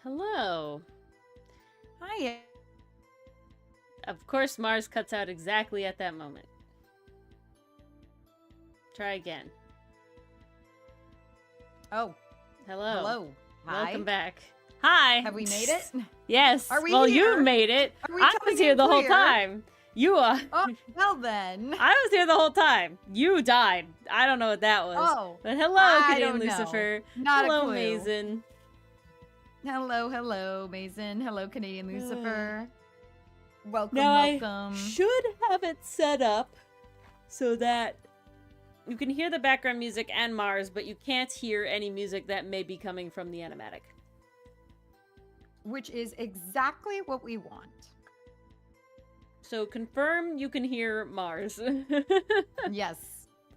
Hello. Hi. Of course, Mars cuts out exactly at that moment. Try again. Oh, Hello. hello. Hi. Welcome back. Hi. Have we made it? Yes. Are we well, here? you've made it. Are we I was coming here in the whole clear? time. You are. Oh, well then. I was here the whole time. You died. I don't know what that was. Oh, But hello, I Canadian don't know. Lucifer. Not hello, a clue. Mason. Hello, Mason. Hello, Canadian Lucifer. Welcome, Now welcome. I should have it set up so that you can hear the background music and Mars, but you can't hear any music that may be coming from the animatic. Which is exactly what we want. So confirm you can hear Mars. Yes.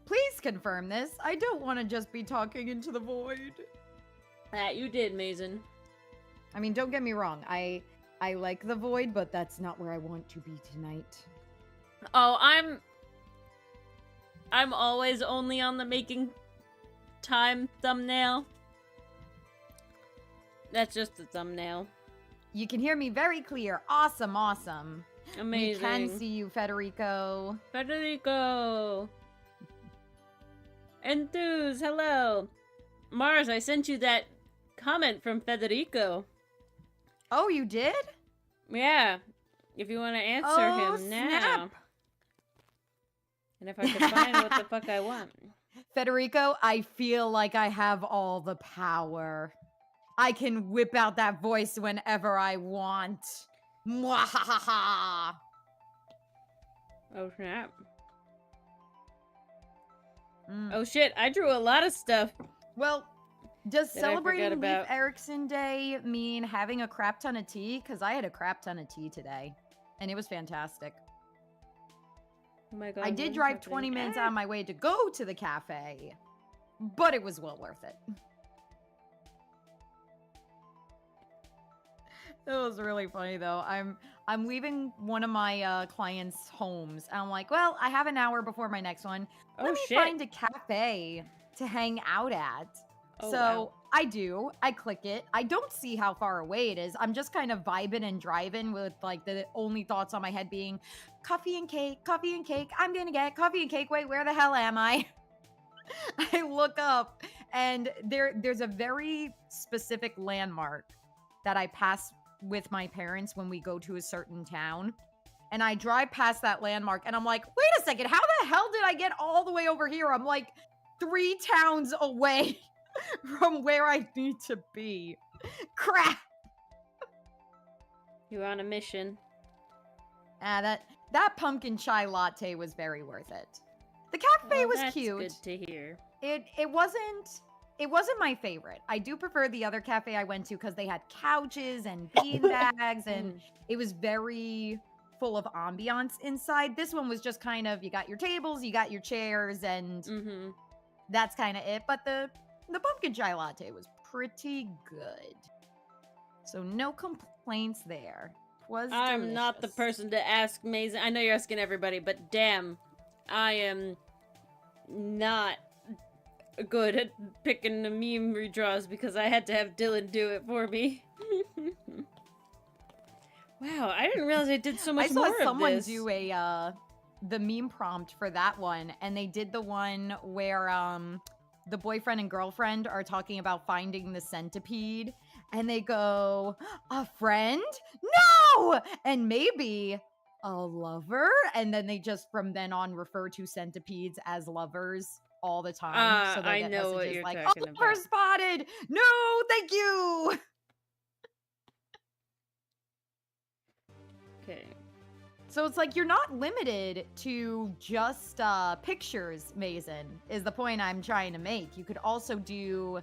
Please confirm this. I don't want to just be talking into the void. That you did, Mason. I mean, don't get me wrong. I like the void, but that's not where I want to be tonight. Oh, I'm always only on the making time thumbnail. That's just a thumbnail. You can hear me very clear. Awesome, awesome. Amazing. We can see you, Federico. Federico. Enthuse, hello. Mars, I sent you that comment from Federico. Oh, you did? Yeah. If you want to answer him now. Snap. And if I can find what the fuck I want. Federico, I feel like I have all the power. I can whip out that voice whenever I want. Mwahaha! Oh, snap. Mm. Oh, shit. I drew a lot of stuff. Well, does That I celebrating forgot Leif about. Erikson Day mean having a crap ton of tea? Because I had a crap ton of tea today, and it was fantastic. Oh my god. I what did is drive happening? 20 minutes out of my way to go to the cafe, but it was well worth it. It was really funny though. I'm leaving one of my clients' homes, and I'm like, well, I have an hour before my next one. Let me shit. find a cafe to hang out at. Oh, So wow. I do. I click it. I don't see how far away it is. I'm just kind of vibing and driving with like the only thoughts on my head being coffee and cake, coffee and cake. I'm gonna get coffee and cake. Wait, where the hell am I? I look up and there's a very specific landmark that I pass with my parents when we go to a certain town. And I drive past that landmark and I'm like, wait a second, how the hell did I get all the way over here? I'm like 3 towns away from where I need to be. Crap. You're on a mission. That pumpkin chai latte was very worth it. The cafe Well, was that's cute. good to hear. It wasn't my favorite. I do prefer the other cafe I went to because they had couches and bean bags and it was very full of ambiance inside. This one was just kind of, you got your tables, you got your chairs, and that's kind of it. But the pumpkin chai latte was pretty good. So no complaints there. Was I'm not the delicious. person to ask Mason. I know you're asking everybody, but damn, I am not good at picking the meme redraws because I had to have Dylan do it for me. Wow, I didn't realize I did so much more of this. I saw someone do the meme prompt for that one, and they did the one where the boyfriend and girlfriend are talking about finding the centipede, and they go, a friend? No! And maybe a lover? And then they just from then on refer to centipedes as lovers all the time. So they I get know what messages you're like, talking Oliver about. spotted! No, thank you! Okay. So it's like you're not limited to just pictures, Mason, is the point I'm trying to make. You could also do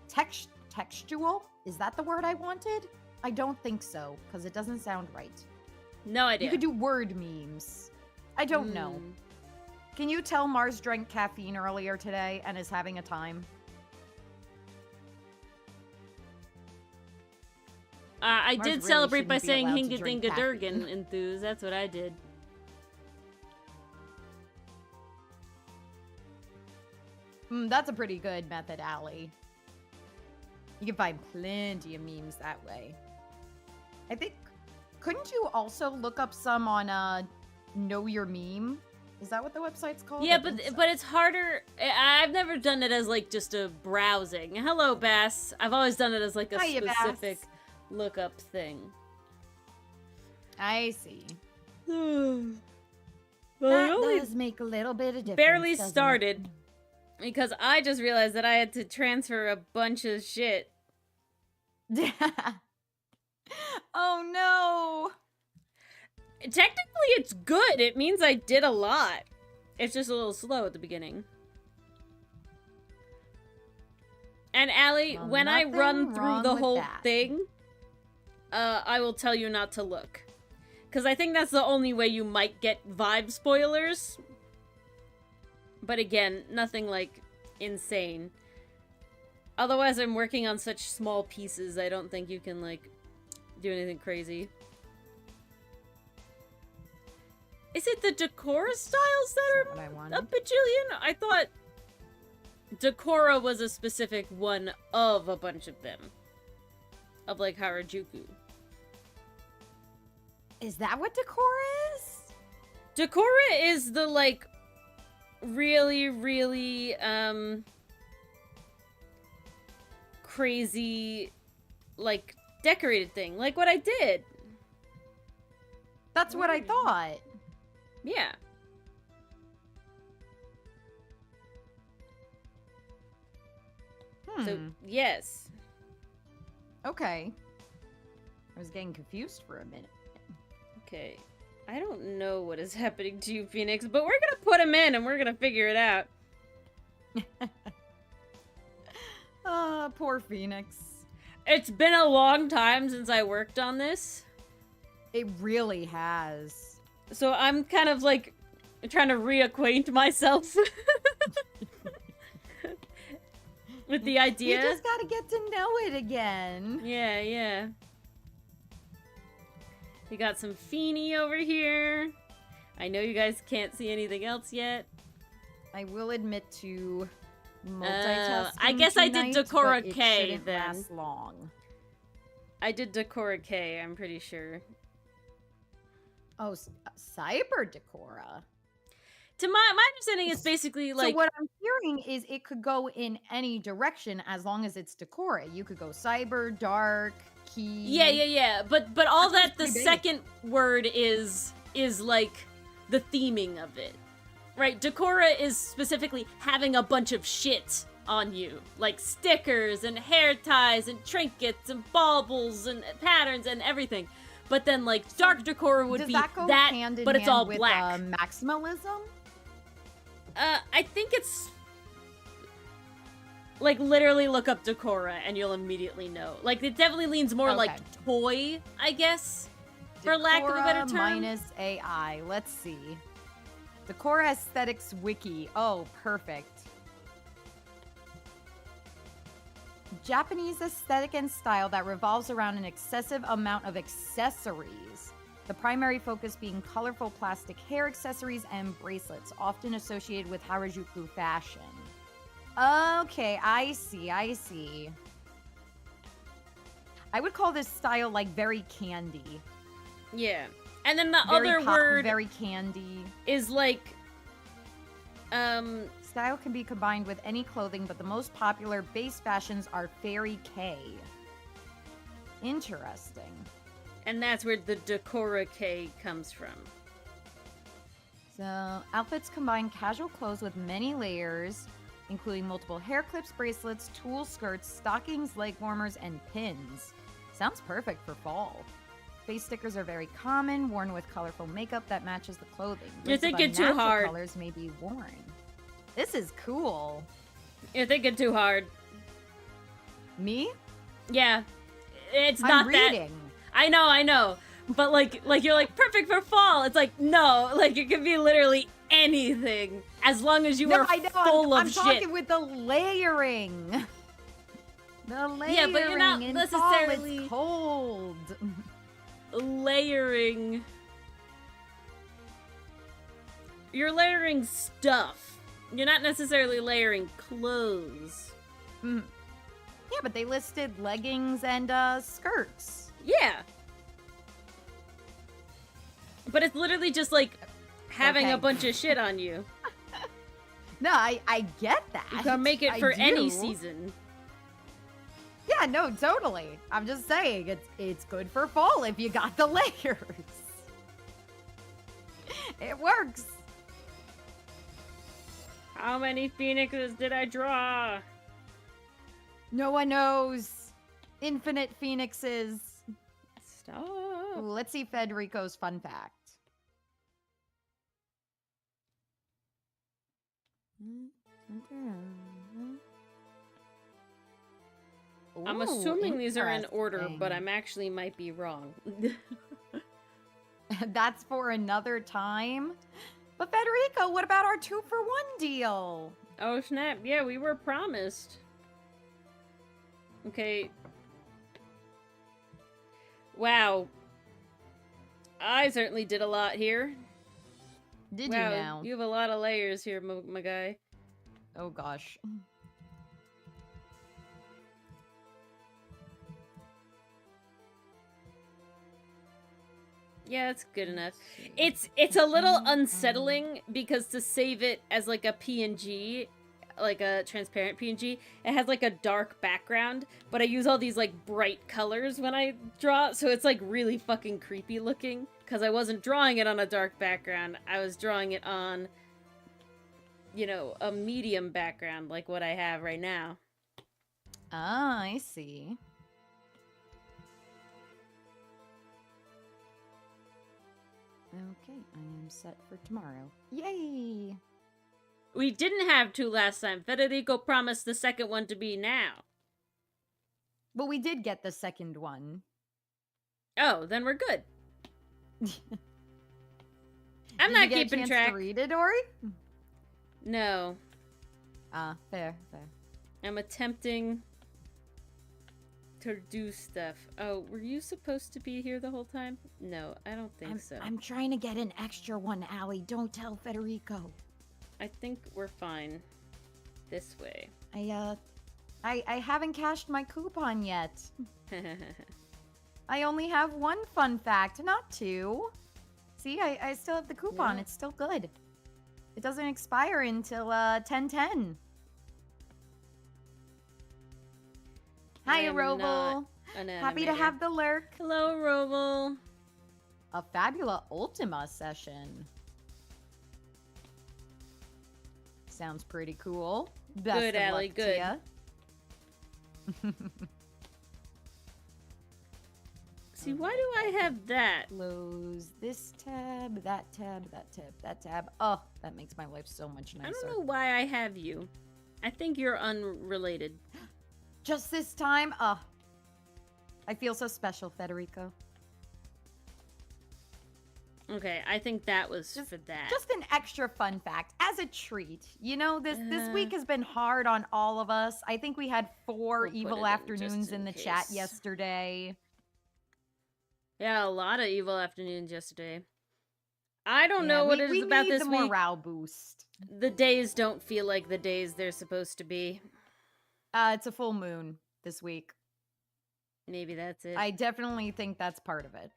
textual. Is that the word I wanted? I don't think so, because it doesn't sound right. No idea. You could do word memes. I don't know. Can you tell Mars drank caffeine earlier today and is having a time? I Mars did really celebrate by shouldn't be saying allowed to Hinga drink Dinga Durgan, caffeine. Enthuse. That's what I did. That's a pretty good method, Allie. You can find plenty of memes that way. I think, couldn't you also look up some on Know Your Meme? Is that what the website's called? Yeah, I but think so. but it's harder. I've never done it as like just a browsing. Hello, Bass. I've always done it as like a Hiya, Bass. specific lookup thing. I see. Well, That I only does make a little bit of difference. barely doesn't it? started because I just realized that I had to transfer a bunch of shit. Oh no! Technically, it's good. It means I did a lot. It's just a little slow at the beginning. And Allie, Well, when I nothing run through wrong the with whole that. thing, I will tell you not to look. Because I think that's the only way you might get vibe spoilers. But again, nothing, like, insane. Otherwise, I'm working on such small pieces, I don't think you can, like, do anything crazy. Is it the Decora styles that That's are not what I a wanted. bajillion? I thought Decora was a specific one of a bunch of them. Of, like, Harajuku. Is that what Decora is? Decora is the, like, really, really, crazy, like, decorated thing. Like what I did. That's what I thought. Yeah. So, yes. Okay. I was getting confused for a minute. Okay. I don't know what is happening to you, Phoenix, but we're gonna put him in and we're gonna figure it out. Poor Phoenix. It's been a long time since I worked on this, It really has. so I'm kind of like trying to reacquaint myself with the idea. You just gotta get to know it again. Yeah, yeah. We got some Feeny over here. I know you guys can't see anything else yet. I will admit to multitasking. I guess I did tonight, Decora but it K shouldn't then. last long. I did Decora K, I'm pretty sure. Oh, Cyber Decora. To my understanding, it's basically like... So what I'm hearing is it could go in any direction as long as it's Decora. You could go cyber, dark, key. Yeah. But all That's that the pretty big. second word is like the theming of it. Right? Decora is specifically having a bunch of shit on you. Like stickers and hair ties and trinkets and baubles and patterns and everything. But then like dark Decora would Does be that go that, hand in but it's hand all with, black. maximalism? I think it's... Like, literally look up Decora and you'll immediately know. Like, it definitely leans more Okay. like toy, I guess, for lack of a better Decora term. minus AI. Let's see. Decora Aesthetics Wiki. Oh, perfect. Japanese aesthetic and style that revolves around an excessive amount of accessories. The primary focus being colorful plastic hair accessories and bracelets, often associated with Harajuku fashion. Okay, I see. I would call this style like very candy. Yeah. And then the Very other pop, word very candy. is like, Style can be combined with any clothing, but the most popular base fashions are Fairy K. Interesting. and that's where the Decora K comes from. So, outfits combine casual clothes with many layers, including multiple hair clips, bracelets, tulle skirts, stockings, leg warmers, and pins. Sounds perfect for fall. Face stickers are very common, worn with colorful makeup that matches the clothing. You're Lids of thinking too unnatural hard. colors may be worn. This is cool. You're thinking too hard. Me? Yeah. It's I'm not reading. that... I know. But like you're like, perfect for fall. It's like, no. Like, it could be literally anything. As long as you are I know. full I'm of talking shit. with the layering. The layering. Yeah, but you're not in necessarily- fall, it's cold. Layering. You're layering stuff. You're not necessarily layering clothes. Mm. Yeah, but they listed leggings and skirts. Yeah. But it's literally just like having a Okay. bunch of shit on you. No, I get that. You can make it I for any do. season. Yeah, no, totally. I'm just saying, it's good for fall if you got the layers. It works. How many phoenixes did I draw? No one knows. Infinite phoenixes. Stop. Ooh, let's see Federico's fun fact. I'm Ooh, assuming these are in order, but interesting. I'm actually might be wrong. That's for another time. But Federico, what about our 2-for-1 deal? Oh snap, yeah, we were promised. Okay. Wow. I certainly did a lot here. Did Wow, you now? you have a lot of layers here, my guy. Oh gosh. Yeah, that's good enough. It's a little unsettling because to save it as like a PNG, like a transparent PNG, it has like a dark background, but I use all these like bright colors when I draw, so it's like really fucking creepy looking because I wasn't drawing it on a dark background. I was drawing it on, you know, a medium background like what I have right now. Ah, I see. Okay, I am set for tomorrow. Yay! We didn't have two last time. Federico promised the second one to be now. But we did get the second one. Oh, then we're good. I'm Did not you get a keeping chance track. to read it, Ori? No, Ah, fair. I'm attempting to do stuff. Oh, were you supposed to be here the whole time? No, I don't think so. I'm trying to get an extra one, Allie. Don't tell Federico. I think we're fine. This way. I haven't cashed my coupon yet. I only have one fun fact, not two. See, I still have the coupon. Yeah. It's still good. It doesn't expire until 10/10. I Hi, am Roble. not an Happy to animator. have the lurk. Hello, Roble. A Fabula Ultima session. Sounds pretty cool. Best Good, of Allie, luck good. to ya. See, why do I have that? Close this tab, that tab, that tab, that tab. Oh, that makes my life so much nicer. I don't know why I have you. I think you're unrelated. Just this time, I feel so special, Federico. Okay, I think that was for that. Just an extra fun fact as a treat. You know, this week has been hard on all of us. I think we had 4 We'll put evil it in afternoons just in in the chat case. yesterday. Yeah, a lot of evil afternoons yesterday. I don't Yeah, know what we it is need about this the week. morale boost. The days don't feel like the days they're supposed to be. It's a full moon this week. Maybe that's it. I definitely think that's part of it.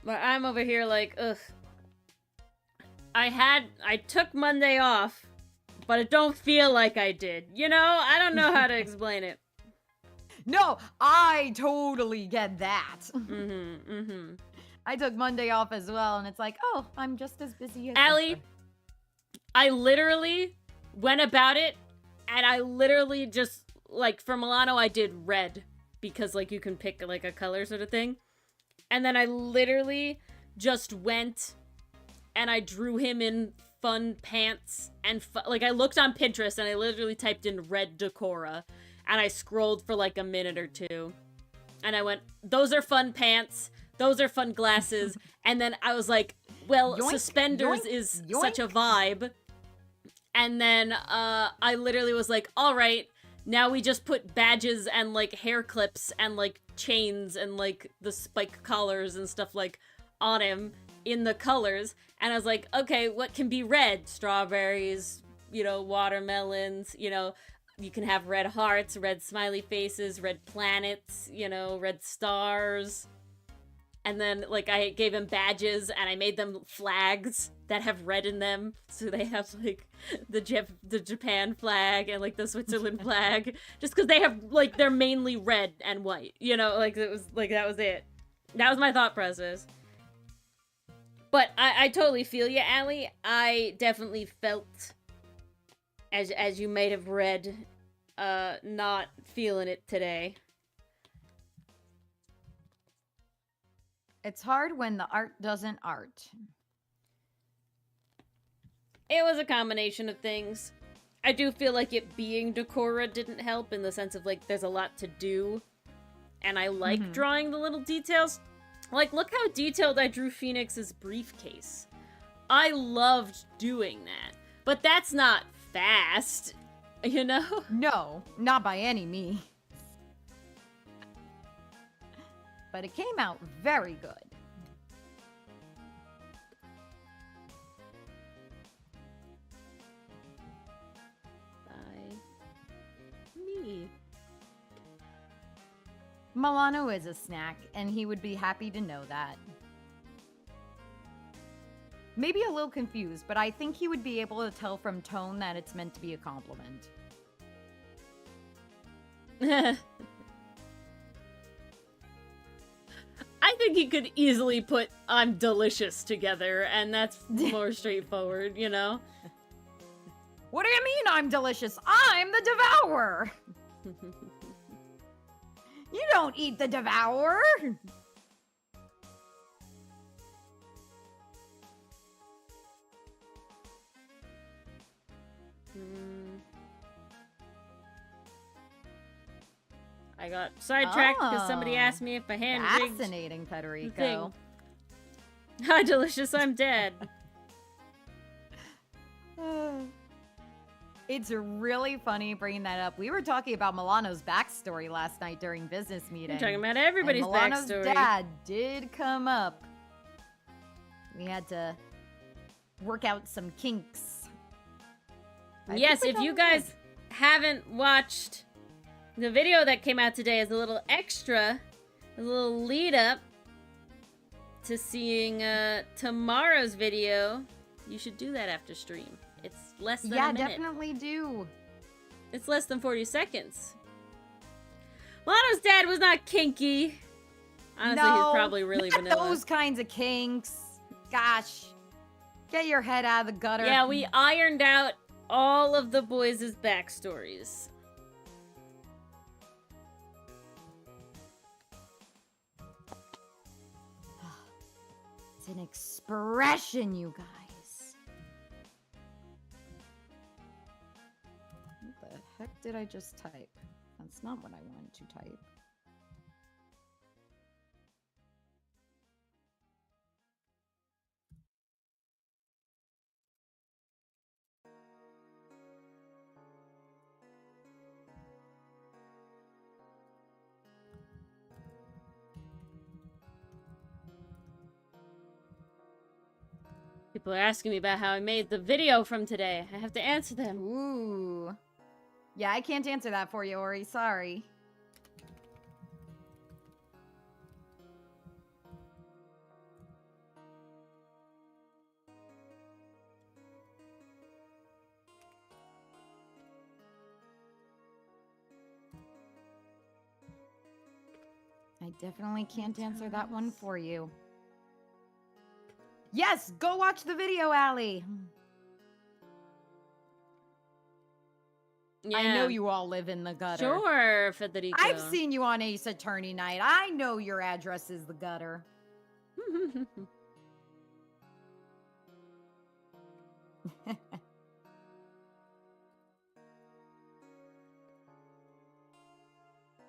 But I'm over here like, ugh. I took Monday off, but it don't feel like I did. You know? I don't know how to explain it. No, I totally get that. Mm-hmm, mm-hmm. I took Monday off as well, and it's like, oh, I'm just as busy as Allie, ever. I literally went about it, and I literally just, like, for Milano, I did red, because, like, you can pick, like, a color sort of thing. And then I literally just went, and I drew him in fun pants, and, like, I looked on Pinterest, and I literally typed in red Decora, and I scrolled for, like, a minute or two. And I went, those are fun pants, those are fun glasses, and then I was like, well, Yoink, suspenders yoink, is yoink. such a vibe. And then I literally was like, all right, now we just put badges and like hair clips and like chains and like the spike collars and stuff like on him in the colors. And I was like, okay, what can be red? Strawberries, you know, watermelons, you know, you can have red hearts, red smiley faces, red planets, you know, red stars. And then, like, I gave him badges, and I made them flags that have red in them. So they have, like, the Japan flag and, like, the Switzerland flag. Just because they have, like, they're mainly red and white. You know, like, it was, like, that was it. That was my thought process. But I totally feel you, Allie. I definitely felt, as you might have read, not feeling it today. It's hard when the art doesn't art. It was a combination of things. I do feel like it being Decora didn't help in the sense of, like, there's a lot to do. And I like drawing the little details. Like, look how detailed I drew Phoenix's briefcase. I loved doing that. But that's not fast, you know? No, not by any means. But it came out very good. By me. Milano is a snack, and he would be happy to know that. Maybe a little confused, but I think he would be able to tell from tone that it's meant to be a compliment. I think he could easily put "I'm delicious" together, and that's more straightforward, you know? What do you mean I'm delicious? I'm the devourer! You don't eat the devourer! I got sidetracked because somebody asked me if I hand rigged. Fascinating, Federico. Hi, delicious, I'm dead. It's really funny bringing that up. We were talking about Milano's backstory last night during business meeting. We're talking about everybody's and Milano's backstory. dad did come up. We had to work out some kinks. Yes, if you guys haven't watched the video that came out today as a little extra, a little lead up to seeing tomorrow's video, you should do that after stream. It's less than a minute. Yeah, definitely do. It's less than 40 seconds. Milano's dad was not kinky. Honestly, he's probably really not vanilla. Those kinds of kinks. Gosh. Get your head out of the gutter. Yeah, we ironed out all of the boys' backstories. It's an expression, you guys. What the heck did I just type? That's not what I wanted to type. People are asking me about how I made the video from today. I have to answer them. Ooh. Yeah, I can't answer that for you, Ori. Sorry. I definitely can't answer that one for you. Yes, go watch the video, Allie. Yeah. I know you all live in the gutter. Sure, Federico. I've seen you on Ace Attorney Night. I know your address is the gutter.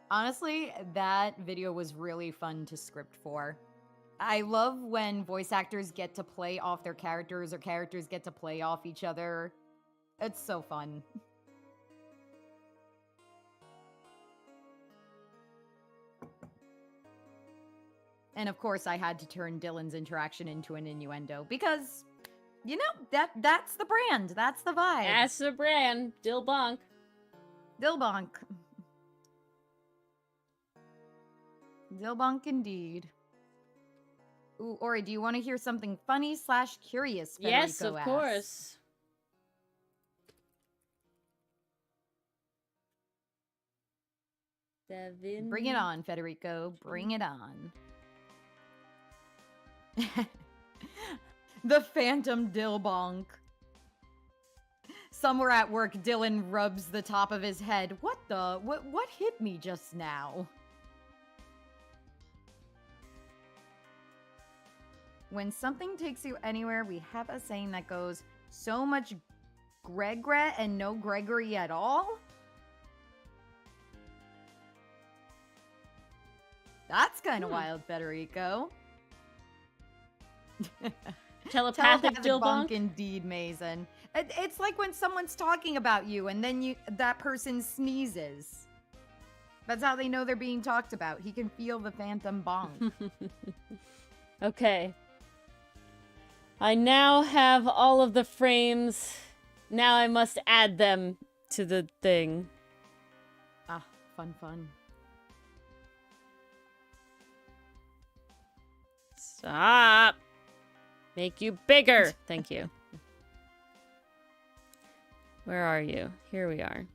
Honestly, that video was really fun to script for. I love when voice actors get to play off their characters or characters get to play off each other. It's so fun. And of course, I had to turn Dylan's interaction into an innuendo because, you know, that's the brand. That's the vibe. That's the brand. Dill Bonk. Dilbonk. Dilbonk indeed. Ooh, Ori, do you want to hear something funny / curious? Yes, Federico of asks. course. Seven. Bring it on, Federico. Bring it on. The Phantom Dilbonk. Somewhere at work, Dylan rubs the top of his head. What hit me just now? When something takes you anywhere, we have a saying that goes, so much Gregret and no Gregory at all? That's kind of wild, Federico. Telepathic Telepathic Dilbonk? indeed, Mason. It's like when someone's talking about you and then that person sneezes. That's how they know they're being talked about. He can feel the phantom bonk. Okay. I now have all of the frames. Now I must add them to the thing. Ah, fun. Stop. Make you bigger. Thank you. Where are you? Here we are.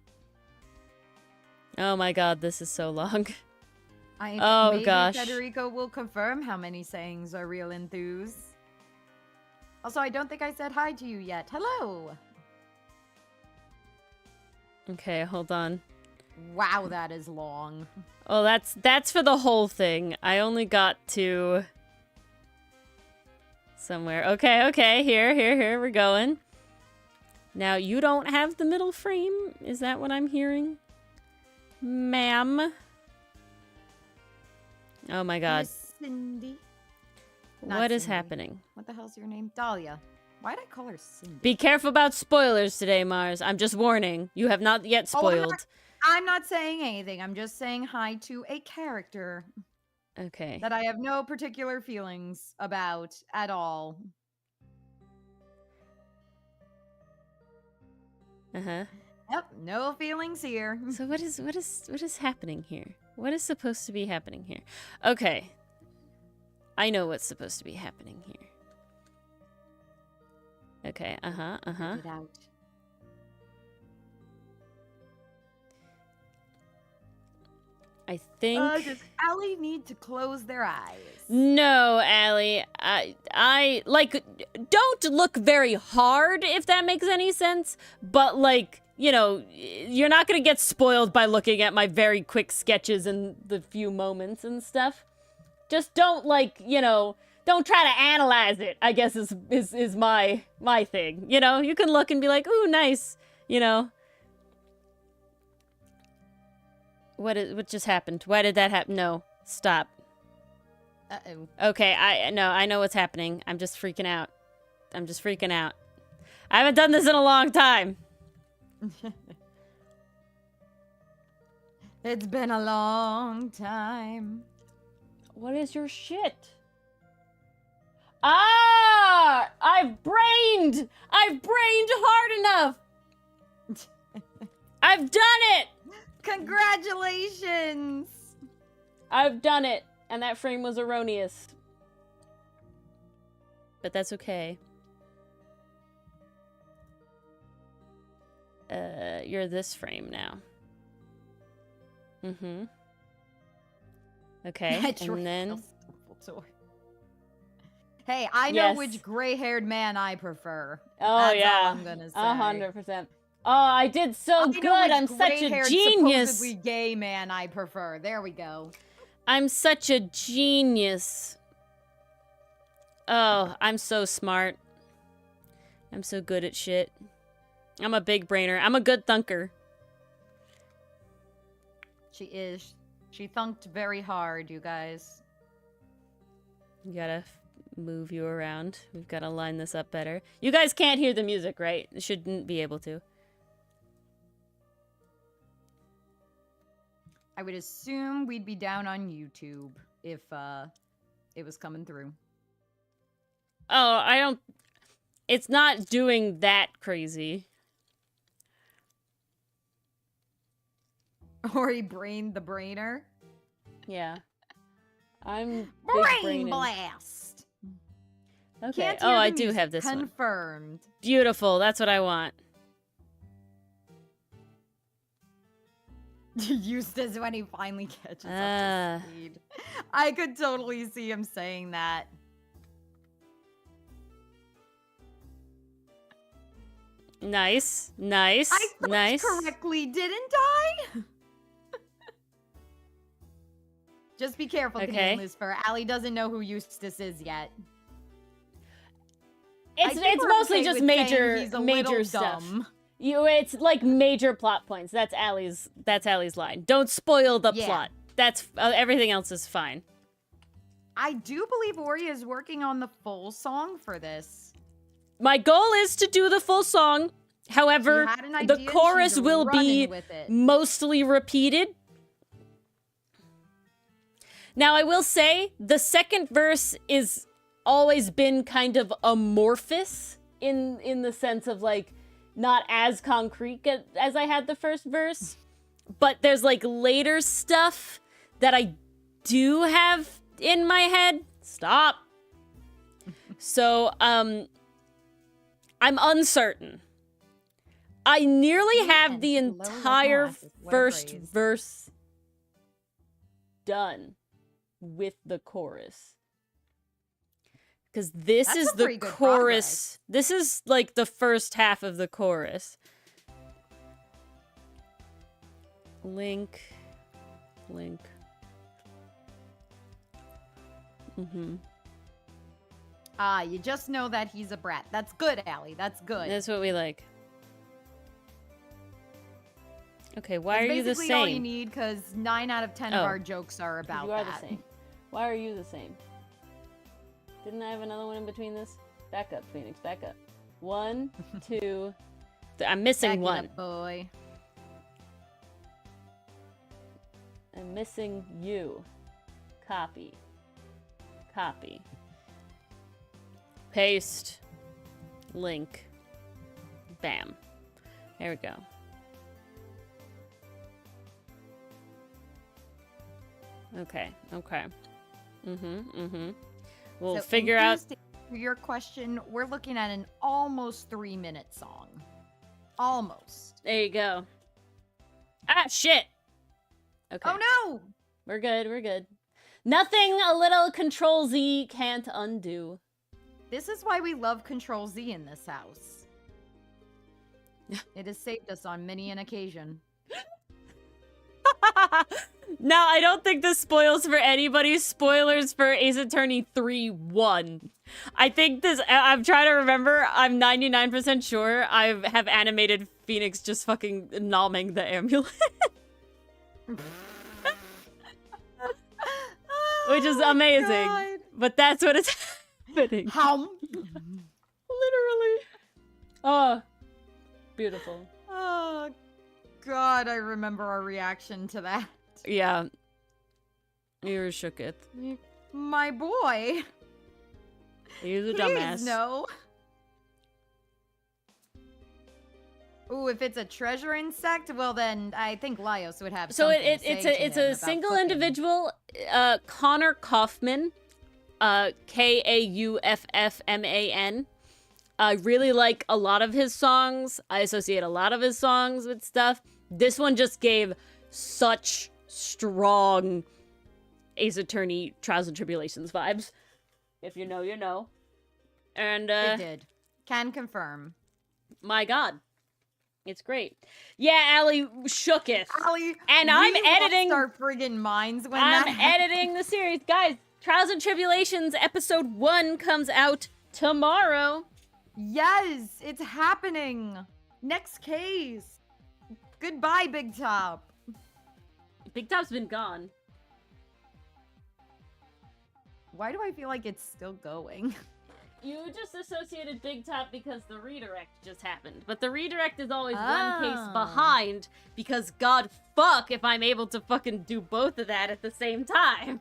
Oh my god, this is so long. Maybe gosh. Federico will confirm how many sayings are real enthuse. Also, I don't think I said hi to you yet. Hello. Okay, hold on. Wow, that is long. Oh, that's for the whole thing. I only got to somewhere. Okay. Here we're going. Now, you don't have the middle frame? Is that what I'm hearing? Ma'am? Oh my god. Miss Cindy. What is Cindy. happening? What the hell's your name? Dahlia. Why'd I call her Cindy? Be careful about spoilers today, Mars. I'm just warning. You have not yet spoiled. I'm not saying anything. I'm just saying hi to a character. Okay. That I have no particular feelings about at all. Uh-huh. Yep, no feelings here. So what is happening here? What is supposed to be happening here? Okay. I know what's supposed to be happening here. Okay, Get it out. I think... Does Allie need to close their eyes? No, Allie. I like, don't look very hard, if that makes any sense. But, like, you know, you're not gonna get spoiled by looking at my very quick sketches and the few moments and stuff. Just don't, like, you know, don't try to analyze it, I guess is my thing. You know, you can look and be like, ooh, nice, you know. What just happened? Why did that happen? No, stop. Uh-oh. Okay, I know what's happening. I'm just freaking out. I haven't done this in a long time. It's been a long time. What is your shit? Ah! I've brained hard enough. I've done it. Congratulations! I've done it, and that frame was erroneous. But that's okay. You're this frame now. Mm-hmm. Okay, and then... Hey, I know which gray-haired man I prefer. Oh, That's yeah. all I'm gonna say. 100%. Oh, I did so good. I'm such a genius. Supposedly gay man I prefer. There we go. I'm such a genius. Oh, I'm so smart. I'm so good at shit. I'm a big brainer. I'm a good thunker. She is. She thunked very hard, you guys. You gotta move you around. We've gotta line this up better. You guys can't hear the music, right? Shouldn't be able to. I would assume we'd be down on YouTube if it was coming through. Oh, I don't... It's not doing that crazy. Or he brained the brainer. Yeah. I'm Brain big-braining. blast! Okay. Can't Oh, hear the I do music. have this one. Confirmed. Beautiful. That's what I want. Eustace when he finally catches up to speed. I could totally see him saying that. Nice. Nice. I thought nice. correctly, didn't I? Just be careful, Okay. Canadian Lucifer. Allie doesn't know who Eustace is yet. It's mostly okay just with saying he's major a major little stuff. dumb. It's like major plot points. That's Allie's line. Don't spoil the Yeah. plot. That's everything else is fine. I do believe Ori is working on the full song for this. My goal is to do the full song. However, She had an idea the and chorus she's will be running with it. mostly repeated. Now, I will say the second verse is always been kind of amorphous in the sense of like not as concrete as I had the first verse, but there's like later stuff that I do have in my head. Stop. So, I'm uncertain. I nearly have the entire first verse done with the chorus. Because this is the chorus. This is like the first half of the chorus. Link. You just know that he's a brat. That's good, Allie. That's good. That's what we like. Okay, why are you the same? Basically all you need, because 9 out of 10 of our jokes are about you are that. the same. Why are you the same? Didn't I have another one in between this? Back up, Phoenix. Back up. 1, 2. I'm missing Back it one. up, boy. I'm missing you. Copy. Paste. Link. Bam. There we go. Okay. We'll So figure out. For your question, we're looking at an almost 3-minute song. Almost. There you go. Ah, shit. Okay. Oh no! We're good. Nothing a little Control Z can't undo. This is why we love Control Z in this house. It has saved us on many an occasion. Now, I don't think this spoils for anybody. Spoilers for Ace Attorney 3-1. I think this, I'm trying to remember, I'm 99% sure I have animated Phoenix just fucking nomming the amulet. Which is amazing. God. But that's what is happening. Literally. Oh, beautiful. Oh, God, I remember our reaction to that. Yeah. You're shooketh. My boy. He's a Please, dumbass. no. Ooh, if it's a treasure insect, well then I think Laios would have. So something to it's say a to him about single cooking. individual, Connor Kaufman, Kauffman. I really like a lot of his songs. I associate a lot of his songs with stuff. This one just gave such strong Ace Attorney Trials and Tribulations vibes. If you know, you know. And It did. Can confirm. My God. It's great. Yeah, Allie shooketh. Allie, And we I'm lost editing. our friggin' minds when I'm that happened. editing the series. Guys, Trials and Tribulations episode 1 comes out tomorrow. Yes, it's happening. Next case. Goodbye, Big Top. Big Top's been gone. Why do I feel like it's still going? You just associated Big Top because the redirect just happened. But the redirect is always one case behind because God fuck if I'm able to fucking do both of that at the same time.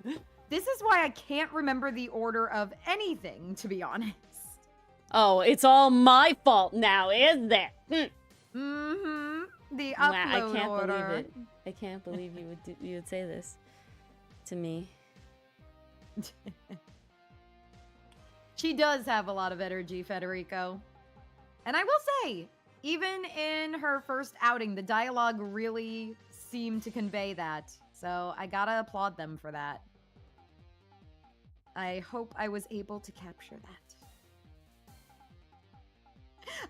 This is why I can't remember the order of anything, to be honest. Oh, it's all my fault now, is it? Mm-hmm. The Wow, upload I can't order. believe it. I can't believe you would say this to me. She does have a lot of energy, Federico. And I will say, even in her first outing, the dialogue really seemed to convey that. So I gotta applaud them for that. I hope I was able to capture that.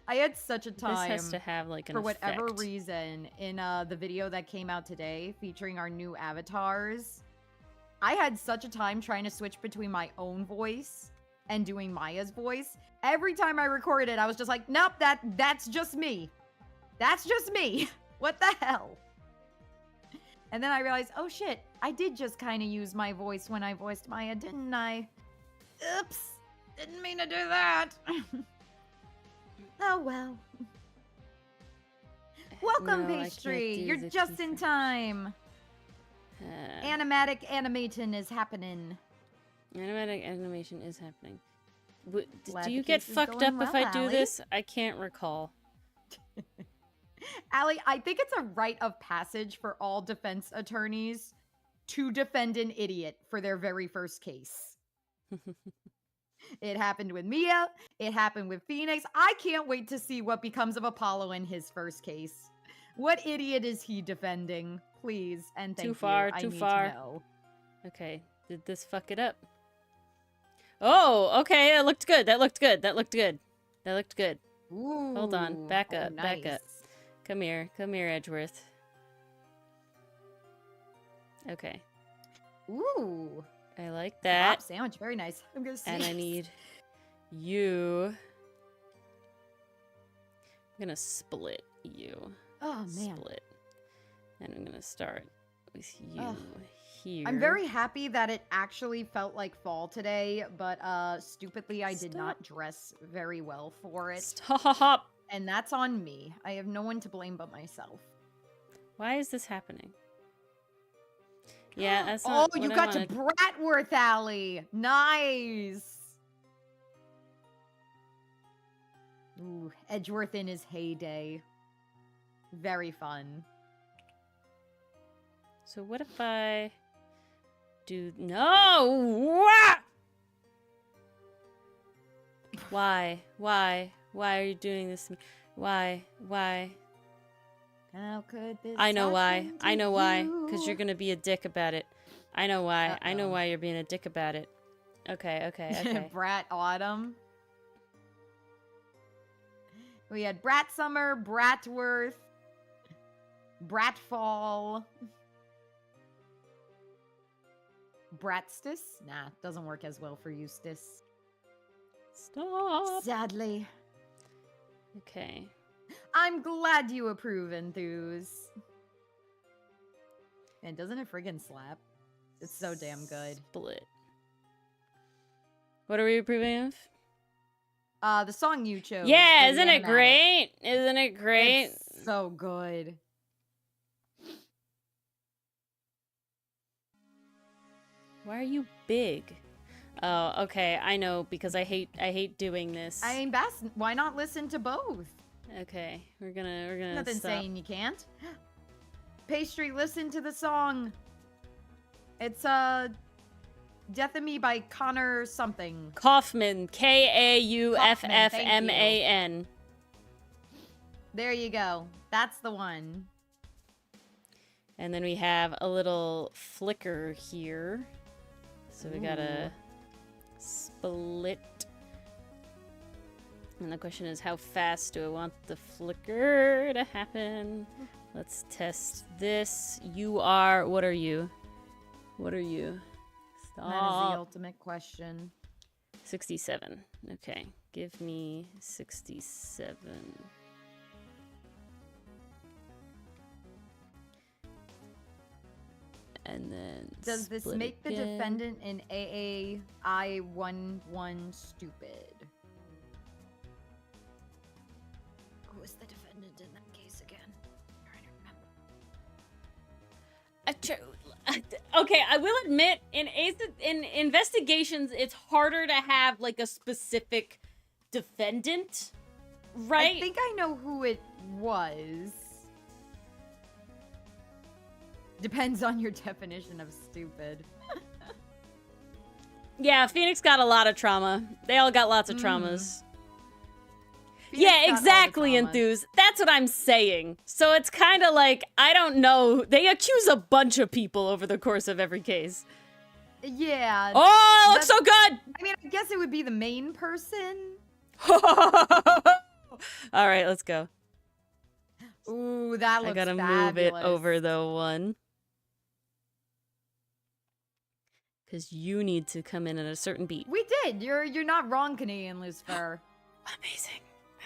I had such a time. This has to have like an for whatever effect. reason, in the video that came out today featuring our new avatars, I had such a time trying to switch between my own voice and doing Maya's voice. Every time I recorded, I was just like, nope, that's just me. That's just me. What the hell? And then I realized, oh shit, I did just kind of use my voice when I voiced Maya, didn't I? Oops, didn't mean to do that. Oh well. Welcome, No, I can't Pastry. do You're the just in keyframe. time. Animatic animating is happening. Animatic animation is happening. Glad Do the you get case is fucked going up if well, I do Allie. this? I can't recall. Allie, I think it's a rite of passage for all defense attorneys to defend an idiot for their very first case. It happened with Mia. It happened with Phoenix. I can't wait to see what becomes of Apollo in his first case. What idiot is he defending? Please and thank Too you. far, I too need far. to know. Okay, did this fuck it up? Oh, okay, that looked good. That looked good. That looked good. That looked good. Ooh, Hold on. Back up. nice. Back up. Come here. Come here, Edgeworth. Okay. Ooh, I like Kebab that. sandwich, very nice. I'm gonna see. And I need you. I'm gonna split you. Oh man, Split. And I'm gonna start with you Ugh. here. I'm very happy that it actually felt like fall today, but stupidly I did Stop. not dress very well for it. Stop! And that's on me. I have no one to blame but myself. Why is this happening? Yeah, that's Oh, not you what I got to wanted. Bratworth Alley. Nice. Ooh, Edgeworth in his heyday. Very fun. So what if I do no? Why? Why? Why are you doing this to me? Why? Why? How could this I know why. happen I to know why. Because you? you're gonna be a dick about it. I know why. I know Uh-oh. why you're being a dick about it. Okay, okay, okay. Brat Autumn. We had Brat Summer, Bratworth, Bratfall, Bratstis. Nah, doesn't work as well for Eustace. Stop. Sadly. Okay. I'm glad you approve, Enthuse. And doesn't it friggin' slap? It's so damn good. Split. What are we approving of? The song you chose. Yeah, for the isn't it animatic. great? Isn't it great? It's so good. Why are you big? Oh, okay. I know because I hate doing this. I mean, Bass, why not listen to both? Okay, we're gonna Nothing stop. saying you can't. Pastry, listen to the song. It's Death of Me by Connor something. Kaufman, Kauffman. There you go. That's the one. And then we have a little flicker here. So we gotta split. And the question is, how fast do I want the flicker to happen? Let's test this. You are, what are you? What are you? That is the Stop. ultimate question. 67. Okay, give me 67. And then Does this split make the again. defendant in AA-I-11 stupid? Who is the defendant in that case again? I'm trying to remember. Okay, I will admit, in investigations, it's harder to have like a specific defendant, right? I think I know who it was. Depends on your definition of stupid. Yeah, Phoenix got a lot of trauma. They all got lots of traumas. Phoenix Yeah, got all the exactly, traumas. Enthuse. That's what I'm saying. So it's kind of like, I don't know. They accuse a bunch of people over the course of every case. Yeah. Oh, it looks so good! I mean, I guess it would be the main person. All right, let's go. Ooh, that looks I gotta fabulous. move it over the one. Because you need to come in at a certain beat. We did. You're not wrong, Canadian Lucifer. Amazing.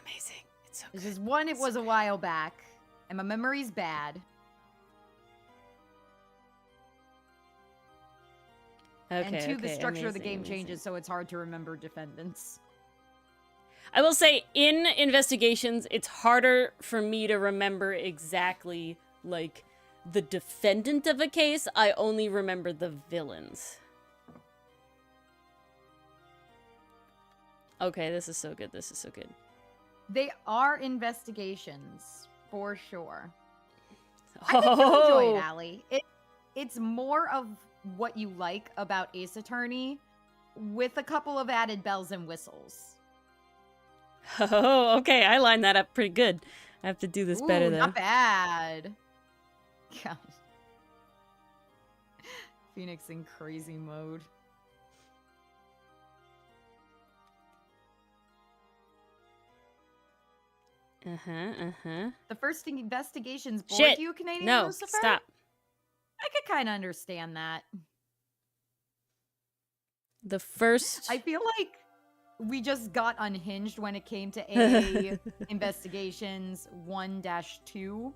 Amazing. It's so good. This is one, it was a while back. And my memory's bad. Okay, And two, the okay, structure of the game amazing. changes, so it's hard to remember defendants. I will say, in investigations, it's harder for me to remember exactly, like, the defendant of a case. I only remember the villains. Okay, this is so good. This is so good. They are investigations, for sure. I think you'll enjoy it, Allie. It's more of what you like about Ace Attorney, with a couple of added bells and whistles. Oh, okay. I lined that up pretty good. I have to do this better, though. Not bad. Gosh. Phoenix in crazy mode. The first investigation's bored Shit. you, Canadian No, Lucifer? stop. I could kind of understand that. The first... I feel like we just got unhinged when it came to AA Investigations 1-2.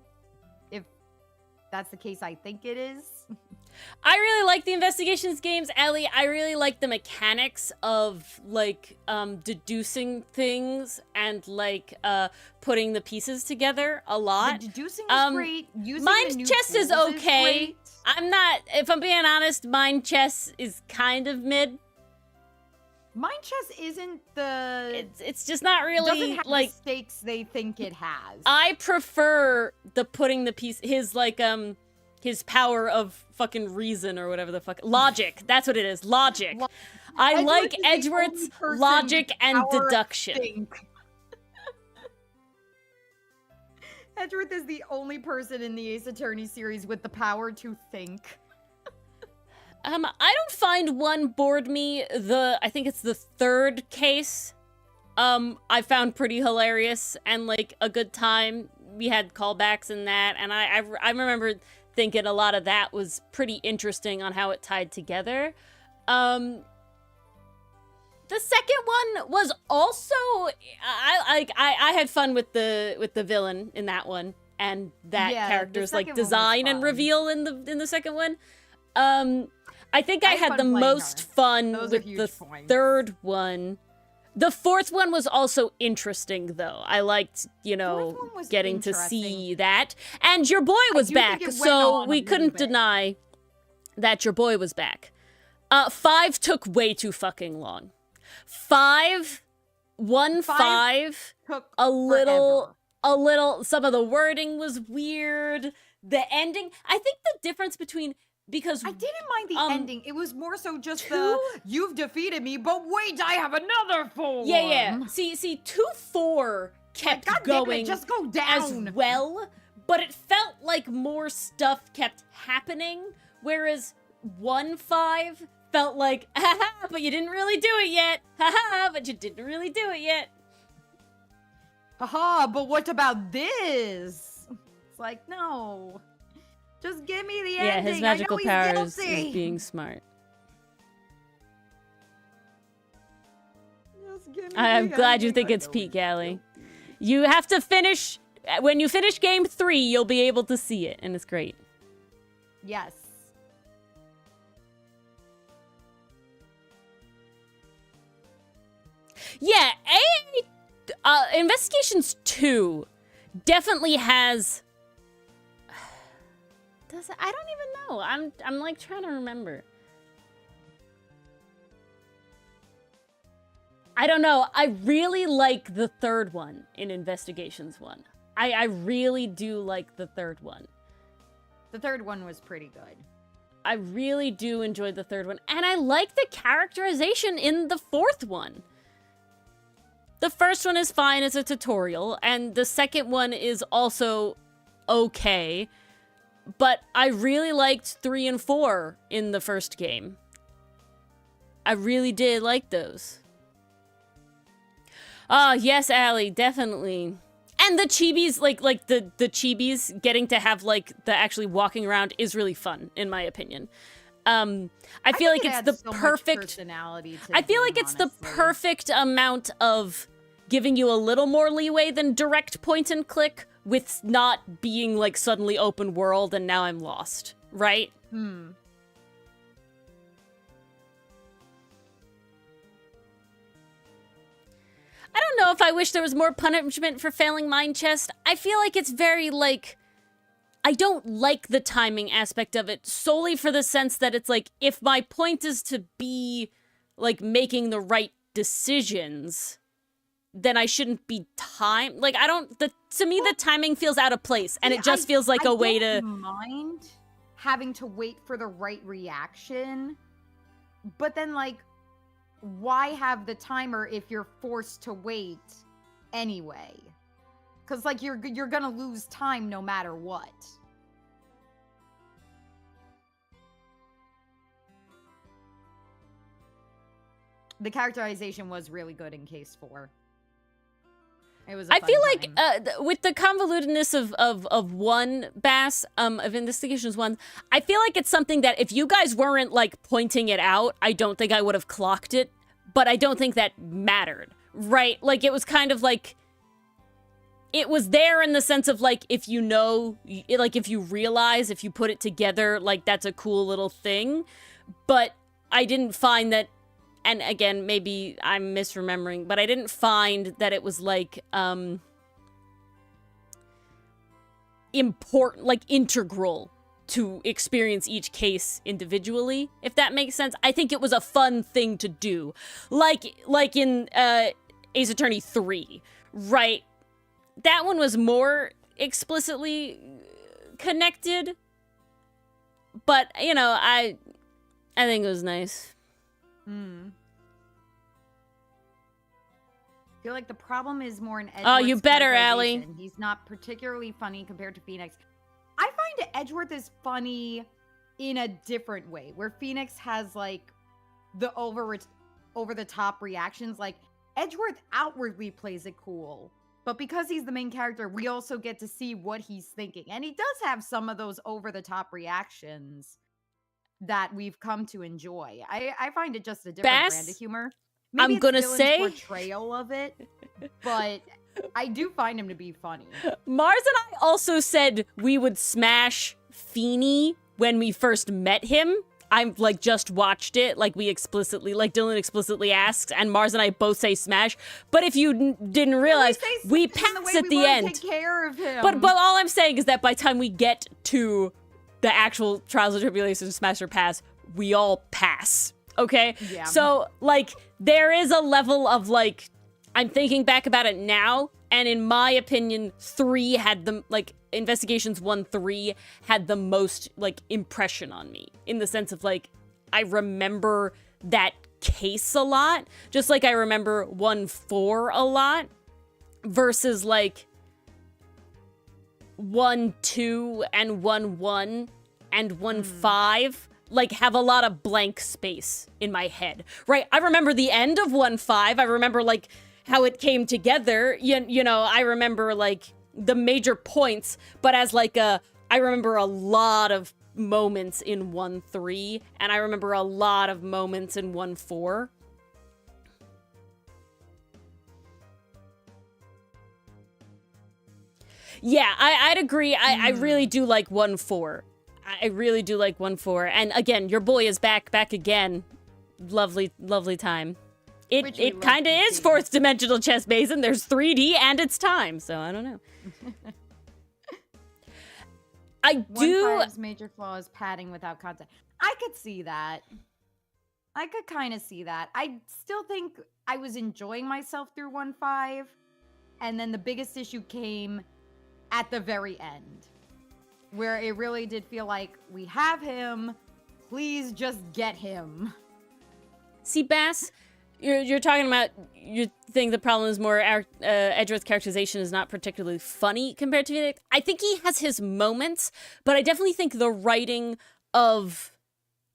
If that's the case, I think it is. I really like the investigations games, Ellie. I really like the mechanics of, like, deducing things and, like, putting the pieces together a lot. The deducing is great. Using the Mind new chess is tools okay. great. I'm not, if I'm being honest, mind chess is kind of mid. Mind chess isn't the... It's just not really, doesn't have like... the stakes they think it has. I prefer the putting the piece, his, like, his power of fucking reason or whatever the fuck. Logic. That's what it is. Logic. I like Edgeworth's logic and deduction. Edgeworth is the only person in the Ace Attorney series with the power to think. I don't find one bored me. I think it's the third case. I found pretty hilarious and like a good time. We had callbacks in that, and I remember thinking a lot of that was pretty interesting on how it tied together. The second one was also I had fun with the villain in that one, and that character's like design and reveal in the second one. I think I had the most fun with the third one. The fourth one was also interesting, though. I liked, you know, getting to see that. And your boy was back, so we couldn't deny that your boy was back. 5 took way too fucking long. 5 took a little, some of the wording was weird. The ending, I think the difference between... Because I didn't mind the ending. It was more so just you've defeated me, but wait, I have another form. Yeah. See, 2-4 kept going just go down as well, but it felt like more stuff kept happening, whereas 1-5 felt like, haha, but you didn't really do it yet. Haha, but you didn't really do it yet. Haha, but what about this? It's like, no. Just give me the ending. Yeah, his magical powers is being smart. Just give me I'm glad you think it's Pete Galley. You have to finish... When you finish game 3, you'll be able to see it, and it's great. Yes. Yeah, Investigations 2 definitely has... Does it? I don't even know. I'm like trying to remember. I don't know. I really like the third one in Investigations 1. I really do like the third one. The third one was pretty good. I really do enjoy the third one. And I like the characterization in the fourth one. The first one is fine as a tutorial, and the second one is also okay. But I really liked 3 and 4 in the first game. I really did like those. Ah, yes, Allie, definitely. And the chibis, like the chibis getting to have, like, the actually walking around is really fun, in my opinion. I feel like it's the perfect... I feel like it's the perfect amount of giving you a little more leeway than direct point and click with not being, like, suddenly open world and now I'm lost, right? Hmm. I don't know if I wish there was more punishment for failing Mind Chest. I feel like it's very, like... I don't like the timing aspect of it solely for the sense that it's like, if my point is to be, like, making the right decisions, then I shouldn't be timed. Like, I don't... to me, the timing feels out of place, and it just feels like a way to... I don't mind having to wait for the right reaction, but then, like, why have the timer if you're forced to wait anyway? Because, like, you're gonna lose time no matter what. The characterization was really good in case 4. It was I feel like with the convolutedness of 1 Bass, of Investigations 1, I feel like it's something that if you guys weren't, like, pointing it out, I don't think I would have clocked it, but I don't think that mattered, right? Like, it was kind of like... It was there in the sense of, like, if you know, like, if you realize, if you put it together, like, that's a cool little thing. But I didn't find that, and again, maybe I'm misremembering, but I didn't find that it was, like, important, like, integral to experience each case individually, if that makes sense. I think it was a fun thing to do. Like in, Ace Attorney 3, right? That one was more explicitly connected, but, you know, I think it was nice. I feel like the problem is more in Edward's Oh, you better, Allie. He's not particularly funny compared to Phoenix. I find Edgeworth is funny in a different way, where Phoenix has, like, the over-the-top reactions. Like, Edgeworth outwardly plays it cool. But because he's the main character, we also get to see what he's thinking. And he does have some of those over-the-top reactions that we've come to enjoy. I find it just a different brand of humor. Maybe I'm gonna say portrayal of it, but I do find him to be funny. Mars and I also said we would smash Feeny when we first met him. I've, like, just watched it, like, we explicitly, like, Dylan explicitly asks, and Mars and I both say smash, but if you didn't realize, we pass at the end. Take care of him. But all I'm saying is that by the time we get to the actual Trials and Tribulations Smash or Pass, we all pass, okay? Yeah. So, like, there is a level of, like, I'm thinking back about it now, and in my opinion, 3 had the, like, Investigations 1-3 had the most, like, impression on me, in the sense of, like, I remember that case a lot, just like I remember 1-4 a lot, versus, like, 1-2 and 1-1 and 1-5, like, have a lot of blank space in my head, right? I remember the end of 1-5, I remember, like, how it came together, you know, I remember, like, the major points, but as, like, I remember a lot of moments in 1-3, and I remember a lot of moments in 1-4. Yeah, I'd agree. I really do like 1-4. I really do like 1-4. And again, your boy is back again. Lovely, lovely time. It kind of is fourth dimensional chess basin. There's 3D and it's time, so I don't know. I do. 1-5's major flaw is padding without context. I could see that. I could kind of see that. I still think I was enjoying myself through 1-5, and then the biggest issue came at the very end. where it really did feel like we have him. Please just get him. See, Bass, you're talking about, you think the problem is more Edgeworth's characterization is not particularly funny compared to Phoenix. I think he has his moments, but I definitely think the writing of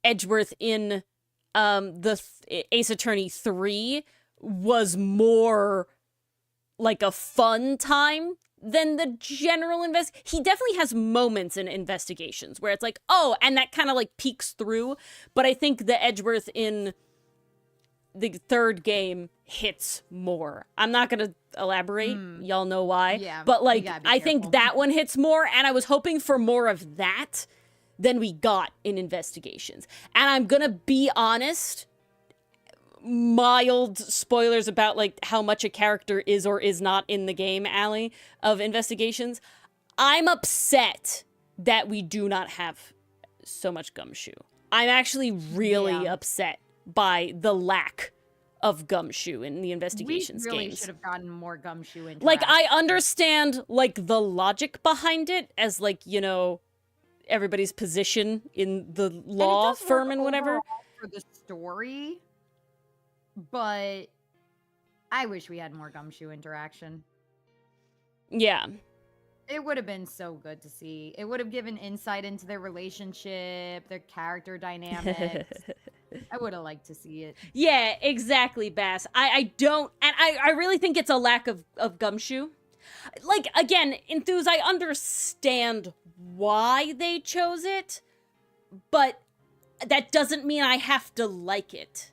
Edgeworth in Ace Attorney 3 was more like a fun time than the general he definitely has moments in investigations where it's like, oh, and that kind of like peeks through, but I think the Edgeworth in the third game hits more. I'm not gonna elaborate, y'all know why, Yeah, but like I careful. think that one hits more, and I was hoping for more of that than we got in investigations. And I'm gonna be honest, mild spoilers about like how much a character is or is not in the game, Allie, of investigations. I'm upset that we do not have so much Gumshoe. I'm actually really upset by the lack of Gumshoe in the investigations we really games. should have gotten more Gumshoe into Like, I understand like the logic behind it as like, you know, everybody's position in the law firm and whatever for the story, but I wish we had more Gumshoe interaction. Yeah. It would have been so good to see. It would have given insight into their relationship, their character dynamics. I would have liked to see it. Yeah, exactly, Bass. I don't, and I really think it's a lack of Gumshoe. Like, again, Enthuse, I understand why they chose it, but that doesn't mean I have to like it.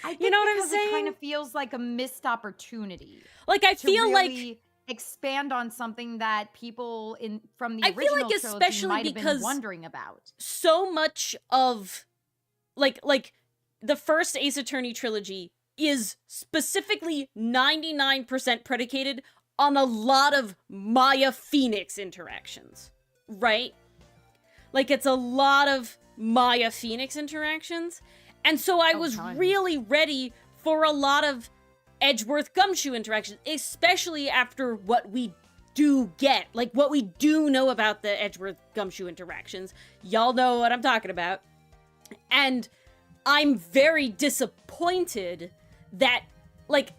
I think you know what I'm saying? It kind of feels like a missed opportunity. Like, I feel really like expand on something that people from the original I feel like trilogy might have been wondering about. So much of like the first Ace Attorney trilogy is specifically 99% predicated on a lot of Maya Phoenix interactions, right? Like, it's a lot of Maya Phoenix interactions. And so I was really ready for a lot of Edgeworth Gumshoe interactions, especially after what we do get. Like, what we do know about the Edgeworth Gumshoe interactions. Y'all know what I'm talking about. And I'm very disappointed that, like,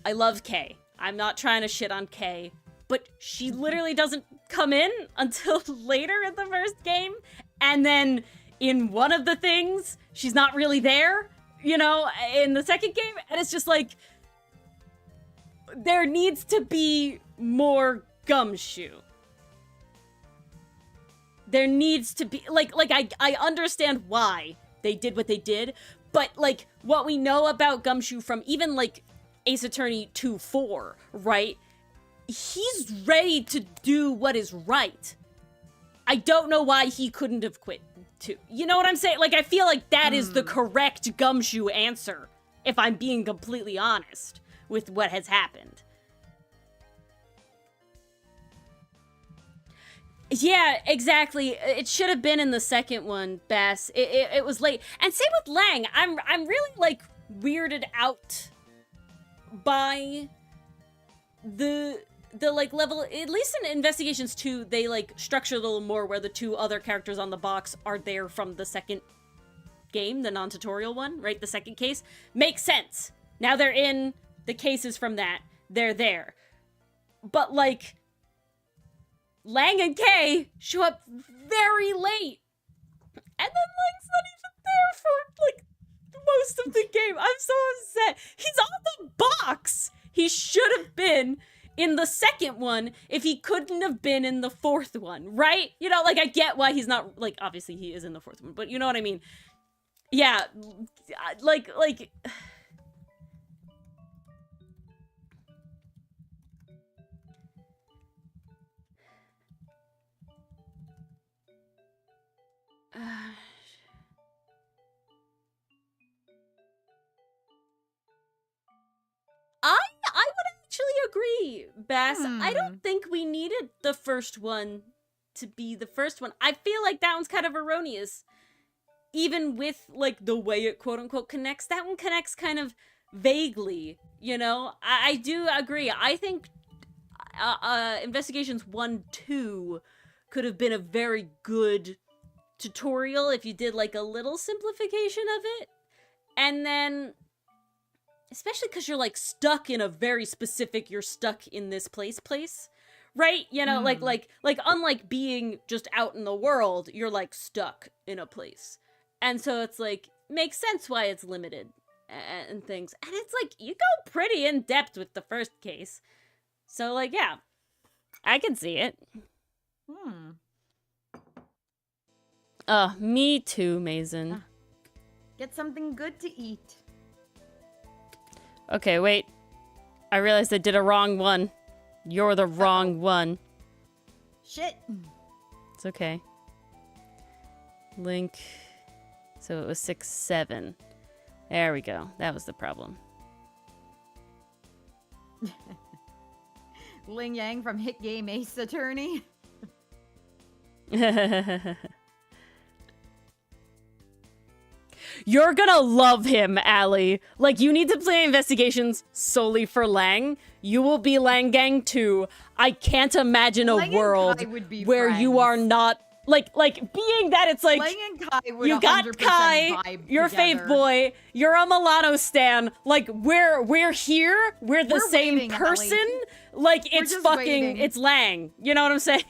I love Kay. I'm not trying to shit on Kay, but she literally doesn't come in until later in the first game. And then in one of the things, she's not really there, you know, in the second game. And it's just like, there needs to be more Gumshoe. There needs to be, like I understand why they did what they did, but, like, what we know about Gumshoe from even, like, Ace Attorney 2-4, right? He's ready to do what is right. I don't know why he couldn't have quit, too. You know what I'm saying? Like, I feel like that is the correct Gumshoe answer, if I'm being completely honest with what has happened. Yeah, exactly. It should have been in the second one, Bass. It was late. And same with Lang. I'm really, like, weirded out by the like level, at least in Investigations 2, they like structure a little more where the two other characters on the box are there from the second game, the non-tutorial one, right? The second case. Makes sense. Now they're in the cases from that. They're there. But, like, Lang and Kay show up very late. And then Lang's not even there for, like, most of the game. I'm so upset. He's on the box. He should have been in the second one if he couldn't have been in the fourth one, right? You know, like, I get why he's not, like, obviously he is in the fourth one, but you know what I mean? Yeah, like... I would actually agree, Bass. I don't think we needed the first one to be the first one. I feel like that one's kind of erroneous. Even with, like, the way it quote-unquote connects, that one connects kind of vaguely, you know? I do agree. I think Investigations 1, 2 could have been a very good tutorial if you did like a little simplification of it. And then, especially because you're like stuck in a very specific, you're stuck in this place, right? You know, like unlike being just out in the world, you're like stuck in a place. And so it's like, makes sense why it's limited and things. And it's like, you go pretty in depth with the first case. So like, yeah, I can see it. Me too, Mason. Get something good to eat. Okay, wait. I realized I did a wrong one. You're the wrong one. Shit. It's okay. Link. So it was 6, 7. There we go. That was the problem. Ling Yang from Hit Game Ace Attorney. You're gonna love him, Allie. Like, you need to play investigations solely for Lang. You will be Lang Gang too. I can't imagine a Lang world and Kai would be where friends. you are not like being that it's like Lang and Kai would you got 100% Kai, vibe you're together. Fave Boy, you're a Milano stan. Like we're here, we're the same waiting, person. Allie. Like it's just fucking waiting. it's Lang. You know what I'm saying?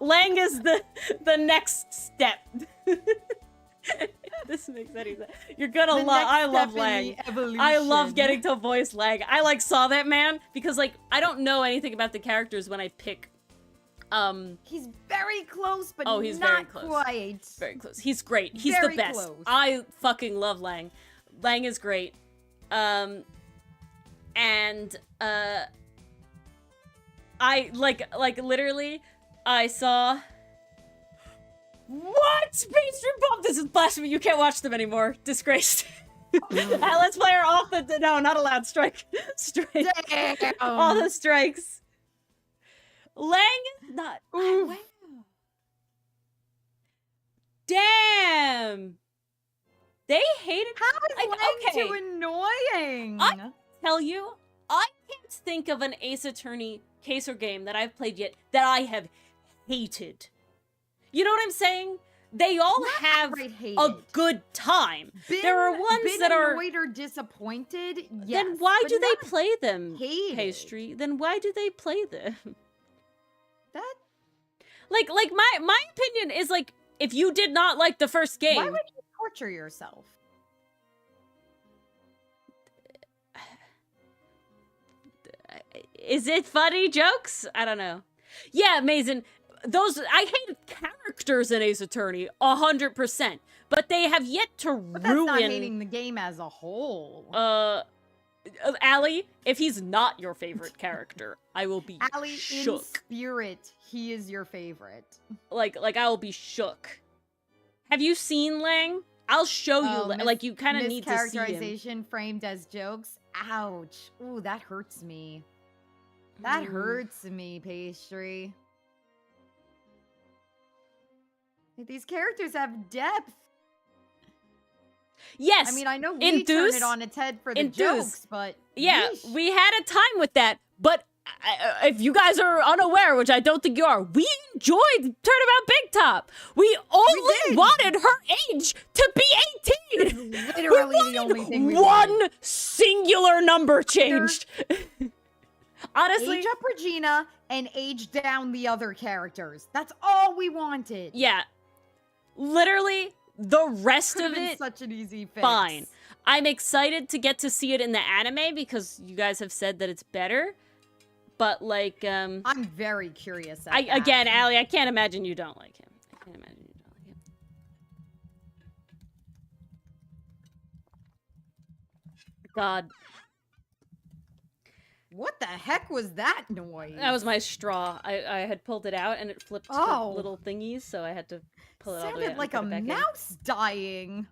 Lang is the next step. This makes any sense. You're gonna love. I love Lang. I love getting to voice Lang. I like saw that man because like I don't know anything about the characters when I pick. He's very close, but he's not very close. quite. Very close. He's great. He's Very the best. close. I fucking love Lang. Lang is great. And I like literally I saw. What? Pastry Pop! This is blasphemy. You can't watch them anymore. Disgraced. Let's Player off the... No, not allowed. Strike. Strike. Damn. All the strikes. Lang is not... Wow. Damn. They hated... How is like, Lang okay. too annoying? I tell you, I can't think of an Ace Attorney case or game that I've played yet that I have hated. You know what I'm saying? They all have a good time. There are ones that are annoyed or disappointed. Yes, then why do they not play them? hated. Pastry. Then why do they play them? That Like my opinion is like if you did not like the first game. Why would you torture yourself? Is it funny jokes? I don't know. Yeah, Mason. I hated characters in Ace Attorney 100%, but they have yet to But that's ruin. not hating the game as a whole. Allie, if he's not your favorite character, I will be Allie, in shook. spirit, he is your favorite. Like I will be shook. Have you seen Lang? I'll show you. Like you kind of need to see him. Mischaracterization framed as jokes. Ouch. Ooh, that hurts me. That hurts me, Pastry. These characters have depth. Yes. I mean, I know we turn it on its head for the jokes, but yeah, yeesh. we had a time with that. But if you guys are unaware, which I don't think you are, we enjoyed Turnabout Big Top. We only wanted her age to be 18. Literally the only thing we one wanted. singular number changed. Honestly, Age up Regina and age down the other characters. That's all we wanted. yeah. Literally, the rest Could've of been it, such an easy fix. fine. I'm excited to get to see it in the anime because you guys have said that it's better. But like, I'm very curious. again, Allie, I can't imagine you don't like him. I can't imagine you don't like him. God, What the heck was that noise? that was my straw. I had pulled it out and it flipped to little thingies, so I had to pull it all the way out Sounded like a and put it back in. mouse dying.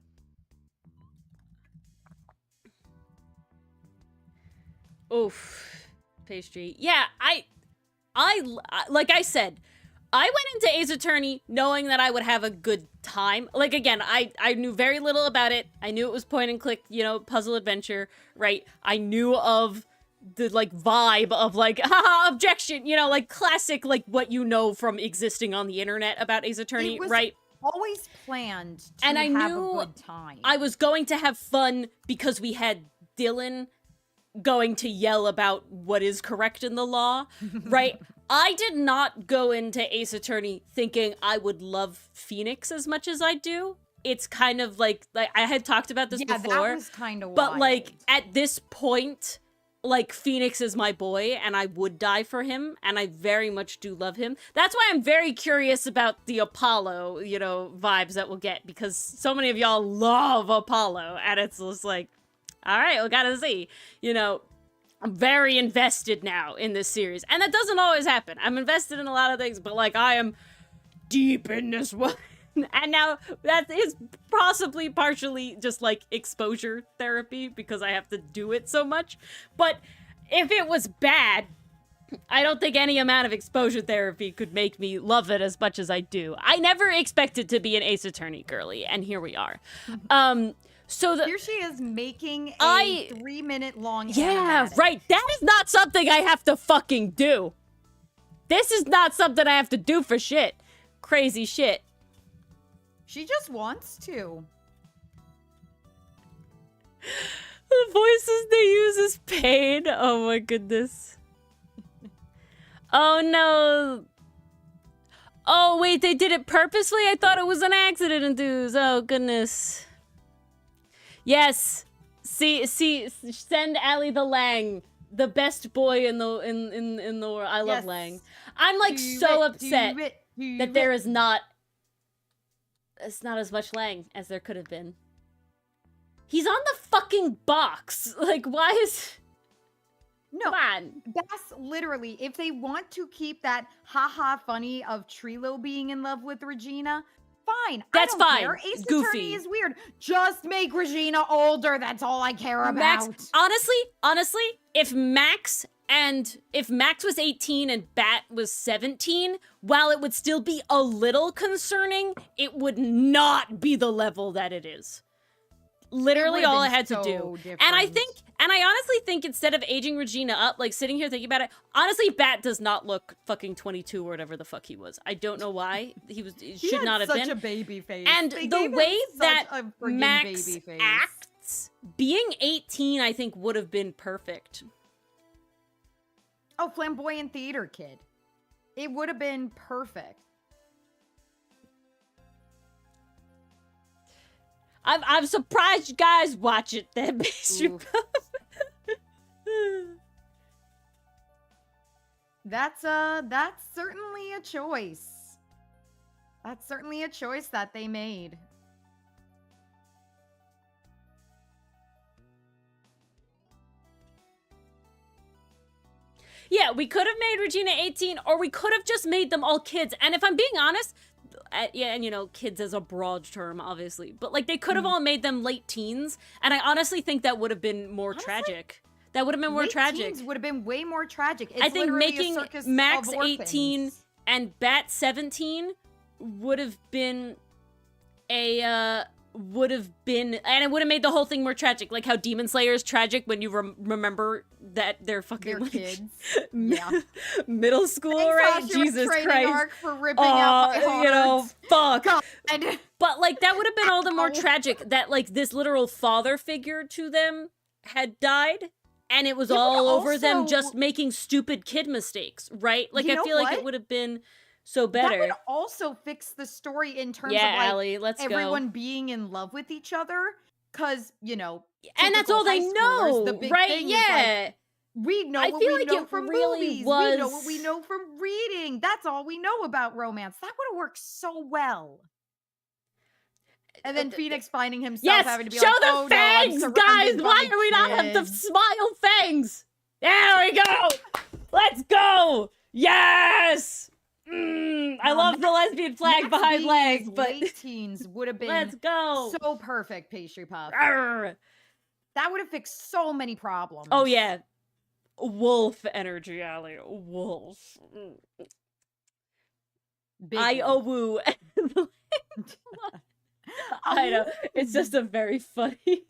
Oof. Pastry. Yeah, I like I said, I went into Ace Attorney knowing that I would have a good time. Like, again, I knew very little about it. I knew it was point and click, you know, puzzle adventure, right? I knew of the like vibe of like haha objection, you know, like classic like what you know from existing on the internet about Ace Attorney, It was right? always planned to And I have knew a good time. I was going to have fun because we had Dylan going to yell about what is correct in the law, right? I did not go into Ace Attorney thinking I would love Phoenix as much as I do. It's kind of like I had talked about this before. That was kind of but wild. like at this point, like Phoenix is my boy and I would die for him and I very much do love him. That's why I'm very curious about the Apollo, you know, vibes that we'll get because so many of y'all love Apollo and it's just like, all right, we gotta see, you know. I'm very invested now in this series. And that doesn't always happen. I'm invested in a lot of things, but like I am deep in this one. And now that is possibly partially just like exposure therapy because I have to do it so much. But if it was bad, I don't think any amount of exposure therapy could make me love it as much as I do. I never expected to be an Ace Attorney girly, and here we are. So here she is making a 3-minute long animatic. Right. That is not something I have to fucking do. This is not something I have to do for shit. Crazy shit. She just wants to. The voices they use is pain. Oh my goodness. Oh no. Oh wait, they did it purposely? I thought it was an accident induced. Oh goodness. Yes. See, send Allie the Lang, the best boy in the world. I love Lang. I'm like so upset that there is not. It's not as much Lang as there could have been. He's on the fucking box. Like, why is? No, come on. That's literally if they want to keep that haha funny of Trilo being in love with Regina. Fine. That's I don't fine. Care. Ace Goofy. Attorney is weird. Just make Regina older. That's all I care about. Max, honestly, if Max was 18 and Bat was 17, while it would still be a little concerning, it would not be the level that it is. Literally all I had to do. Different. And I honestly think instead of aging Regina up, like sitting here thinking about it, honestly, Bat does not look fucking 22 or whatever the fuck he was. I don't know why. He should not have been. Such a baby face. And the way that Max acts, being 18, I think would have been perfect. Oh, flamboyant theater kid. It would have been perfect. I'm surprised you guys watch it then, Mr. That's certainly a choice. That's certainly a choice that they made. Yeah, we could have made Regina 18, or we could have just made them all kids. And if I'm being honest, yeah, and you know, kids as a broad term, obviously, but like they could have all made them late teens, and I honestly think that would have been more tragic. That would have been more tragic. Teens would have been way more tragic. It's I think making Max 18 orphans. and Bat 17 would have been and it would have made the whole thing more tragic, like how Demon Slayer is tragic when you remember that they're fucking They're like, kids. Yeah. middle school, right? Jesus Christ. Arc for ripping out my heart. You know, fuck. God. But like that would have been all the more tragic that like this literal father figure to them had died, and it was all over them just making stupid kid mistakes, right? Like I feel like it would have been so better. That would also fix the story in terms of like Allie, let's everyone being in love with each other, because you know, and that's all they know, the big right? thing Yeah. is, like, we know what we know from movies. We know what we know from reading. That's all we know about romance. That would have worked so well. And then Phoenix finding himself having to be show like, the fangs, guys! Why do we not have the smile fangs? There we go! Let's go! Yes! I love the lesbian flag behind legs, but late teens would have been let's go. So perfect, Pastry Puff. Arr. That would have fixed so many problems. Oh yeah. Wolf energy, Allie. Wolf. I woo. I know. It's just a very funny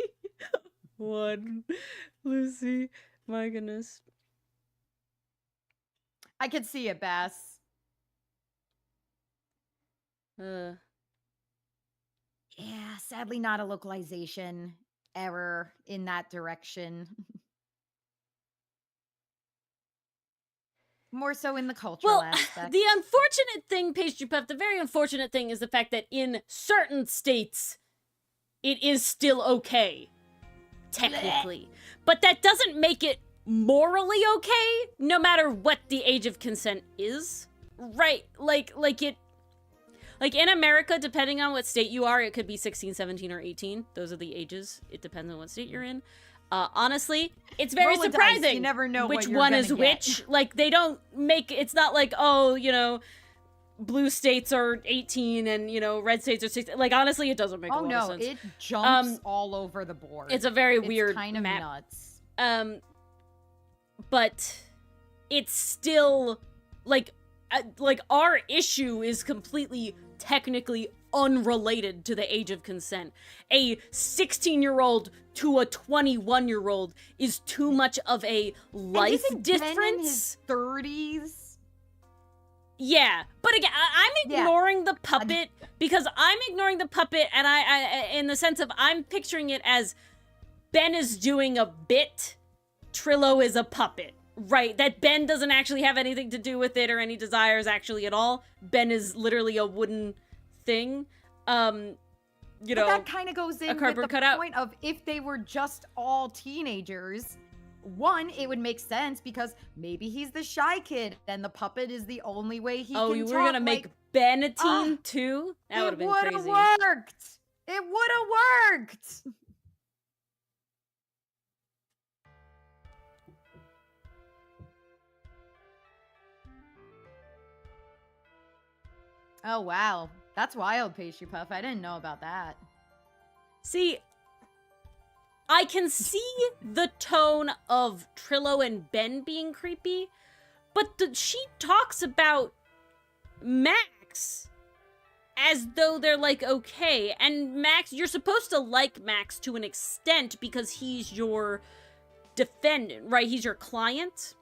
one. Lucy. My goodness. I could see it, Bass. Uh, Yeah, sadly not a localization error in that direction. More so in the cultural well, aspect. the unfortunate thing, Pastry Puff, the very unfortunate thing is the fact that in certain states, it is still okay, technically. But that doesn't make it morally okay, no matter what the age of consent is. Right? Like in America, depending on what state you are, it could be 16, 17, or 18. Those are the ages. It depends on what state you're in. Honestly, it's very Roll a dice, surprising you never know which what you're one gonna is get. which. Like, they don't make, it's not like, oh, you know, blue states are 18 and, you know, red states are 16. Like, honestly, it doesn't make a lot of sense. It jumps all over the board. It's a very weird kind of map. nuts. But it's still, like our issue is completely technically unrelated to the age of consent. A 16-year-old to a 21-year-old is too much of a life difference. Ben in his 30s. Yeah, but again, I'm ignoring the puppet because I'm ignoring the puppet, and I in the sense of I'm picturing it as Ben is doing a bit, Trillo is a puppet. Right, that Ben doesn't actually have anything to do with it or any desires actually at all. Ben is literally a wooden thing. You know, but that kind of goes in with the cutout. point of if they were just all teenagers, one, it would make sense because maybe he's the shy kid and the puppet is the only way he can talk. Oh, you were gonna make Ben a teen too? That would have been crazy. It would have worked! It would have worked! Oh, wow. That's wild, Pastry Puff. I didn't know about that. See, I can see the tone of Trillo and Ben being creepy, but she talks about Max as though they're, like, okay. And Max, you're supposed to like Max to an extent because he's your defendant, right? He's your client.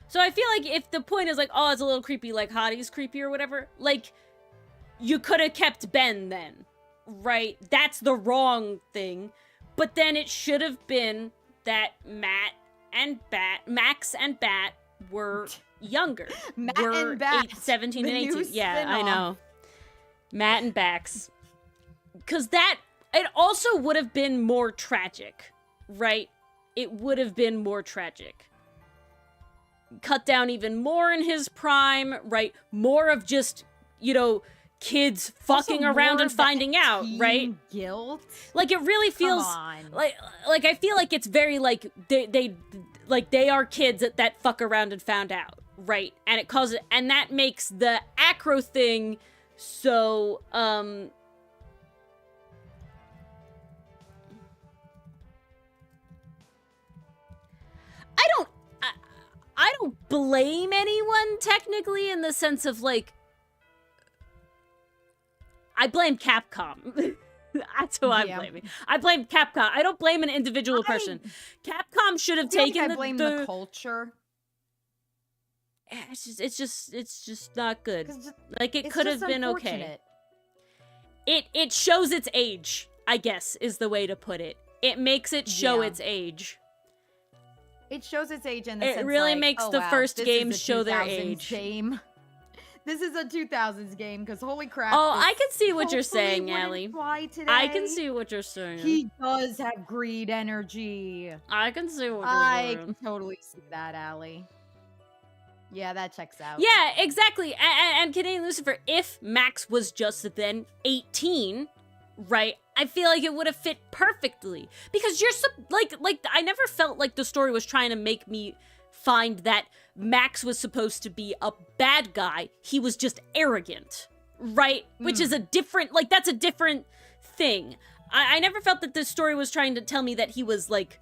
So I feel like if the point is like, oh, it's a little creepy, like Hottie's creepy or whatever, like, you could have kept Ben then, right? That's the wrong thing. But then it should have been that Max and Bat were younger. Matt and Bat, 17 and 18. Yeah, spin-off. I know. Matt and Bax. Because it also would have been more tragic, right? It would have been more tragic. Cut down even more in his prime, right? More of just, you know, kids fucking around and finding out, right? Guilt. Like, it really feels like I feel like it's very like they are kids that fuck around and found out, right? And it causes, and that makes the acro thing so I don't blame anyone technically in the sense of like I blame Capcom. That's who I'm blaming. I blame Capcom. I don't blame an individual person. Capcom should have taken I blame the culture. It's just not good. Like, it could have been okay. It shows its age, I guess, is the way to put it. It makes it show its age. It shows its age in the sense, it really like, makes the first games show their age. Game. This is a 2000s game, because holy crap. Oh, I can see what you're saying, Allie. I can see what you're saying. He does have greed energy. I can see what you're saying. I can totally see that, Allie. Yeah, that checks out. Yeah, exactly. And Canadian Lucifer, if Max was just then 18, right, I feel like it would have fit perfectly. Because you're, like, I never felt like the story was trying to make me find that Max was supposed to be a bad guy. He was just arrogant, right? Which is a different, like, that's a different thing. I never felt that this story was trying to tell me that he was, like,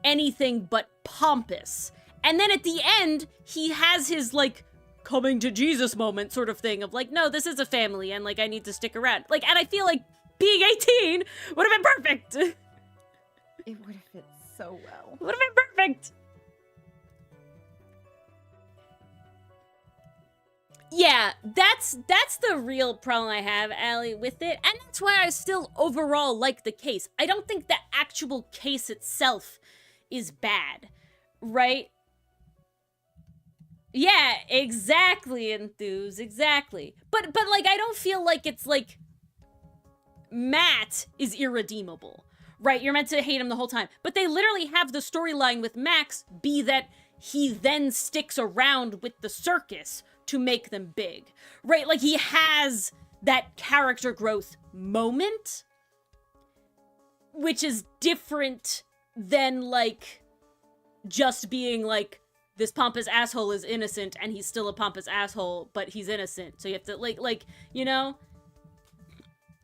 anything but pompous. And then at the end, he has his, like, coming to Jesus moment sort of thing of, like, no, this is a family, and, like, I need to stick around. Like, and I feel like being 18 would have been perfect. It would have fit so well. Would have been perfect. Yeah, that's the real problem I have, Allie, with it. And that's why I still overall like the case. I don't think the actual case itself is bad, right? Yeah, exactly, Enthuse, exactly. But like, I don't feel like it's like Matt is irredeemable, right? You're meant to hate him the whole time. But they literally have the storyline with Max be that he then sticks around with the circus to make them big, right? Like, he has that character growth moment, which is different than, like, just being like, this pompous asshole is innocent and he's still a pompous asshole, but he's innocent. So you have to, like, you know?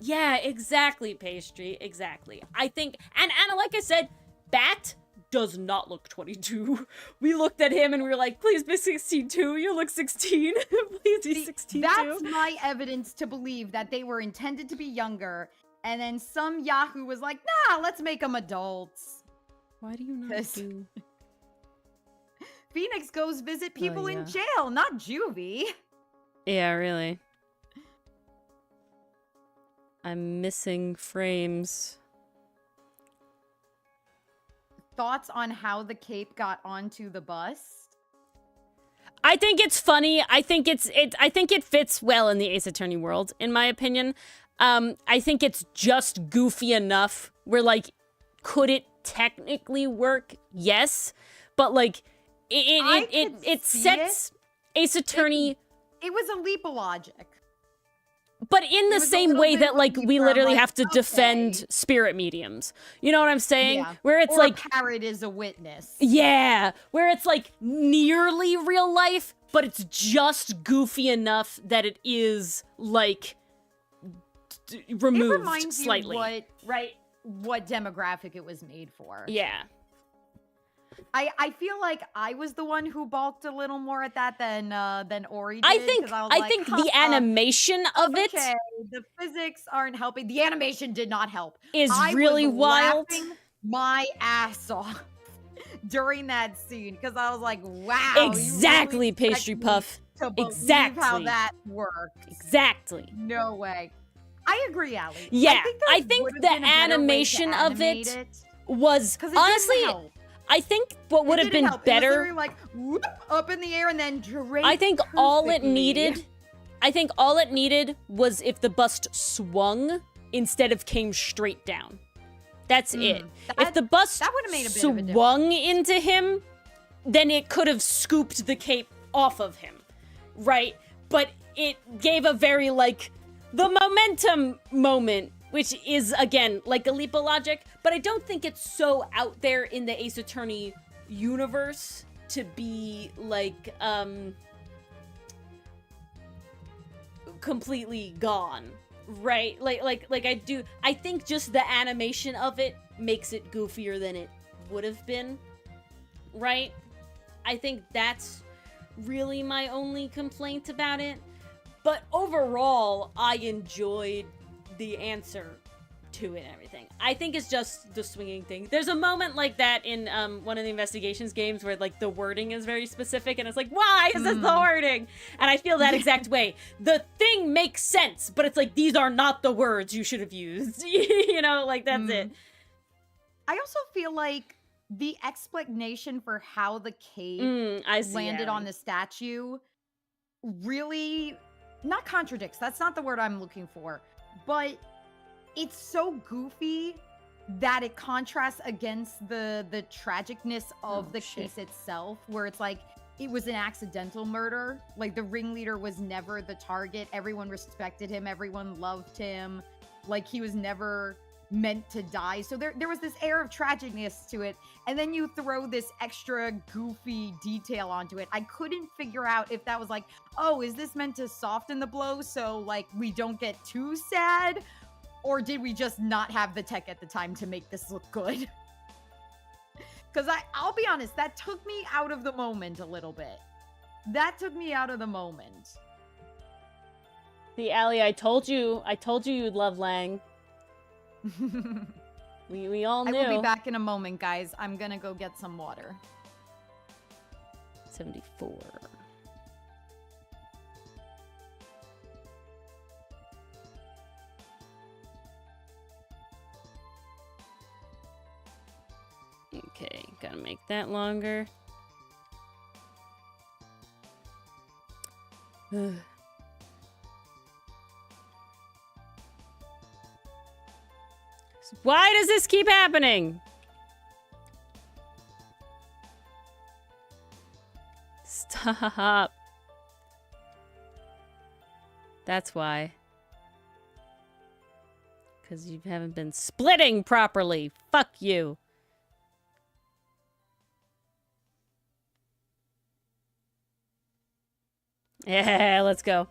Yeah, exactly, Pastry, exactly. I think, and Anna, like I said, Bat does not look 22. We looked at him and we were like, please be 16 too. You look 16. Please be 16 That's too. my evidence to believe that they were intended to be younger, and then some Yahoo was like, nah, let's make them adults. Why do you not do? Phoenix goes visit people in jail, not juvie. Yeah, really. I'm missing frames. Thoughts on how the cape got onto the bus? I think it's funny. I think I think it fits well in the Ace Attorney world, in my opinion. I think it's just goofy enough where, like, could it technically work? Yes. But, like, it sets Ace Attorney... It was a leap of logic. But in the same way that, like, we literally have to defend okay, spirit mediums. You know what I'm saying? Yeah. Where it's or like... a parrot is a witness. Yeah. Where it's, like, nearly real life, but it's just goofy enough that it is, like, removed it reminds slightly. You what demographic it was made for. Yeah. I feel like I was the one who balked a little more at that than Ori did. I think the animation of it the physics aren't helping. The animation did not help. Is really wild. Laughing my ass off during that scene because I was like, wow. Exactly, really Pastry Puff. To exactly how that works. Exactly. No way. I agree, Allie. Yeah, I think the animation of it was honestly. I think what would have been better, it was like whoop, up in the air and then draped I think all it needed was if the bust swung instead of came straight down. That's it. If the bust swung into him, then it could have scooped the cape off of him, right? But it gave a very, like, the momentum moment, which is, again, like a leap of logic, but I don't think it's so out there in the Ace Attorney universe to be, like, completely gone, right? Like I think just the animation of it makes it goofier than it would have been, right? I think that's really my only complaint about it. But overall, I enjoyed the answer to it and everything. I think it's just the swinging thing. There's a moment like that in one of the investigations games where, like, the wording is very specific and it's like, why is this the wording? And I feel that exact way. The thing makes sense, but it's like, these are not the words you should have used. You know, like, that's it. I also feel like the explanation for how the cape landed on the statue really not contradicts. That's not the word I'm looking for. But it's so goofy that it contrasts against the tragicness of the case itself, where it's like it was an accidental murder. Like, the ringleader was never the target. Everyone respected him. Everyone loved him. Like, he was never meant to die. So there was this air of tragicness to it. And then you throw this extra goofy detail onto it. I couldn't figure out if that was like, oh, is this meant to soften the blow so, like, we don't get too sad? Or did we just not have the tech at the time to make this look good? Because I'll be honest, that took me out of the moment a little bit. That took me out of the moment. See, Allie, I told you you'd love Lang. We all knew. I will be back in a moment, guys. I'm gonna go get some water. 74. Okay, gotta make that longer. Why does this keep happening? Stop. That's why. Because you haven't been splitting properly. Fuck you. Yeah, let's go.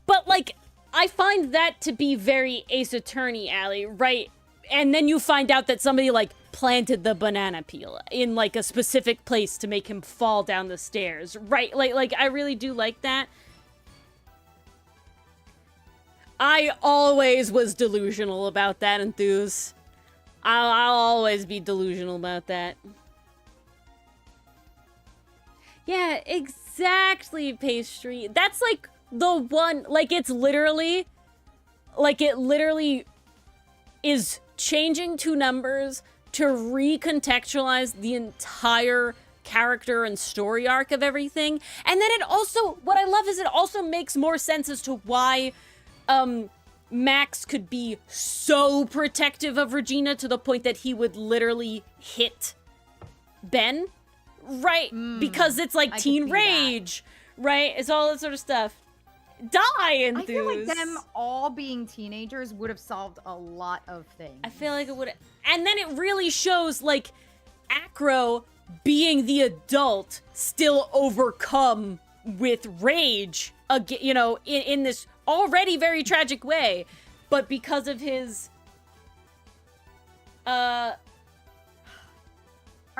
But, like, I find that to be very Ace Attorney alley, right? And then you find out that somebody, like, planted the banana peel in, like, a specific place to make him fall down the stairs, right? Like I really do like that. I always was delusional about that, Enthuse. I'll always be delusional about that. Yeah, exactly, Pastry. That's, like, the one, like, it's literally, like, it literally is changing two numbers to recontextualize the entire character and story arc of everything. And then it also, what I love is it also makes more sense as to why, Max could be so protective of Regina to the point that he would literally hit Ben. Right, because it's like teen rage, right? It's all that sort of stuff. Die, Enthuse. I feel like them all being teenagers would have solved a lot of things. I feel like it would, and then it really shows like Acro being the adult still overcome with rage, you know, in this already very tragic way, but because of his,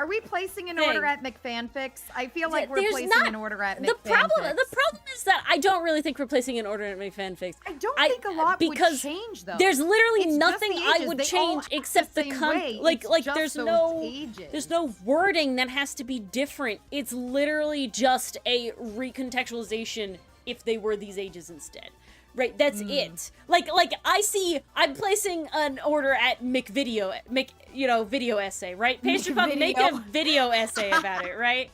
Are we placing an order at McFanfics? I feel like we're placing an order at McFanfics. The problem is that I don't really think we're placing an order at McFanfics. I don't think a lot would change, though. There's literally nothing I would change except the like there's no wording that has to be different. It's literally just a recontextualization if they were these ages instead. Right, that's it. Like I'm placing an order at video essay, right? Pastry Puff, make a video essay about it, right?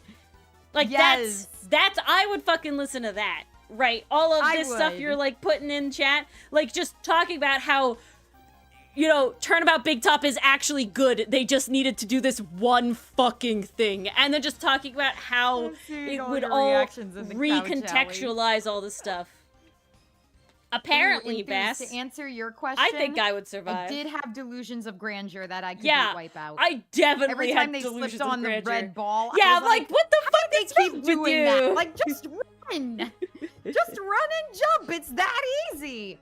Like, yes. that's, I would fucking listen to that, right? All of this stuff you're, like, putting in chat, like, just talking about how, you know, Turnabout Big Top is actually good. They just needed to do this one fucking thing. And then just talking about how it would all recontextualize all this stuff. Apparently, Bass. To answer your question, I think I would survive. I did have delusions of grandeur that I could wipe out. I definitely Every time had they delusions slipped on of grandeur. the red ball, yeah, I was like, what the fuck they is keep wrong doing with you? that? Like, just run, just run and jump. It's that easy.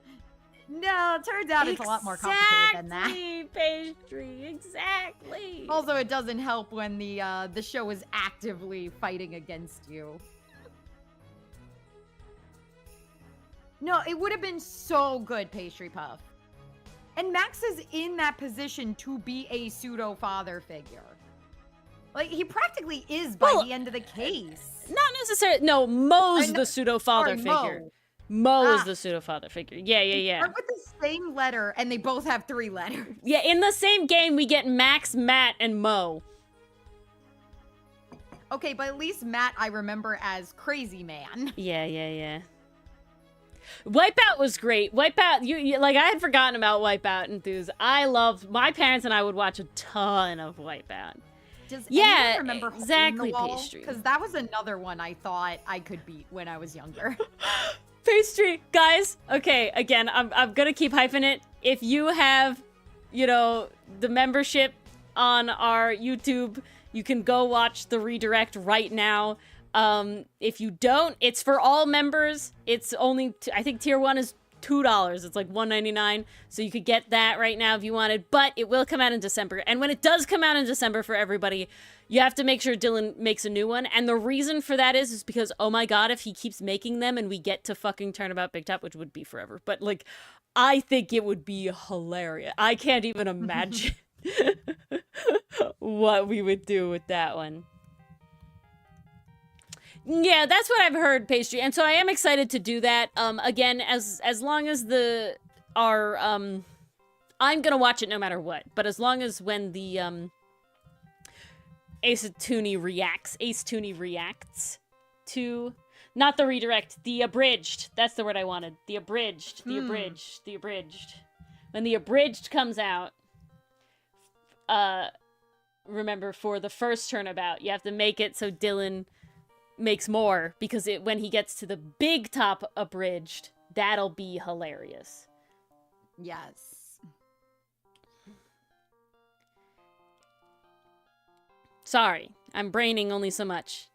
No, it turns out it's a lot more complicated than that. Exactly, Pastry. Exactly. Also, it doesn't help when the show is actively fighting against you. No, it would have been so good, Pastry Puff. And Max is in that position to be a pseudo-father figure. Like, he practically is by the end of the case. Not necessarily. No, Mo's the pseudo-father figure. Mo is the pseudo-father figure. Yeah. Start with the same letter, and they both have 3 letters. Yeah, in the same game, we get Max, Matt, and Mo. Okay, but at least Matt I remember as Crazy Man. Yeah. Wipeout was great. Wipeout, you like, I had forgotten about Wipeout, Enthuse. My parents and I would watch a ton of Wipeout. Does anyone remember exactly, the wall? Pastry. Because that was another one I thought I could beat when I was younger. Pastry, guys. Okay, again, I'm gonna keep hyping it. If you have, you know, the membership on our YouTube, you can go watch the redirect right now. If you don't, it's for all members. It's only, I think tier 1 is $2. It's like $1.99. So you could get that right now if you wanted, but it will come out in December. And when it does come out in December for everybody, you have to make sure Dylan makes a new one. And the reason for that is because, oh my God, if he keeps making them and we get to fucking Turnabout Big Top, which would be forever, but like, I think it would be hilarious. I can't even imagine what we would do with that one. Yeah, that's what I've heard, Pastry. And so I am excited to do that. Again, as long as I'm gonna watch it no matter what. But as long as when the Ace Tooney reacts to, not the redirect, the abridged. That's the word I wanted. The abridged. When the abridged comes out, remember, for the first turnabout, you have to make it so Dylan makes more, because when he gets to the Big Top abridged, that'll be hilarious. Yes. Sorry, I'm braining only so much.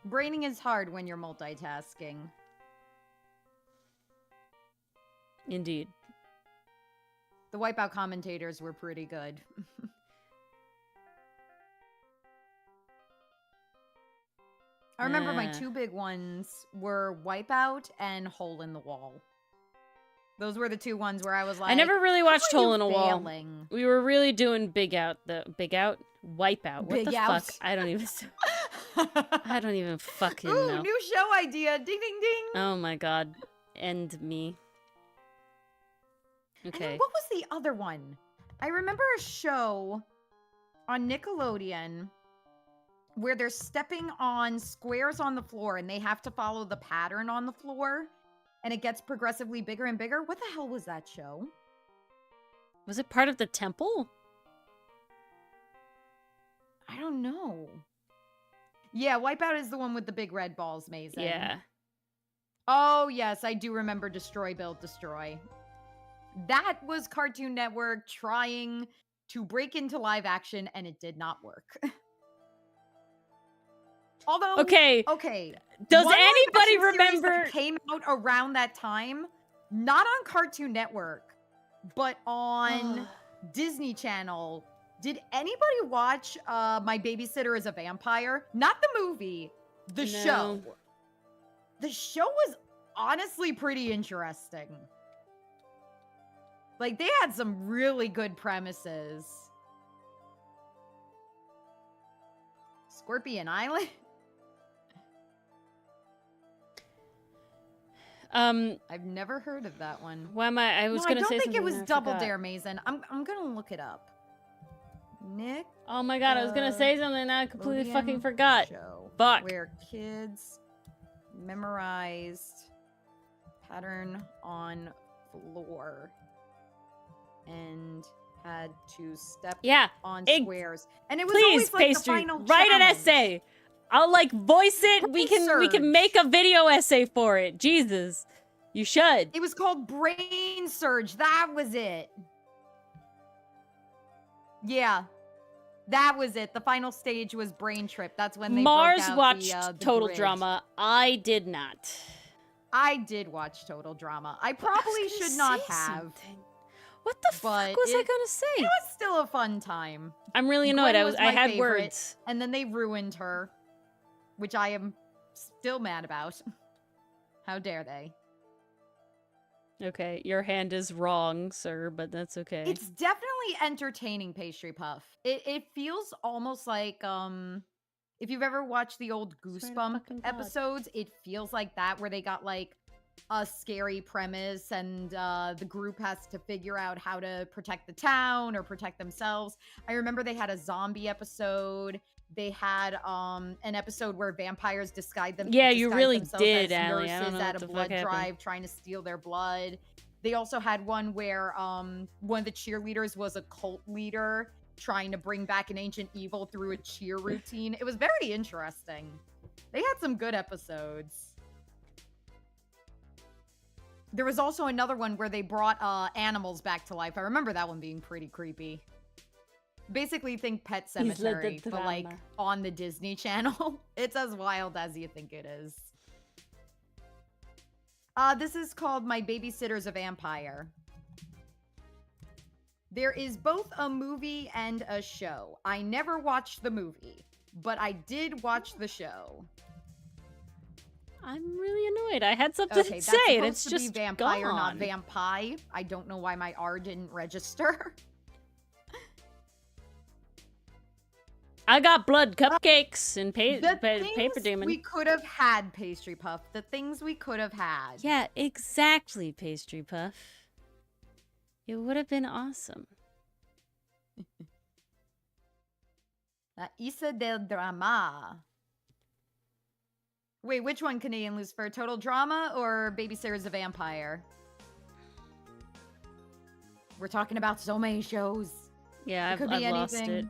Braining is hard when you're multitasking. Indeed. The Wipeout commentators were pretty good. I remember my two big ones were Wipeout and Hole in the Wall. Those were the two ones where I was like, I never really watched Hole in a Wall. Failing? We were really doing Big Out. Wipeout? What Big the Out. fuck? I don't even fucking Ooh, know. new show idea. Ding, ding, ding. Oh my God. End me. And Okay. then what was the other one? I remember a show on Nickelodeon where they're stepping on squares on the floor and they have to follow the pattern on the floor and it gets progressively bigger and bigger. What the hell was that show? Was it part of the temple? I don't know. Yeah, Wipeout is the one with the big red balls, Mason. Yeah. Oh, yes, I do remember Destroy, Build, Destroy. That was Cartoon Network trying to break into live action, and it did not work. Although, Okay. Does one anybody live action series remember? that came out around that time, not on Cartoon Network, but on Disney Channel. Did anybody watch My Babysitter is a Vampire? Not the movie, the show. The show was honestly pretty interesting. Like, they had some really good premises. Scorpion Island? I've never heard of that one. Why am I was gonna say something. I don't think it was and I Double forgot. Dare, Mason. I'm gonna look it up. Nick. Oh my God, I was gonna say something and I completely Nickelodeon fucking forgot. Show Fuck. where kids memorized pattern on floor and had to step on squares. And it was please, always like Pastry, the final write an challenge. essay. I'll like voice it. We can make a video essay for it. Jesus. You should. It was called Brain Surge. That was it. Yeah. That was it. The final stage was Brain Trip. That's when they Mars broke out watched the Total grid. Drama. I did not. I did watch Total Drama. I probably should not have. Something. What the fuck was I gonna say? It was still a fun time. I'm really annoyed. Gwen was I my had favorite, words. and then they ruined her, which I am still mad about. How dare they? Okay, your hand is wrong, sir, but that's okay. It's definitely entertaining, Pastry Puff. It feels almost like if you've ever watched the old Goosebump episodes, it feels like that, where they got like a scary premise and the group has to figure out how to protect the town or protect themselves. I remember they had a zombie episode. They had an episode where vampires disguised themselves. Yeah, you really as did, Allie. I don't nurses know at what a the blood fuck drive happened. trying to steal their blood. They also had one where one of the cheerleaders was a cult leader trying to bring back an ancient evil through a cheer routine. It was very interesting. They had some good episodes. There was also another one where they brought animals back to life. I remember that one being pretty creepy. Basically, think Pet Cemetery, but like on the Disney Channel. It's as wild as you think it is. This is called My Babysitter's a Vampire. There is both a movie and a show. I never watched the movie, but I did watch the show. I'm really annoyed. I had something Okay, to that's say, and supposed it's to just be vampire, gone. not vampire. I don't know why my R didn't register. I got blood cupcakes and paper demon. We could have had, Pastry Puff. The things we could have had. Yeah, exactly, Pastry Puff. It would have been awesome. La Isa del Drama. Wait, which one, Canadian Lucifer? Total Drama or Babysitter's a Vampire? We're talking about so many shows. Yeah, It I've could be lost anything. it.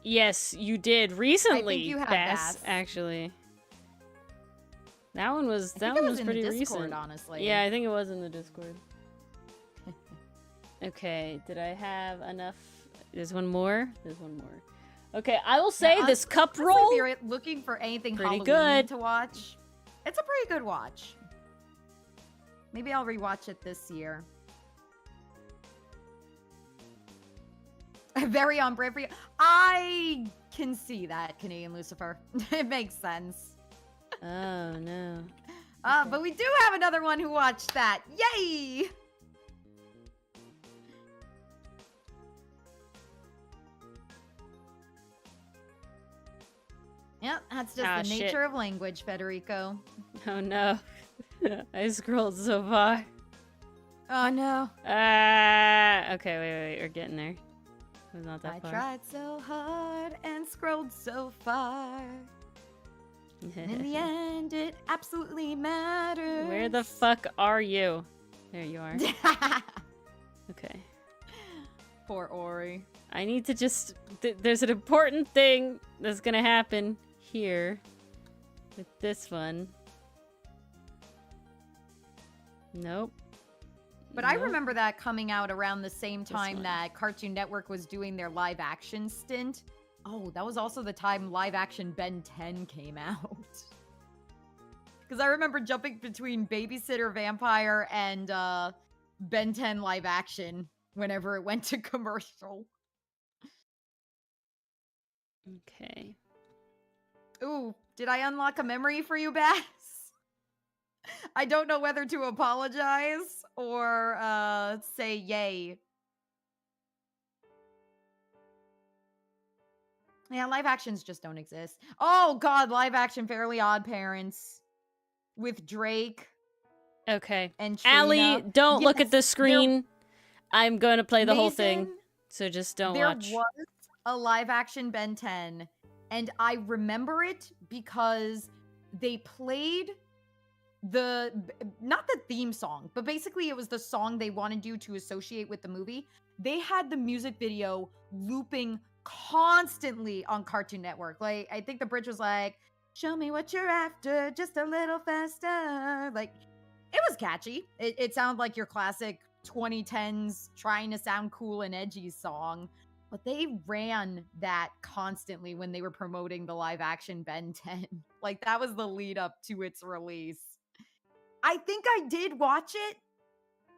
Yes, you did recently. I think you had Bass, actually. That one was I think it was was in pretty the Discord, recent. honestly. Yeah, I think it was in the Discord. Okay, did I have enough? There's one more. There's one more. Okay, I will say this cup honestly, roll. If you're looking for anything Pretty Halloween good. to watch, it's a pretty good watch. Maybe I'll rewatch it this year. Very on brand for you. I can see that, Canadian Lucifer. It makes sense. Oh no. But we do have another one who watched that. Yay! Yep, that's just the shit. nature of language, Federico. Oh no. I scrolled so far. Oh no. Okay, wait, we're getting there. It was not that I far. tried so hard and scrolled so far. And in the end, it absolutely matters. Where the fuck are you? There you are. Okay. Poor Ori. I need to just... there's an important thing that's gonna happen here with this one. Nope. But I Nope. remember that coming out around the same time one. that Cartoon Network was doing their live action stint. Oh, that was also the time live action Ben 10 came out. Because I remember jumping between Babysitter Vampire and Ben 10 live action whenever it went to commercial. Okay. Ooh, did I unlock a memory for you, Bass? I don't know whether to apologize or say yay. Yeah, live actions just don't exist. Oh god, live action Fairly Odd Parents with Drake Okay. and Trina. Allie, don't look at the Yes, screen. I'm going to play the whole thing. Mason, So just don't there watch. was a live action Ben 10, and I remember it because they played not the theme song, but basically it was the song they wanted you to associate with the movie. They had the music video looping constantly on Cartoon Network. Like, I think the bridge was like, "Show me what you're after, just a little faster." Like, it was catchy. It sounded like your classic 2010s trying to sound cool and edgy song. But they ran that constantly when they were promoting the live action Ben 10. Like, that was the lead up to its release. I think I did watch it.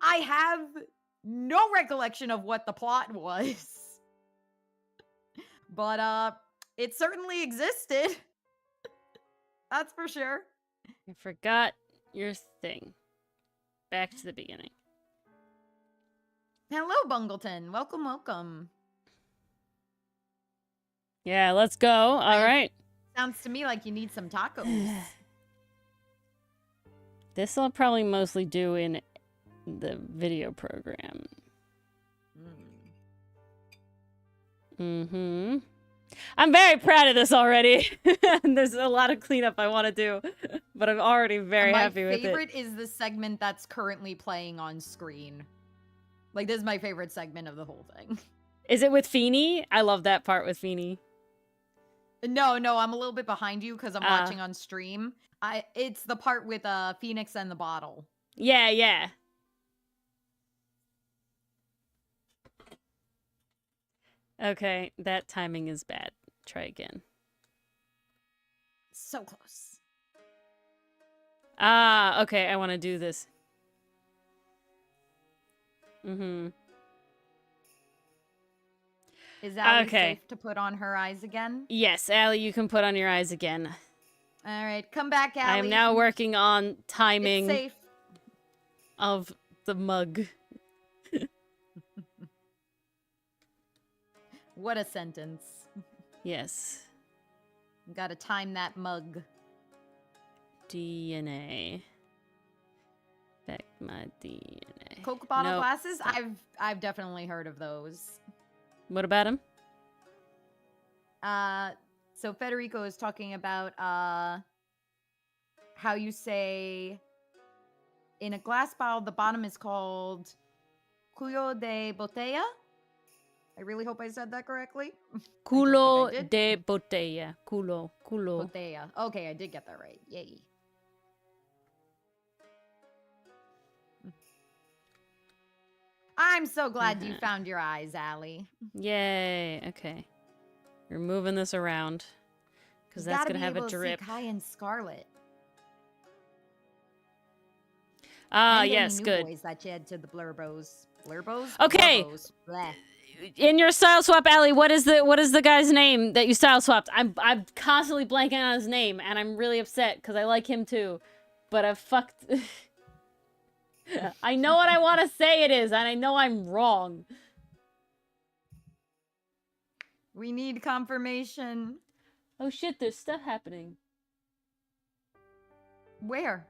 I have no recollection of what the plot was. But it certainly existed. That's for sure. I forgot your thing. Back to the beginning. Hello, Bungleton. Welcome, welcome. Yeah, let's go. All right. Sounds to me like you need some tacos. This I'll probably mostly do in the video program. Mm-hmm. I'm very proud of this already. There's a lot of cleanup I want to do, but I'm already very happy with it. My favorite is the segment that's currently playing on screen. Like, this is my favorite segment of the whole thing. Is it with Feeny? I love that part with Feeny. No, I'm a little bit behind you because I'm watching on stream. It's the part with Phoenix and the bottle. Yeah. Okay, that timing is bad. Try again. So close. Ah, okay, I want to do this. Mm-hmm. Is Allie Okay. safe to put on her eyes again? Yes, Allie, you can put on your eyes again. All right, come back, Allie. I am now working on It's timing safe. of the mug. What a sentence. Yes. Gotta time that mug. DNA. Back my DNA. Coke bottle Nope. glasses? Stop. I've definitely heard of those. What about him? So Federico is talking about how you say in a glass bottle the bottom is called cuyo de botella. I really hope I said that correctly. Culo de botella. Culo. Botella. Okay, I did get that right. Yay. I'm so glad you found your eyes, Allie. Yay. Okay. We're moving this around. Because that's going to have a drip. Kai and Scarlet. Ah, and yes, any new good. boys that you add to the blurbos. Blurbos? Okay. Blurbos. Bleh. In your style swap, Allie, what is the guy's name that you style swapped? I'm constantly blanking on his name, and I'm really upset because I like him too, but I've fucked. I know what I want to say it is, and I know I'm wrong. We need confirmation. Oh shit! There's stuff happening. Where?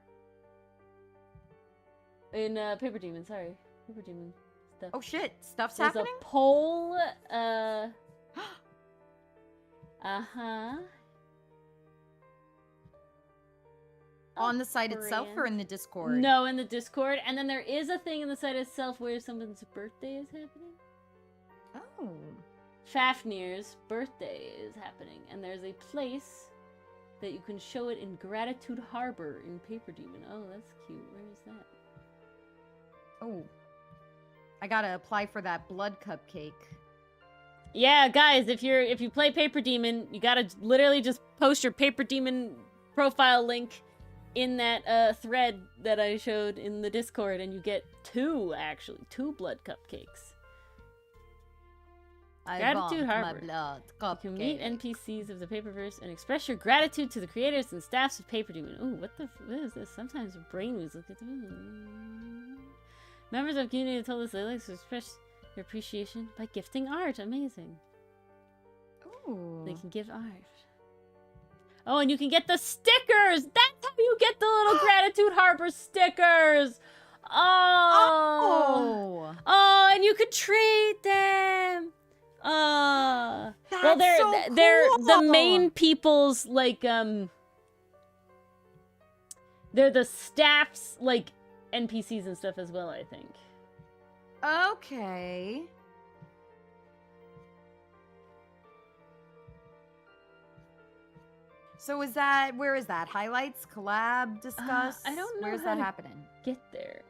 In Paper Demon. Sorry, Paper Demon stuff. Oh shit! Stuff's There's happening. a poll. Uh-huh. On the site itself or in the Discord? No, in the Discord. And then there is a thing in the site itself where someone's birthday is happening. Oh. Fafnir's birthday is happening. And there's a place that you can show it in Gratitude Harbor in Paper Demon. Oh, that's cute. Where is that? Oh. I gotta apply for that blood cupcake. Yeah, guys, if you play Paper Demon, you gotta literally just post your Paper Demon profile link in that thread that I showed in the Discord, and you get two blood cupcakes. Gratitude Harbor. My blood cupcake. You can meet NPCs of the Paperverse and express your gratitude to the creators and staffs of Paper Demon. Ooh, what is this? Sometimes brain music. Members of community told us they like to express their appreciation by gifting art. Amazing. Ooh. They can give art. Oh, and you can get the stickers! That's how you get the little Gratitude Harbor stickers! Oh! Oh, and you could trade them! Well, they're the main people's, like, they're the staff's, like, NPCs and stuff as well, I think. Okay. So is that, where is that? Highlights, collab, discuss? I don't know. Where's that happening? Get there.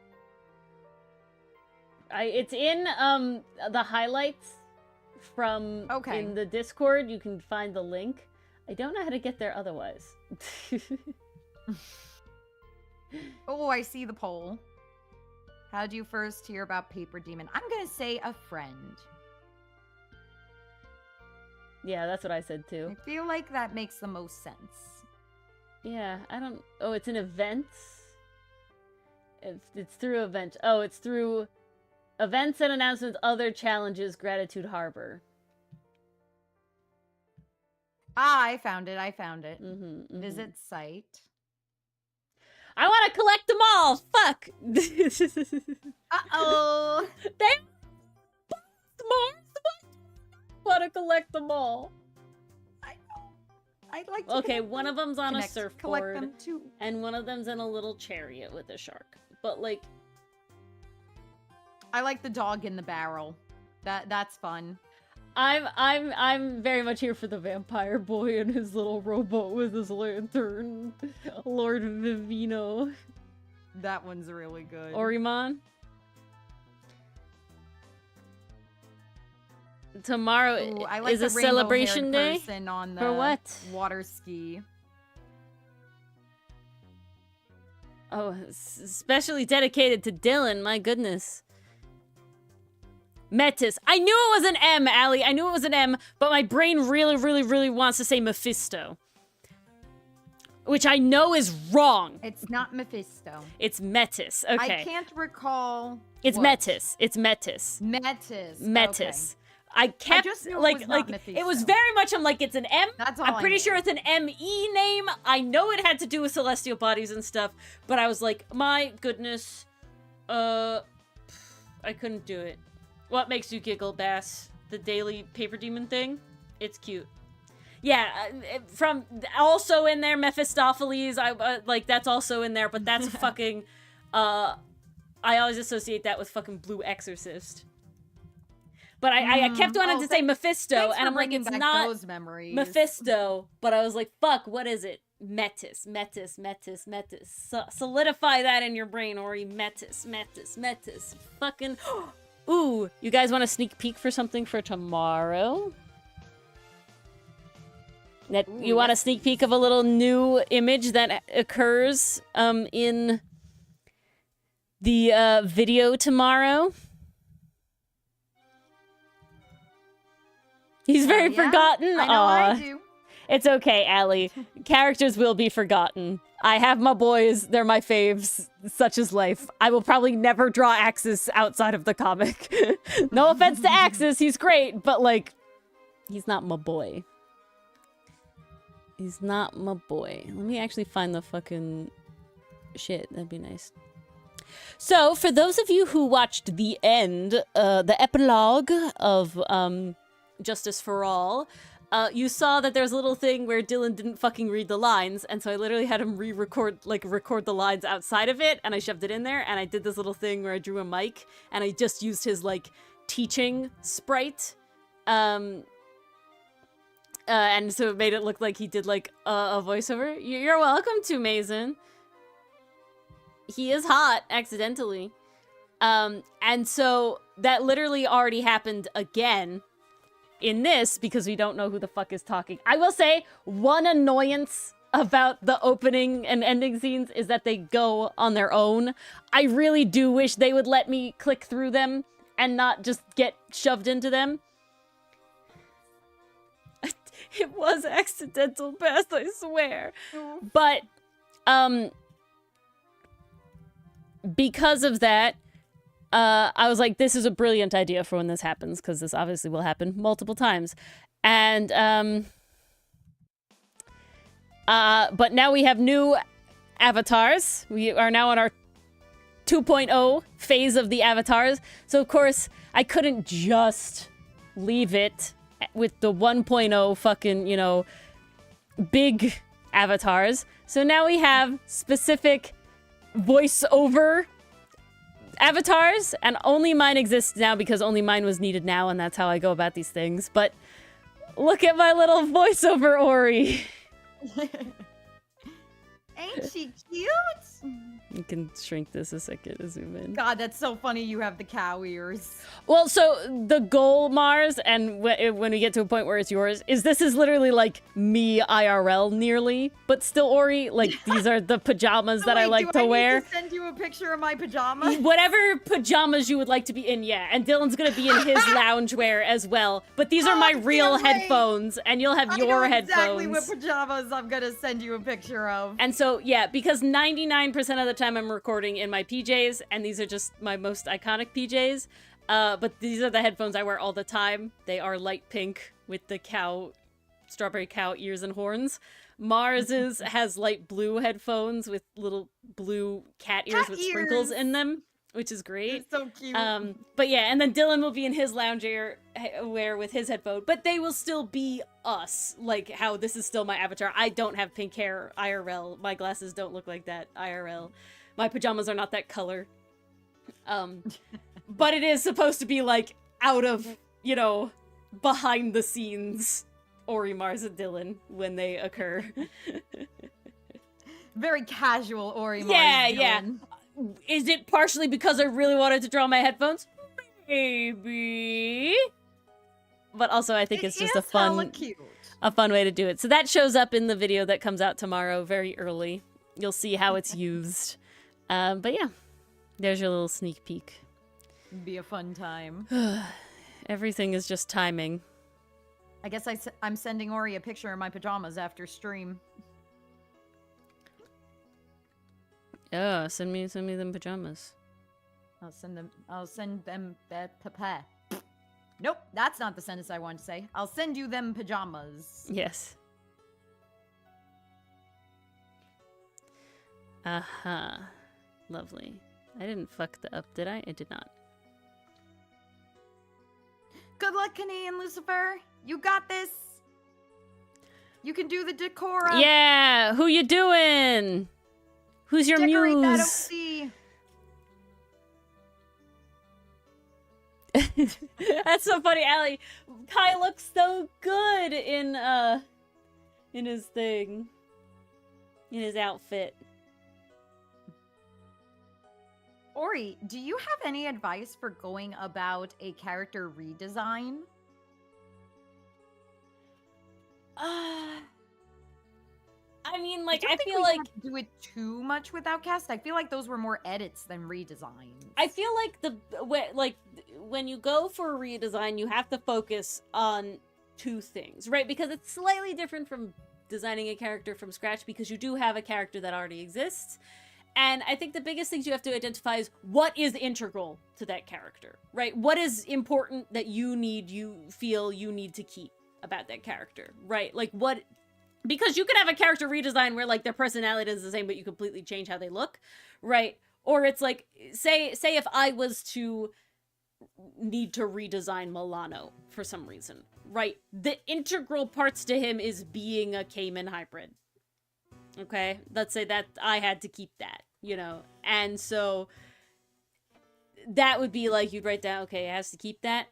It's in the highlights from in the Discord. You can find the link. I don't know how to get there otherwise. Oh, I see the poll. How did you first hear about Paper Demon? I'm gonna say a friend. Yeah, that's what I said too. I feel like that makes the most sense. Yeah, I don't... Oh, it's an event? It's through event. Oh, it's through events and announcements, other challenges, Gratitude Harbor. Ah, I found it. Visit site. I want to collect them all! Fuck! Uh-oh! They... want to collect them all. I know. I'd like to. Okay, one of them's on a surfboard, collect them too, and one of them's in a little chariot with a shark. But like, I like the dog in the barrel. That's fun. I'm very much here for the vampire boy and his little rowboat with his lantern, Lord Vivino. That one's really good. Orimon. Tomorrow is a celebration day on the for what? Water ski. Oh, especially dedicated to Dylan, my goodness. Metis. I knew it was an M, Allie. I knew it was an M, but my brain really, really, really wants to say Mephisto. Which I know is wrong. It's not Mephisto. It's Metis. Okay. I can't recall. It's what. Metis. It's Metis. Metis. Metis. Okay. I kept just knew it like was not it was Mephisto. very much I'm like it's an M. That's all I'm I pretty knew. sure it's an ME name. I know it had to do with celestial bodies and stuff, but I was like, my goodness. I couldn't do it. What makes you giggle, Bass? The daily paper demon thing? It's cute. Yeah, from also in there, Mephistopheles. I like that's also in there, but that's fucking. I always associate that with fucking Blue Exorcist. But I kept wanting to say Mephisto, and I'm like, it's not those memories. Mephisto. But I was like, fuck, what is it? Metis, Metis, Metis, Metis. Solidify that in your brain, Ori. Metis, Metis, Metis. Fucking. Ooh, you guys want a sneak peek for something for tomorrow? That Ooh, you want a sneak peek of a little new image that occurs in the video tomorrow? He's very forgotten. I know I do. It's okay, Allie. Characters will be forgotten. I have my boys. They're my faves. Such is life. I will probably never draw Axis outside of the comic. No offense to Axis. He's great, but like, he's not my boy. He's not my boy. Let me actually find the fucking shit. That'd be nice. So, for those of you who watched the end, the epilogue of Justice for All, you saw that there's a little thing where Dylan didn't fucking read the lines, and so I literally had him record the lines outside of it, and I shoved it in there, and I did this little thing where I drew a mic, and I just used his, like, teaching sprite, and so it made it look like he did, like, a voiceover. You're welcome to, Mason. He is hot, accidentally. And so that literally already happened again in this, because we don't know who the fuck is talking. I will say, one annoyance about the opening and ending scenes is that they go on their own. I really do wish they would let me click through them and not just get shoved into them. It was accidental, Beth, I swear. But, because of that, I was like, this is a brilliant idea for when this happens, because this obviously will happen multiple times. And, but now we have new avatars. We are now on our 2.0 phase of the avatars. So, of course, I couldn't just leave it with the 1.0 fucking, you know, big avatars. So now we have specific voiceover avatars, and only mine exists now because only mine was needed now, and that's how I go about these things. But look at my little voiceover Ori. Ain't she cute? You can shrink this a second to zoom in. God, that's so funny you have the cow ears. Well, so the goal, Mars, and when we get to a point where it's yours, is this is literally like me IRL nearly, but still Ori, like these are the pajamas that I like to wear. Do I need to send you a picture of my pajamas? Whatever pajamas you would like to be in, yeah. And Dylan's gonna be in his loungewear as well. But these are my real headphones, and you'll have your headphones. Exactly what pajamas I'm gonna send you a picture of. And so, yeah, because 99% of the time I'm recording in my PJs, and these are just my most iconic PJs. But these are the headphones I wear all the time. They are light pink with the strawberry cow ears and horns. Mars's has light blue headphones with little blue cat ears with sprinkles in them, which is great. They're so cute. But yeah, and then Dylan will be in his loungewear with his headphone, but they will still be us, like how this is still my avatar. I don't have pink hair IRL. My glasses don't look like that IRL. My pajamas are not that color. But it is supposed to be like out of, you know, behind the scenes Ori, Mars, and Dylan when they occur. Very casual Ori, Mars, yeah, Dylan. yeah. Is it partially because I really wanted to draw my headphones? Maybe. But also I think it's just a fun way to do it. So that shows up in the video that comes out tomorrow very early. You'll see how it's used. But yeah, there's your little sneak peek. Be a fun time. Everything is just timing. I guess I'm sending Ori a picture of my pajamas after stream. Yeah, send me them pajamas. I'll send them. Nope, that's not the sentence I wanted to say. I'll send you them pajamas. Yes. Aha. Lovely. I didn't fuck the up, did I? I did not. Good luck, Canadian Lucifer. You got this. You can do the decora. Yeah! Who you doing? Who's your Decorate muse? that OC. That's so funny, Allie. Kai looks so good in his thing. In his outfit. Ori, do you have any advice for going about a character redesign? I mean, like, I I think feel we like have to do it too much with Outcast. I feel like those were more edits than redesigns. I feel like when you go for a redesign, you have to focus on two things, right? Because it's slightly different from designing a character from scratch because you do have a character that already exists. And I think the biggest things you have to identify is what is integral to that character, right? What is important that you feel you need to keep about that character, right? Like what, because you could have a character redesign where like their personality is the same, but you completely change how they look, right? Or it's like, say if I was to need to redesign Milano for some reason, right? The integral parts to him is being a Cayman hybrid. Okay, let's say that I had to keep that, you know, and so that would be like you'd write down, okay, it has to keep that.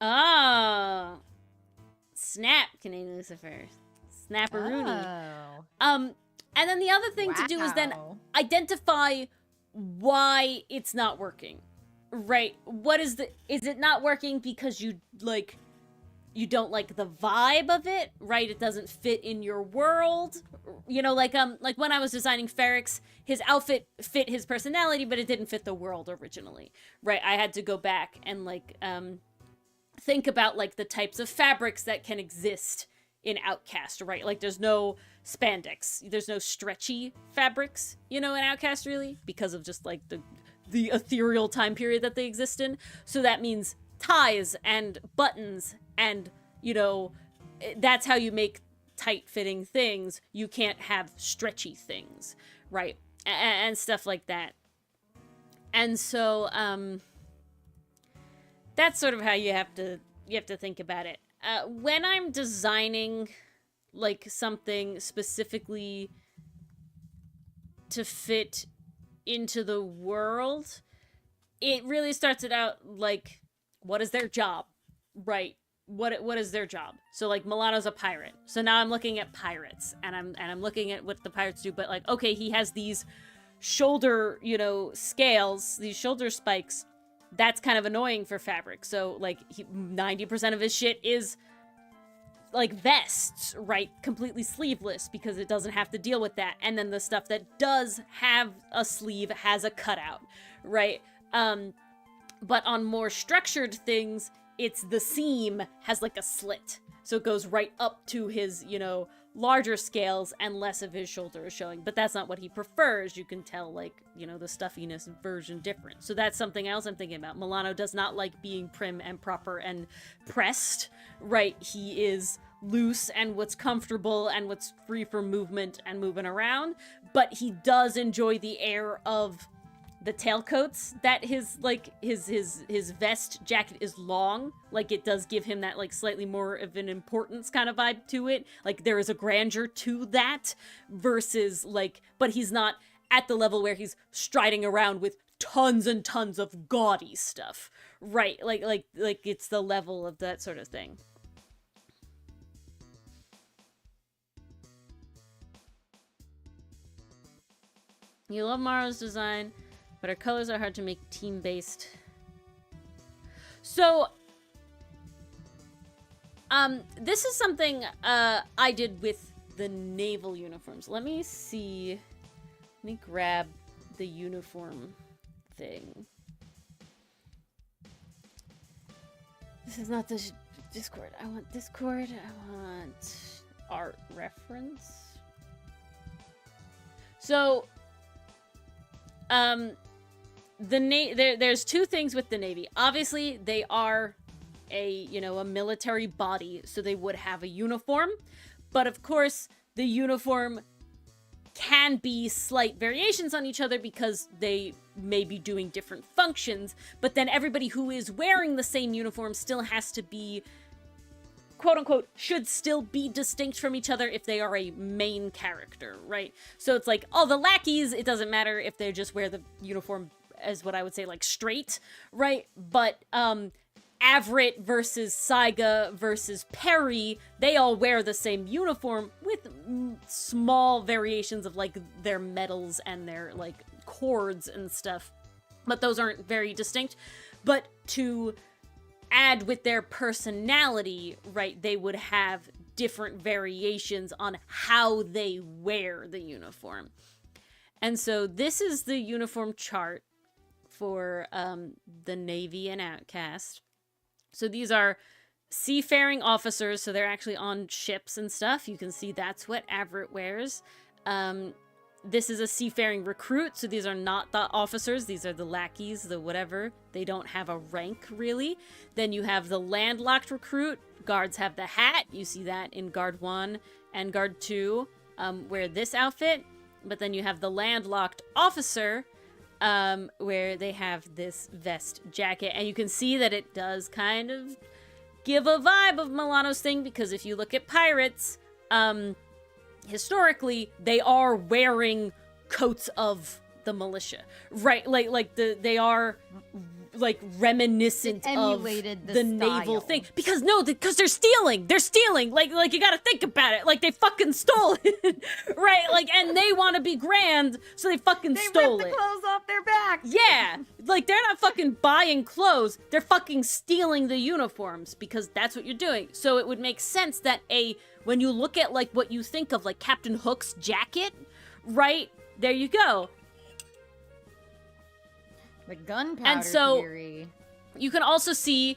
Oh, snap, Canadian Lucifer, snapperoonie. Oh. And then the other thing to do is then identify why it's not working, right? Is it not working because you don't like the vibe of it, right? It doesn't fit in your world. You know, like when I was designing Ferrix, his outfit fit his personality, but it didn't fit the world originally, right? I had to go back and think about like the types of fabrics that can exist in Outcast, right? Like there's no spandex, there's no stretchy fabrics, you know, in Outcast really, because of just like the ethereal time period that they exist in. So that means ties and buttons and, you know, that's how you make tight-fitting things. You can't have stretchy things, right? And stuff like that. And so, that's sort of how you have to think about it. When I'm designing, like, something specifically to fit into the world, it really starts it out like, what is their job, right? What is their job? So like Milano's a pirate. So now I'm looking at pirates and I'm looking at what the pirates do, but like, okay, he has these shoulder, you know, scales, these shoulder spikes. That's kind of annoying for fabric. So like 90% of his shit is like vests, right? Completely sleeveless because it doesn't have to deal with that. And then the stuff that does have a sleeve has a cutout, right? But on more structured things, it's the seam has like a slit. So it goes right up to his, you know, larger scales and less of his shoulder is showing. But that's not what he prefers. You can tell, like, you know, the stuffiness version different. So that's something else I'm thinking about. Milano does not like being prim and proper and pressed, right? He is loose and what's comfortable and what's free for movement and moving around. But he does enjoy the air of the tailcoats that his vest jacket is long. Like it does give him that like slightly more of an importance kind of vibe to it. Like there is a grandeur to that versus like, but he's not at the level where he's striding around with tons and tons of gaudy stuff. Right. Like it's the level of that sort of thing. You love Maro's design, but her colors are hard to make team-based. So, this is something I did with the naval uniforms. Let me see. Let me grab the uniform thing. This is not the Discord. I want Discord. I want art reference. So, there's two things with the Navy. Obviously, they are a military body, so they would have a uniform. But of course, the uniform can be slight variations on each other because they may be doing different functions, but then everybody who is wearing the same uniform still has to be, quote unquote, should still be distinct from each other if they are a main character, right? So it's like all the lackeys, it doesn't matter if they just wear the uniform as what I would say like straight, right? But Avrit versus Saiga versus Perry, they all wear the same uniform with small variations of like their medals and their like cords and stuff, but those aren't very distinct. But to add with their personality, right, they would have different variations on how they wear the uniform. And so this is the uniform chart for the Navy and Outcast. So these are seafaring officers, so they're actually on ships and stuff. You can see that's what Avrit wears. This is a seafaring recruit, so these are not the officers. These are the lackeys, the whatever. They don't have a rank, really. Then you have the landlocked recruit. Guards have the hat. You see that in Guard 1 and Guard 2, wear this outfit. But then you have the landlocked officer, where they have this vest jacket, and you can see that it does kind of give a vibe of Milano's thing, because if you look at pirates, historically, they are wearing coats of the militia, right? They are like reminiscent of the naval thing, because they're stealing. Like you gotta think about it. Like they fucking stole it, right? Like, and they want to be grand, so they fucking stole it. They ripped the clothes off their backs. Yeah, like they're not fucking buying clothes. They're fucking stealing the uniforms, because that's what you're doing. So it would make sense that when you look at like what you think of like Captain Hook's jacket, right? There you go. The gunpowder and so, theory. You can also see,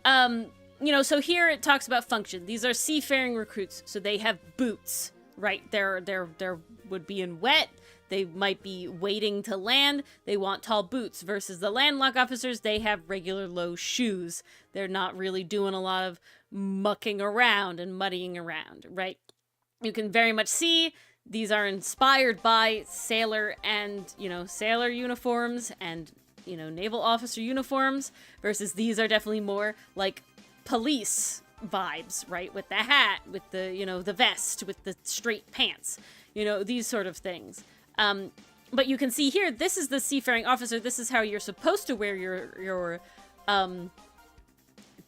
so here it talks about function. These are seafaring recruits, so they have boots, right? They're would be in wet. They might be waiting to land. They want tall boots, versus the landlocked officers, they have regular low shoes. They're not really doing a lot of mucking around and muddying around, right? You can very much see these are inspired by sailor uniforms and naval officer uniforms, versus these are definitely more like police vibes, right? With the hat, with the the vest, with the straight pants, these sort of things. But you can see here, this is the seafaring officer. This is how you're supposed to wear your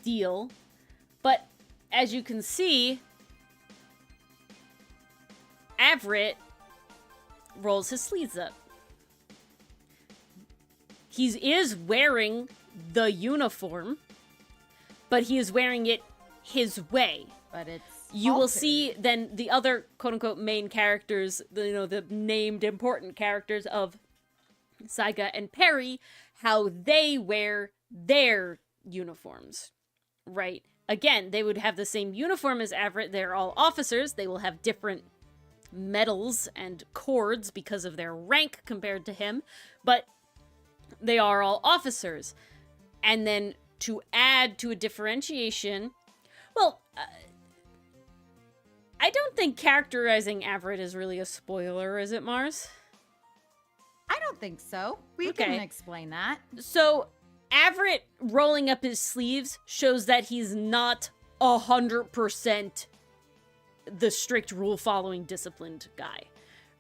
deal. But as you can see, Avrit rolls his sleeves up. He is wearing the uniform, but he is wearing it his way. But it's you will see then the other quote-unquote main characters, the named important characters of Saiga and Perry, how they wear their uniforms, right? Again, they would have the same uniform as Avrit. They're all officers. They will have different medals and cords because of their rank compared to him, but they are all officers. And then to add to a differentiation, well, I don't think characterizing Avrit is really a spoiler, is it, Mars? I don't think so. We can explain that. So, Avrit rolling up his sleeves shows that he's not 100% the strict rule-following, disciplined guy,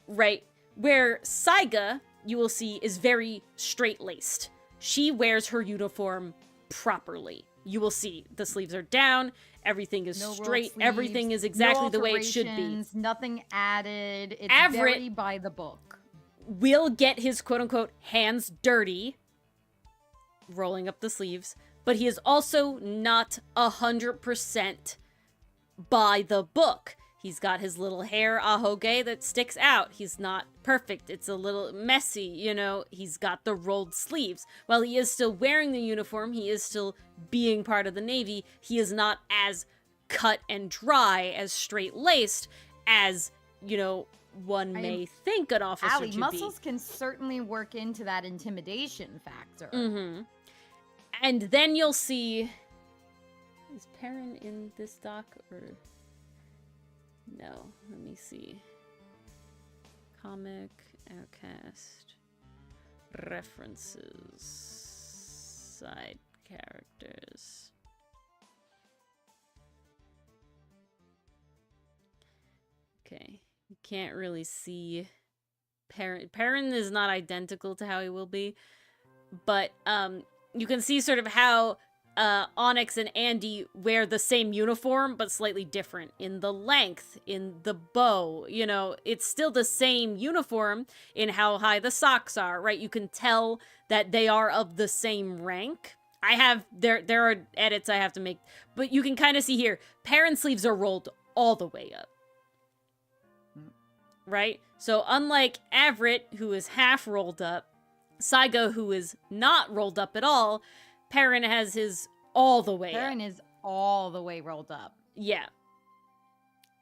right? Where Saiga, you will see, is very straight-laced. She wears her uniform properly. You will see the sleeves are down, everything is straight, everything is exactly the way it should be. Nothing added. It's Avrit very by the book. Will get his quote-unquote hands dirty, rolling up the sleeves, but he is also not 100% by the book. He's got his little hair ahoge that sticks out. He's not perfect. It's a little messy, you know. He's got the rolled sleeves. While he is still wearing the uniform, he is still being part of the Navy. He is not as cut and dry, as straight-laced as, you know, one may think an officer Allie, to muscles be. can certainly work into that intimidation factor. Mm-hmm. And then you'll see... Is Perrin in this doc, or... No, let me see. Comic, Outcast, references, side characters. Okay, you can't really see Perrin. Perrin is not identical to how he will be, but you can see sort of how Onyx and Andy wear the same uniform, but slightly different in the length, in the bow. You know, it's still the same uniform in how high the socks are, right? You can tell that they are of the same rank. There are edits I have to make, but you can kind of see here, Perrin's sleeves are rolled all the way up. Right? So unlike Avrit, who is half rolled up, Saigo, who is not rolled up at all, Perrin has his all the way Perrin up. is all the way rolled up. Yeah.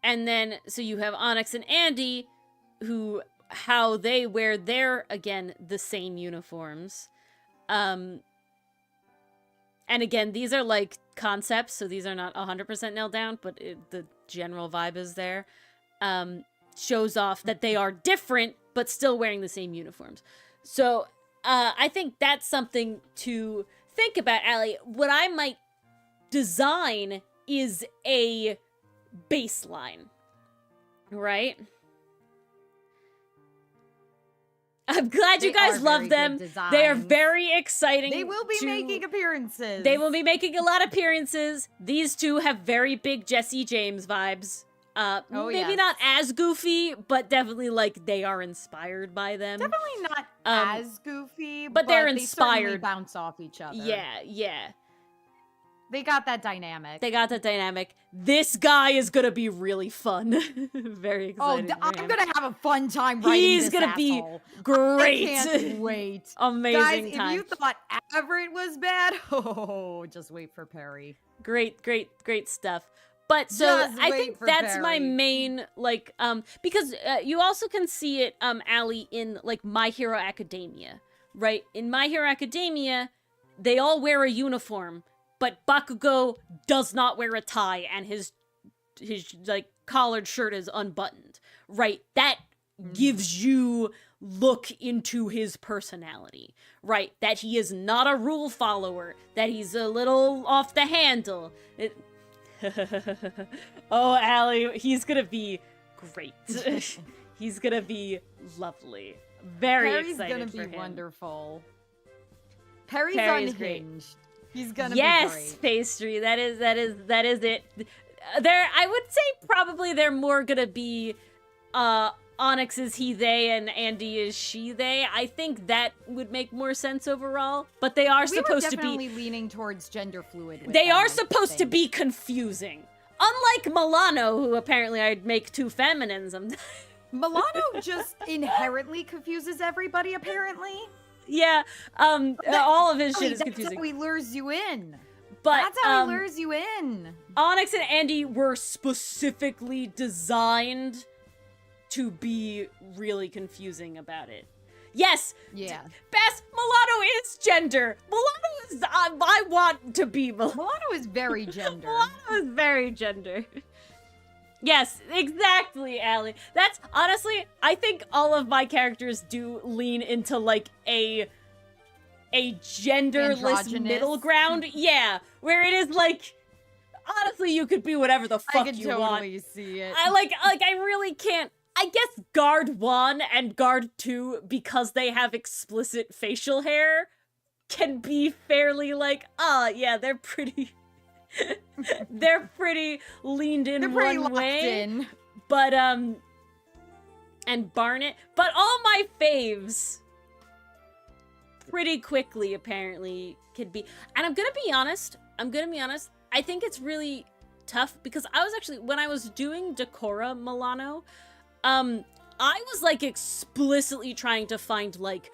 And then, so you have Onyx and Andy, how they wear their, again, the same uniforms. And again, these are like concepts, so these are not 100% nailed down, but the general vibe is there. Shows off that they are different, but still wearing the same uniforms. So, I think that's something to think about, Allie. What I might design is a baseline, right? I'm glad you guys love them. They are very exciting. They will be making appearances. They will be making a lot of appearances. These two have very big Jesse James vibes. Maybe not as goofy, but definitely like they are inspired by them. Definitely not as goofy, but they're inspired. They bounce off each other. Yeah. They got that dynamic. This guy is gonna be really fun. Very excited. I'm gonna have a fun time writing He's gonna be great. I can't wait. Amazing Guys, time. if you thought Everett was bad, just wait for Perry. Great stuff. But so I think that's Perry. my main, like, because you also can see it, Allie, in like My Hero Academia, right? In My Hero Academia, they all wear a uniform, but Bakugo does not wear a tie, and his like collared shirt is unbuttoned, right? That gives you look into his personality, right? That he is not a rule follower, that he's a little off the handle. Oh, Allie, he's gonna be great. He's gonna be lovely. Very excited for him. Perry's gonna be wonderful. Perry's unhinged. Great. He's gonna be great. Yes, Pastry. That is it. I would say probably they're more gonna be Onyx is he, they, and Andy is she, they. I think that would make more sense overall. But they are supposed to be... We were definitely leaning towards gender fluid. They are supposed to be confusing. Unlike Milano, who apparently I'd make two feminines. Milano just inherently confuses everybody, apparently. Yeah, all of his shit is confusing. That's how he lures you in. But, that's how he lures you in. Onyx and Andy were specifically designed to be really confusing about it. Yes! Yeah. Bess, Milano is gender! Milano is... I want to be Milano. Milano is very gender. Milano is very gender. Yes, exactly, Allie. That's... Honestly, I think all of my characters do lean into, like, a genderless middle ground. Yeah, where it is, like... Honestly, you could be whatever the fuck you want. I can totally see it. I really can't... I guess Guard 1 and Guard 2, because they have explicit facial hair, can be fairly like, yeah, they're pretty... they're pretty leaned in one way. In. But, and Barnet. But all my faves pretty quickly, apparently, could be... And I'm gonna be honest, I think it's really tough because I was actually, when I was doing Decora Milano, I was like explicitly trying to find like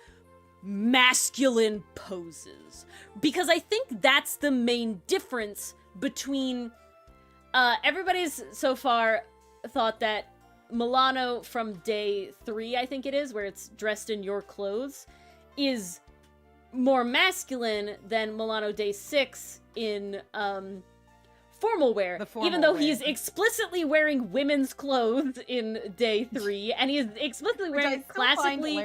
masculine poses because I think that's the main difference between everybody's so far thought that Milano from day 3, I think it is, where it's dressed in your clothes, is more masculine than Milano day 6 in formal wear, even though he's explicitly wearing women's clothes in day 3, and he is explicitly wearing classically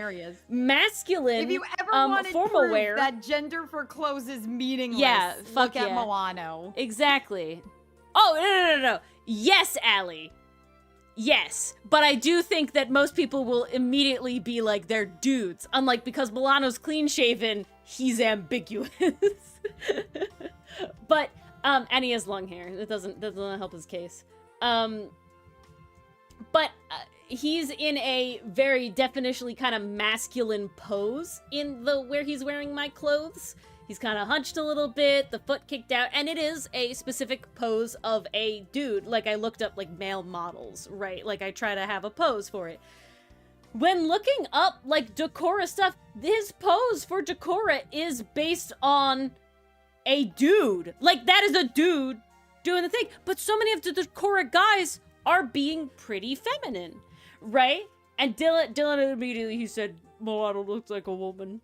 masculine if you ever wanted formal proof wear. That gender for clothes is meaningless. Yeah, fuck look at yeah. Milano. Exactly. Oh, no. Yes, Allie. Yes, but I do think that most people will immediately be like, they're dudes. Unlike, because Milano's clean-shaven, he's ambiguous. But, and he has long hair. That doesn't help his case. But he's in a very definitionally kind of masculine pose in where he's wearing my clothes. He's kind of hunched a little bit, the foot kicked out, and it is a specific pose of a dude. Like, I looked up, like, male models, right? Like, I try to have a pose for it. When looking up, like, Decora stuff, his pose for Decora is based on a dude. Like, that is a dude doing the thing. But so many of the Decora guys are being pretty feminine, right? And Dylan immediately, he said, Milano looks like a woman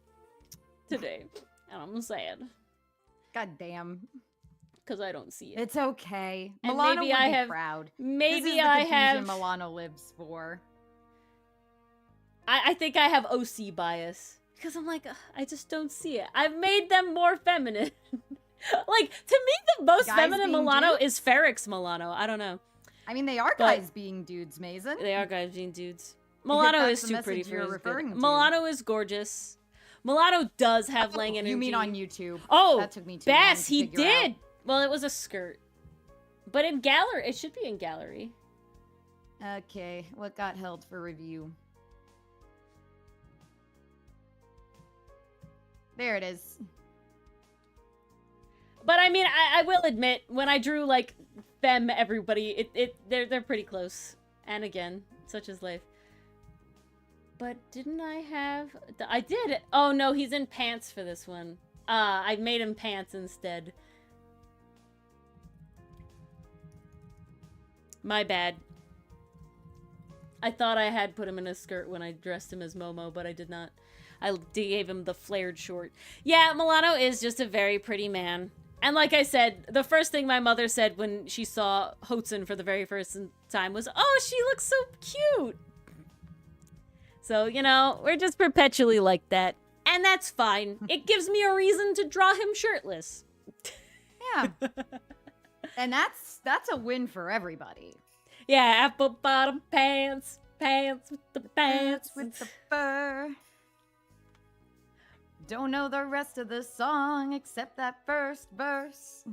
today. And I'm sad. God damn. Because I don't see it. It's okay. And Milano maybe would I be have, proud. Maybe this is the I confusion have. Milano lives for. I think I have OC bias. Because I'm like, I just don't see it. I've made them more feminine. Like, to me, the most Guys feminine being Milano dudes? is Ferrix Milano. I don't know. I mean, they are guys being dudes, Mason. They are guys being dudes. Milano that's is the too pretty message for you're his good. referring to. Milano is gorgeous. Milano does have Oh, Lang energy. you mean on YouTube? Oh, that took me too long Bass, to he figure did. out. Well, it was a skirt. But in gallery, it should be in gallery. Okay, what got held for review? There it is. But I mean, I will admit, when I drew like them, everybody, they're pretty close. And again, such is life. But didn't I have? I did. Oh no, he's in pants for this one. I made him pants instead. My bad. I thought I had put him in a skirt when I dressed him as Momo, but I did not. I gave him the flared short. Yeah, Milano is just a very pretty man. And like I said, the first thing my mother said when she saw Hotsun for the very first time was, oh, she looks so cute. So, you know, we're just perpetually like that. And that's fine. It gives me a reason to draw him shirtless. Yeah. And that's a win for everybody. Yeah, apple bottom pants. Pants with the pants. With the fur. Don't know the rest of the song except that first verse.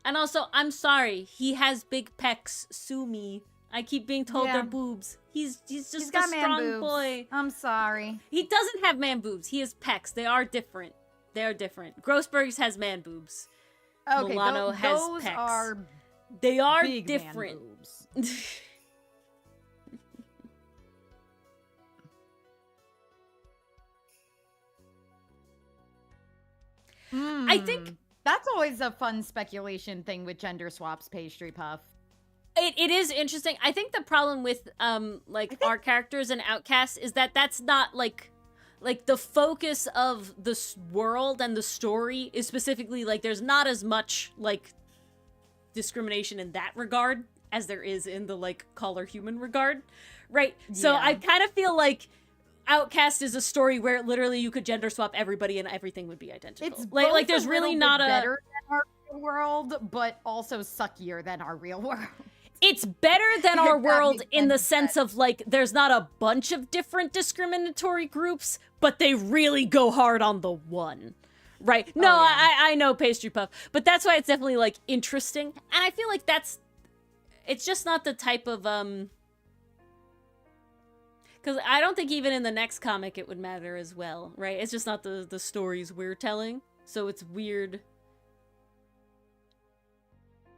And also, I'm sorry. He has big pecs. Sue me. I keep being told they're boobs. He's just a strong boy. I'm sorry. He doesn't have man boobs. He has pecs. They are different. They are different. Grossberg's has man boobs. Okay, Milano has those pecs. are they are big different. Man boobs. I think that's always a fun speculation thing with gender swaps, pastry puff. It is interesting. I think the problem with our characters and Outcasts is that that's not like the focus of the world and the story is specifically like there's not as much like discrimination in that regard as there is in the like color human regard, right? Yeah. So I kind of feel like Outcast is a story where literally you could gender swap everybody and everything would be identical. It's like there's really not better than our real world, but also suckier than our real world. It's better than our world in the sense of, like, there's not a bunch of different discriminatory groups, but they really go hard on the one. Right? No, I know Pastry Puff, but that's why it's definitely, like, interesting. And I feel like it's just not the type of, because I don't think even in the next comic it would matter as well, right? It's just not the stories we're telling, so it's weird.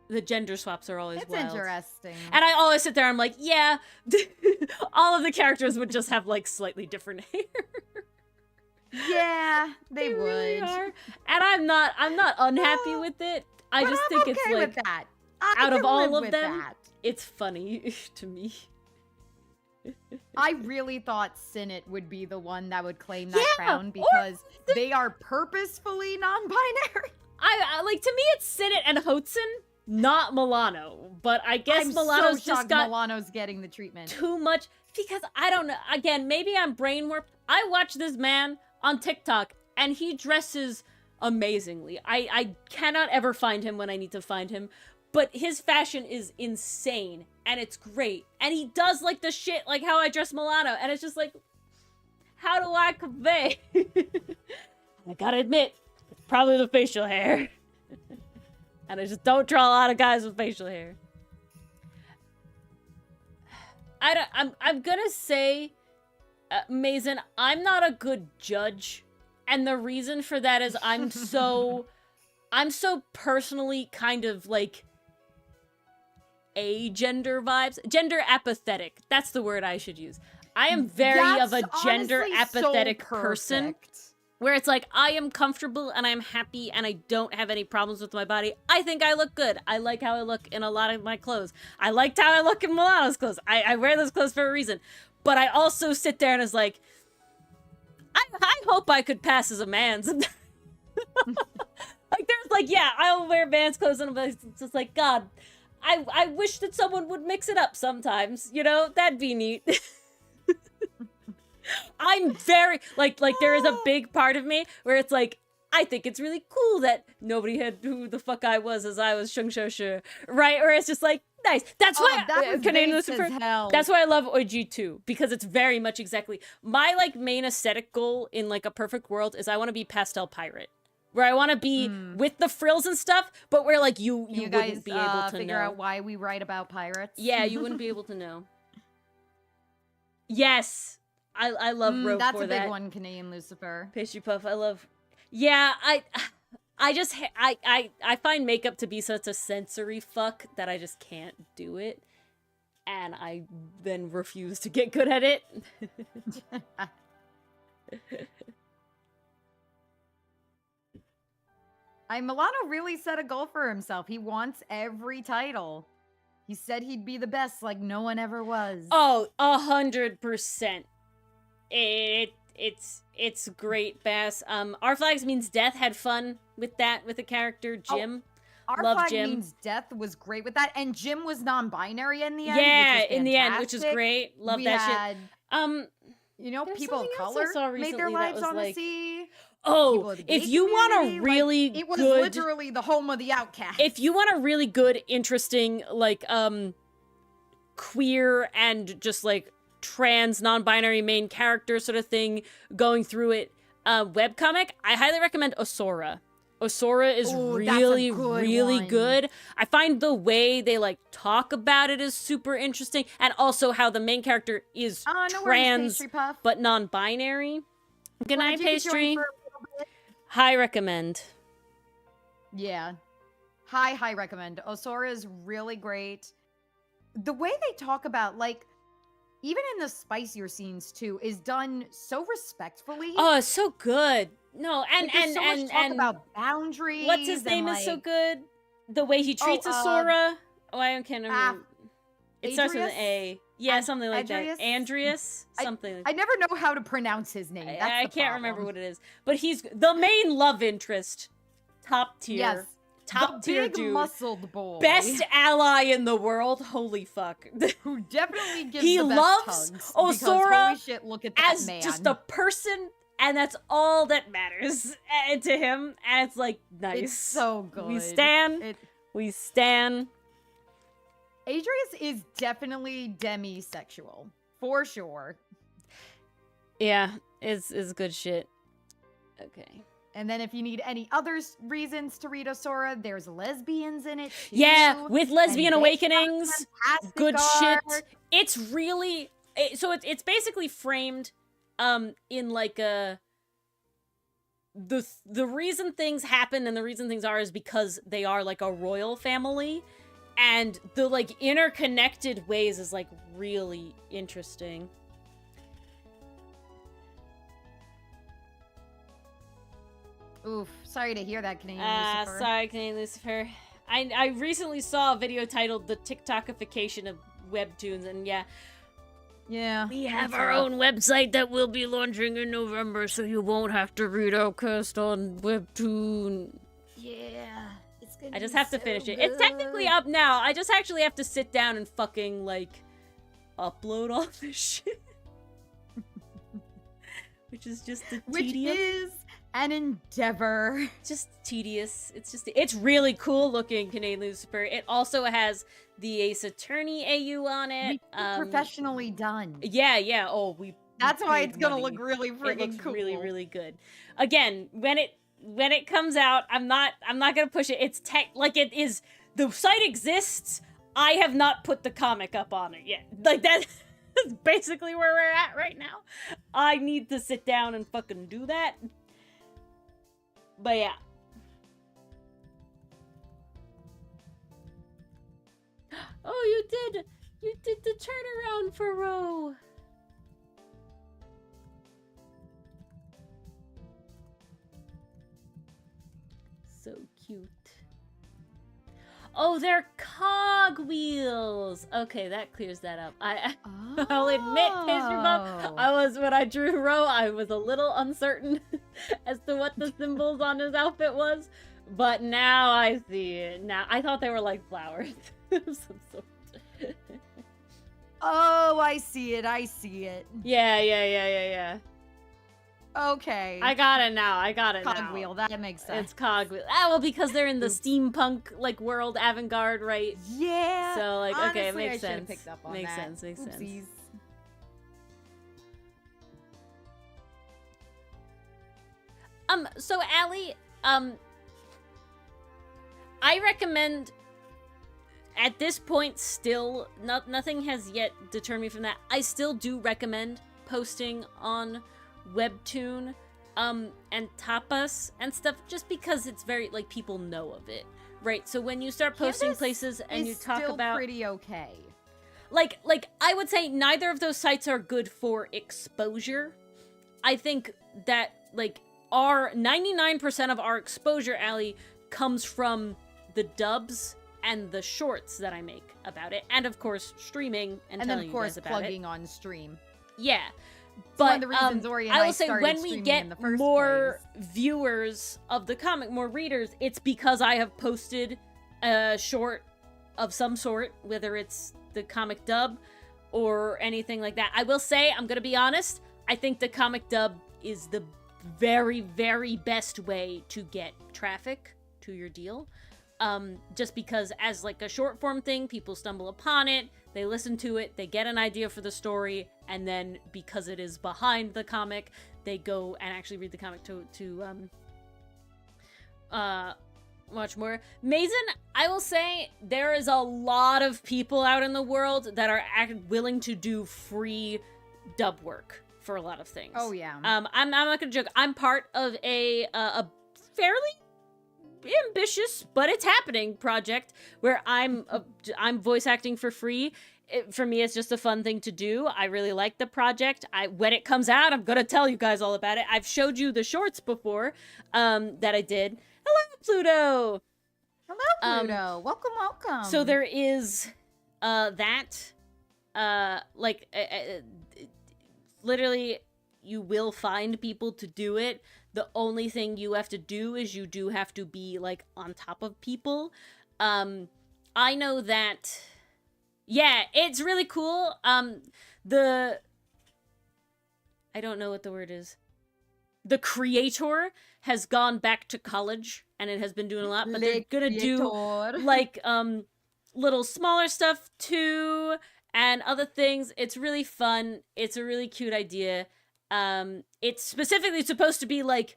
The gender swaps are always It's wild. interesting. And I always sit there, I'm like, yeah, all of the characters would just have, like, slightly different hair. Yeah, they would. Really are. And I'm not unhappy with it. I But just I'm think okay it's, like, with that. I out can of all live of with them, that. it's funny to me. I really thought Sinnit would be the one that would claim that Yeah, crown because they are purposefully non-binary. I like, to me, it's Sinnit and Hotsun, not Milano. But I guess I'm Milano's so just shocked got Milano's getting the treatment. too much, because I don't know. Again, maybe I'm brain warped. I watch this man on TikTok, and he dresses amazingly. I cannot ever find him when I need to find him, but his fashion is insane, and it's great. And he does, like, the shit like how I dress Milano, and it's just like, how do I convey? I gotta admit, it's probably the facial hair. And I just don't draw a lot of guys with facial hair. I'm gonna say, Mason, I'm not a good judge. And the reason for that is I'm so personally kind of, like, gender vibes. Gender apathetic. That's the word I should use. I am very of a gender apathetic person. Where it's like, I am comfortable and I'm happy and I don't have any problems with my body. I think I look good. I like how I look in a lot of my clothes. I liked how I look in Milano's clothes. I wear those clothes for a reason. But I also sit there and is like, I hope I could pass as a man. Like, there's like, yeah, I'll wear man's clothes, and it's just like, God, I wish that someone would mix it up sometimes, you know? That'd be neat. I'm very, like, there is a big part of me where it's like, I think it's really cool that nobody had who the fuck I was as I was Shung Shou Shi, right? Or it's just like, nice. That's why that was base as hell. That's why I love OG too, because it's very much exactly my, like, main aesthetic goal in, like, a perfect world is I want to be pastel pirate, where I want to be with the frills and stuff, but where, like, you guys wouldn't be able to figure know. out why we write about pirates. Yeah, you wouldn't be able to know. Yes, I love Rope that's for a that. big one, Canadian Lucifer. Pastry puff, I love. Yeah, I just I find makeup to be such a sensory fuck that I just can't do it, and I then refuse to get good at it. Milano really set a goal for himself. He wants every title. He said he'd be the best, like no one ever was. Oh, 100%. It's great, Bass. Our flags means death. Had fun with that with the character Jim. Our Love flag Jim. means death was great with that, and Jim was non-binary in the end. Yeah, which was in the end, which is fantastic. great. Love We that had, shit. You know, there's people of something else color I saw made recently their that lives was on like- the sea. People Oh, of the gay if you want community, a really like, it was good, literally the home of the outcast. if you want a really good, interesting, like, queer and just, like, trans, non-binary main character sort of thing going through it, webcomic, I highly recommend Osora. Osora is really, really good. I find the way they, like, talk about it is super interesting, and also how the main character is trans, but non-binary. Good night, Pastry. High recommend. Yeah. High recommend. Osora is really great. The way they talk about, like, even in the spicier scenes too, is done so respectfully. Oh, it's so good. No, and like, there's so much talk about boundaries. What's his name is so good. The way he treats Asura. I can't remember. It starts with an A. Yeah, something like that. Andreas? Something like that. I never know how to pronounce his name. That's I the can't problem. remember what it is. But he's the main love interest. Top tier. Yes. Top tier big dude. muscled boy. Best ally in the world. Holy fuck. Who definitely gives he the best loves hugs, Osora holy shit, look at that as man. just a person, and that's all that matters to him. And it's like, nice. It's so good. We stand. We stand. Adrius is definitely demisexual. For sure. Yeah, it's good shit. Okay. And then if you need any other reasons to read Osora, there's lesbians in it too. Yeah, with lesbian awakenings. Good art. shit. It's really so it's basically framed in like a the reason things happen and the reason things are is because they are like a royal family, and the like interconnected ways is like really interesting. Oof, sorry to hear that, Canadian Lucifer. Sorry, Canadian Lucifer. I recently saw a video titled "The TikTokification of Webtoons," and yeah, we have our own website that we'll be launching in November, so you won't have to read our cast on Webtoon. Yeah, it's gonna. I just have to finish it. It's technically up now. I just actually have to sit down and fucking like upload all this shit, which is just a tedium. Which is an endeavor. Just tedious. It's really cool looking, Canadian Lucifer. It also has the Ace Attorney AU on it. Professionally done. Yeah. Oh, That's why it's gonna money. Look really freaking It looks cool. really, really good. Again, when it comes out, I'm not gonna push it. It's like it is. The site exists. I have not put the comic up on it yet. Like that's basically where we're at right now. I need to sit down and fucking do that. But yeah. Oh, you did the turnaround for Ro. So cute. Oh, they're cogwheels. Okay, that clears that up. I'll admit, Pastry Bob, when I drew Ro, I was a little uncertain as to what the symbols on his outfit was, but now I see it. Now I thought they were like flowers of some sort. Oh, I see it. Yeah. Okay. I got it now. Cogwheel, that makes sense. It's cogwheel. Well, because they're in the steampunk like world avant-garde, right? Yeah. So like, honestly, okay, it makes I sense. Picked up on makes that. sense. Oopsies. So Allie, I recommend at this point still nothing has yet deterred me from that. I still do recommend posting on Webtoon and Tapas and stuff, just because it's very like people know of it, right? So when you start posting Canvas places and you talk still about pretty okay. Like I would say neither of those sites are good for exposure. I think that like our 99% of our exposure, Allie, comes from the dubs and the shorts that I make about it, and of course streaming and then telling of course you guys about plugging it. On stream. Yeah. It's But one of the reasons Ori and I will say started when we streaming get in the first more place. viewers of the comic, more readers, it's because I have posted a short of some sort, whether it's the comic dub or anything like that. I will say, I'm gonna be honest, I think the comic dub is the very, very best way to get traffic to your deal. Just because as like a short form thing, people stumble upon it, they listen to it, they get an idea for the story, and then because it is behind the comic, they go and actually read the comic to much more. Mason, I will say there is a lot of people out in the world that are willing to do free dub work for a lot of things. Oh yeah. I'm not gonna joke. I'm part of a fairly ambitious, but it's happening project where I'm voice acting for free. For me, it's just a fun thing to do. I really like the project. When it comes out, I'm gonna tell you guys all about it. I've showed you the shorts before that I did. Hello, Pluto. Hello, Pluto. Welcome. So there is literally you will find people to do it. The only thing you have to do is you do have to be like on top of people. I know that. Yeah, it's really cool. I don't know what the word is. The creator has gone back to college and it has been doing a lot, but they're gonna do like little smaller stuff too and other things. It's really fun. It's a really cute idea. It's specifically supposed to be like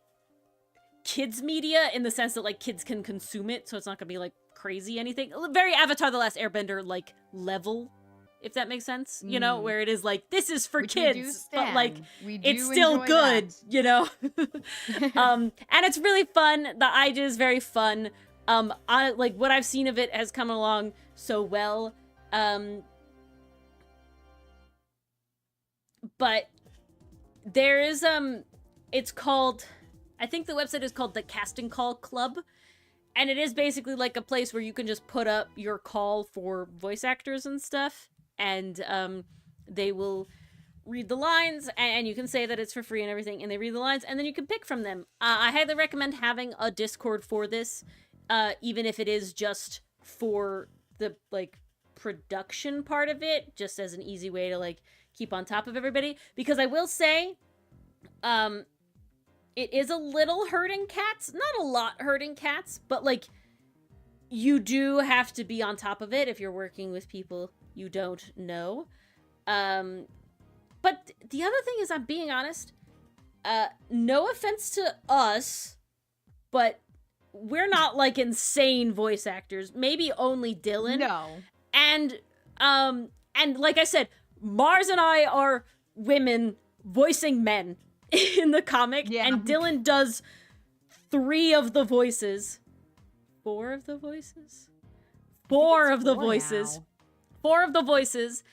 kids media in the sense that like kids can consume it, so it's not gonna be like crazy anything. Very Avatar: The Last Airbender like level if that makes sense, you know, where it is like, this is for Which kids, but like, we do it's still enjoy good, that. you know? And it's really fun. The idea is very fun. Like, what I've seen of it has come along so well. But there is, it's called, I think the website is called the Casting Call Club. And it is basically like a place where you can just put up your call for voice actors and stuff. And they will read the lines, and you can say that it's for free and everything, and they read the lines, and then you can pick from them. I highly recommend having a Discord for this, even if it is just for the, like, production part of it, just as an easy way to, like, keep on top of everybody. Because I will say, it is a little hurting cats. Not a lot hurting cats, but, like, you do have to be on top of it if you're working with people you don't know. But the other thing is, I'm being honest, no offense to us, but we're not, like, insane voice actors. Maybe only Dylan. No. And like I said, Mars and I are women voicing men in the comic, and Dylan does 3 of the voices. 4 of the voices? 4 of the voices. Now. 4 of the voices.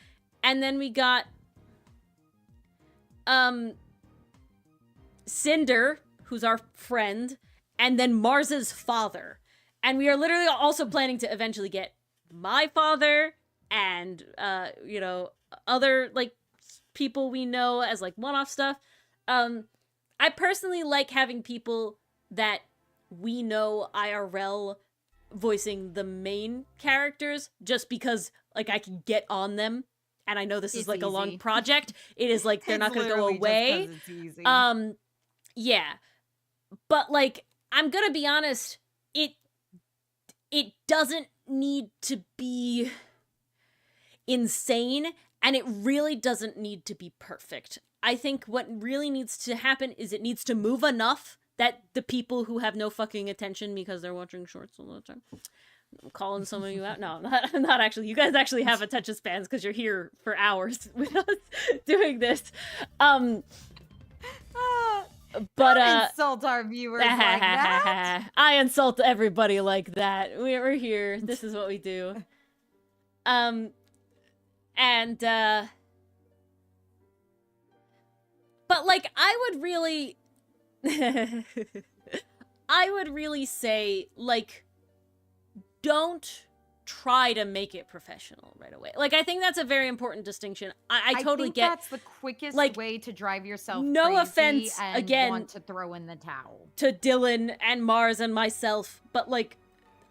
And then we got Cinder, who's our friend, and then Mars's father. And we are literally also planning to eventually get my father and you know, other, like, people we know as, like, one-off stuff. I personally like having people that we know IRL voicing the main characters, just because, like, I can get on them, and I know this is, like, a long project. It is, like, they're not gonna go away. Just 'cause it's easy. Yeah. But, like, I'm gonna be honest, it doesn't need to be insane, and it really doesn't need to be perfect. I think what really needs to happen is it needs to move enough that the people who have no fucking attention because they're watching shorts all the time. I'm calling some of you out. No, I'm not actually. You guys actually have attention spans because you're here for hours with us doing this. But don't insult our viewers like that. I insult everybody like that. We're here. This is what we do. But, like, I would really say, like, don't try to make it professional right away. Like, I think that's a very important distinction. I totally think get, that's the quickest, like, way to drive yourself no crazy offense, and again, want to throw in the towel. to Dylan and Mars and myself, but, like,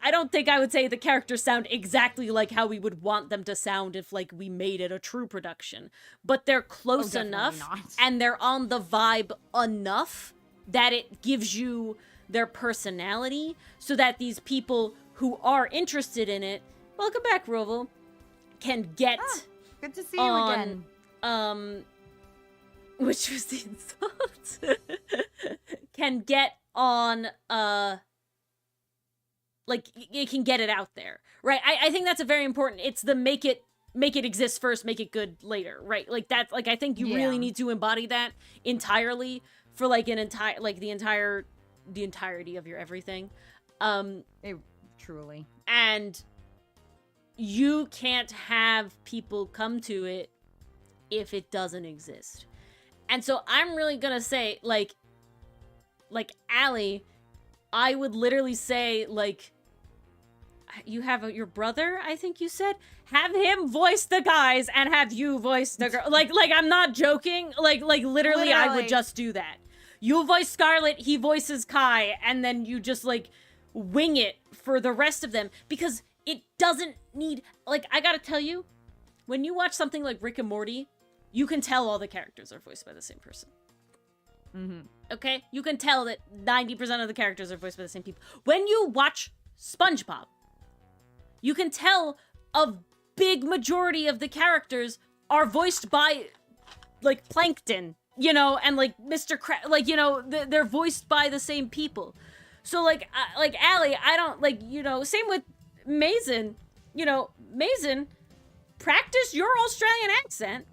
I don't think I would say the characters sound exactly like how we would want them to sound if, like, we made it a true production. But they're close enough, and they're on the vibe enough that it gives you their personality, so that these people who are interested in it, welcome back, Roval, can get good to see you again. Which was the insult? Can get on, like, it can get it out there, right? I think that's a very important, it's the make it exist first, make it good later, right? Like, that's, like, I think you really need to embody that entirely for, like, the entirety of your everything. Truly. And you can't have people come to it if it doesn't exist. And so I'm really gonna say, like Allie, I would literally say, like, you have your brother, I think you said, have him voice the guys and have you voice the girl. Like, I'm not joking. Like literally, I would just do that. You voice Scarlet, he voices Kai, and then you just, like, wing it for the rest of them, because it doesn't need, like, I gotta tell you, when you watch something like Rick and Morty, you can tell all the characters are voiced by the same person. Okay? You can tell that 90% of the characters are voiced by the same people. When you watch SpongeBob, you can tell a big majority of the characters are voiced by, like, Plankton, you know, and, like, Mr. like, you know, they're voiced by the same people. So, like Allie, I don't, like, you know, same with Mason. You know, Mason, practice your Australian accent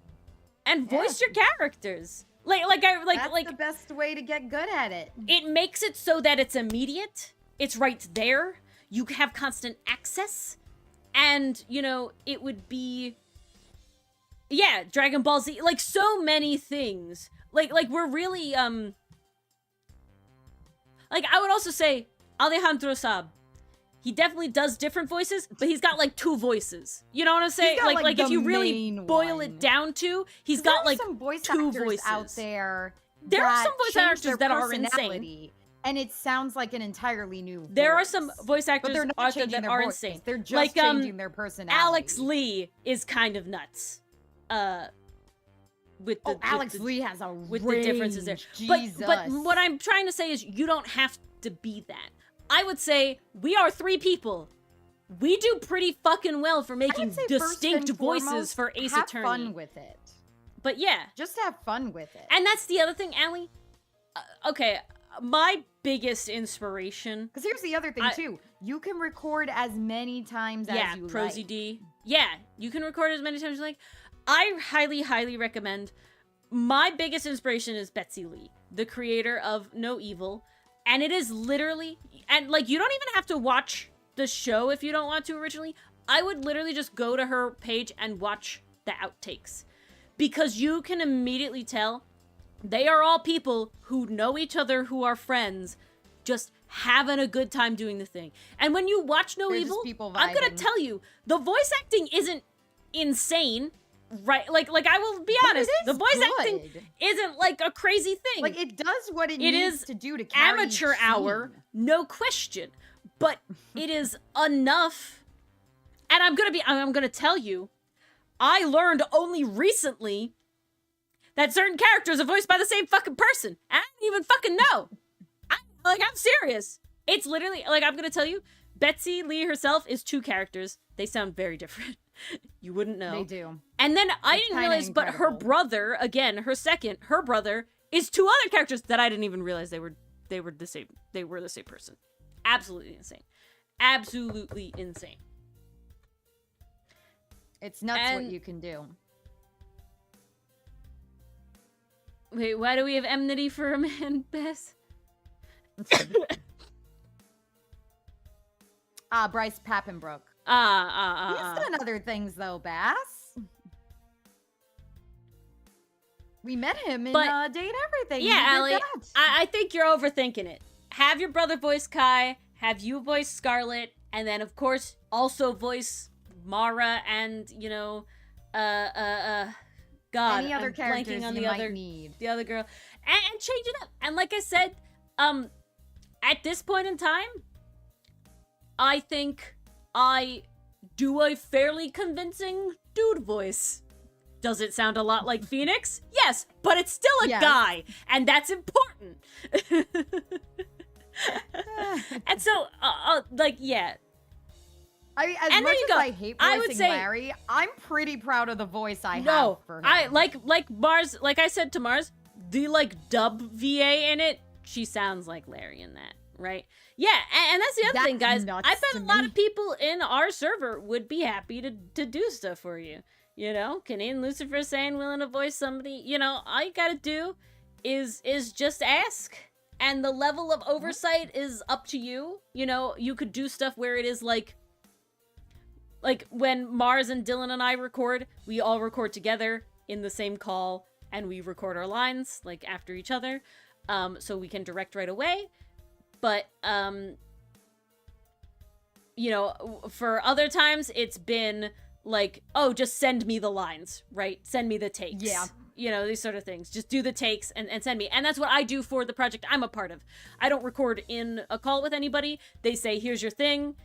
and voice your characters. That's the best way to get good at it. It makes it so that it's immediate. It's right there. You have constant access. And, you know, it would be... Yeah, Dragon Ball Z. Like, so many things. Like we're really, Like, I would also say, Alejandro Saab. He definitely does different voices, but he's got, like, 2 voices. You know what I'm saying? Like if you really boil it down to, he's got, like, some voice 2 actors voices. out there. There are some voice change actors their that are insane. personality, and it sounds like an entirely new voice. There are some voice actors but they're not out there changing that their are voice. insane. They're just Like, changing their personality. Alex Lee is kind of nuts. Alex Lee has a with range. the differences there. Jesus. But what I'm trying to say is you don't have to be that. I would say we are 3 people. We do pretty fucking well for making distinct voices for Ace Attorney. Have fun with it. But yeah. Just have fun with it. And that's the other thing, Allie. Okay, my biggest inspiration... Because here's the other thing, too. You can record as many times as you like. Yeah, ProZD. Yeah, you can record as many times as you like. I highly, highly recommend... My biggest inspiration is Betsy Lee, the creator of No Evil. And it is literally... And, like, you don't even have to watch the show if you don't want to originally. I would literally just go to her page and watch the outtakes. Because you can immediately tell they are all people who know each other, who are friends, just having a good time doing the thing. And when you watch No Evil, I'm gonna tell you, the voice acting isn't insane. Right, like I will be honest, the voice acting isn't like a crazy thing. Like it does what it needs to do to carry amateur hour, no question. But it is enough. And I'm gonna tell you, I learned only recently that certain characters are voiced by the same fucking person. I didn't even fucking know. I'm serious. It's literally like I'm gonna tell you, Betsy Lee herself is 2 characters. They sound very different. You wouldn't know. They do. And then I didn't realize, but her brother, again, her brother is 2 other characters that I didn't even realize they were the same. They were the same person. Absolutely insane. Absolutely insane. It's nuts what you can do. Wait, why do we have enmity for a man, Bess? Bryce Papenbrook. He's done other things though, Bass. We met him in Day and Everything. Yeah, Allie, I think you're overthinking it. Have your brother voice Kai, have you voice Scarlet, and then of course also voice Mara and, you know, God, any other characters on you the might other, need. The other girl. And change it up. And like I said, at this point in time, I think I do a fairly convincing dude voice. Does it sound a lot like Phoenix? Yes, but it's still a guy, and that's important. And so, yeah. I mean, as much as I hate voicing Larry, I'm pretty proud of the voice I have for him. I like Mars, like I said to Mars, the dub VA in it, she sounds like Larry in that, right? Yeah, and that's the other thing, guys. I bet a lot of people in our server would be happy to do stuff for you. You know, Canadian Lucifer saying willing to voice somebody. You know, all you gotta do is just ask. And the level of oversight is up to you. You know, you could do stuff where it is like when Mars and Dylan and I record, we all record together in the same call, and we record our lines, like, after each other, so we can direct right away. But, you know, for other times, it's been like, oh, just send me the lines, right? Send me the takes. Yeah. You know, these sort of things. Just do the takes and send me. And that's what I do for the project I'm a part of. I don't record in a call with anybody. They say, here's your thing.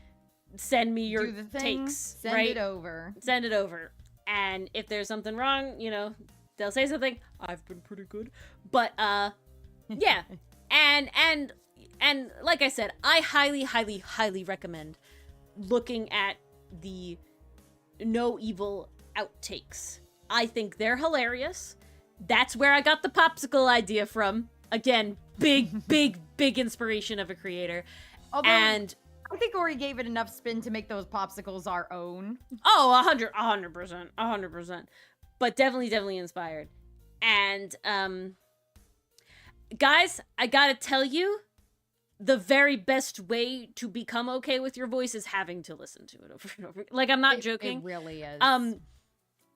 Send me your takes. Send it over. Send it over. And if there's something wrong, you know, they'll say something. I've been pretty good. But, yeah. And like I said, I highly, highly, highly recommend looking at the No Evil outtakes. I think they're hilarious. That's where I got the popsicle idea from. Again, big, big, big inspiration of a creator. Although, I think Ori gave it enough spin to make those popsicles our own. Oh, 100%. But definitely inspired. And, guys, I gotta tell you, the very best way to become okay with your voice is having to listen to it over and over. Like, I'm not joking. It really is.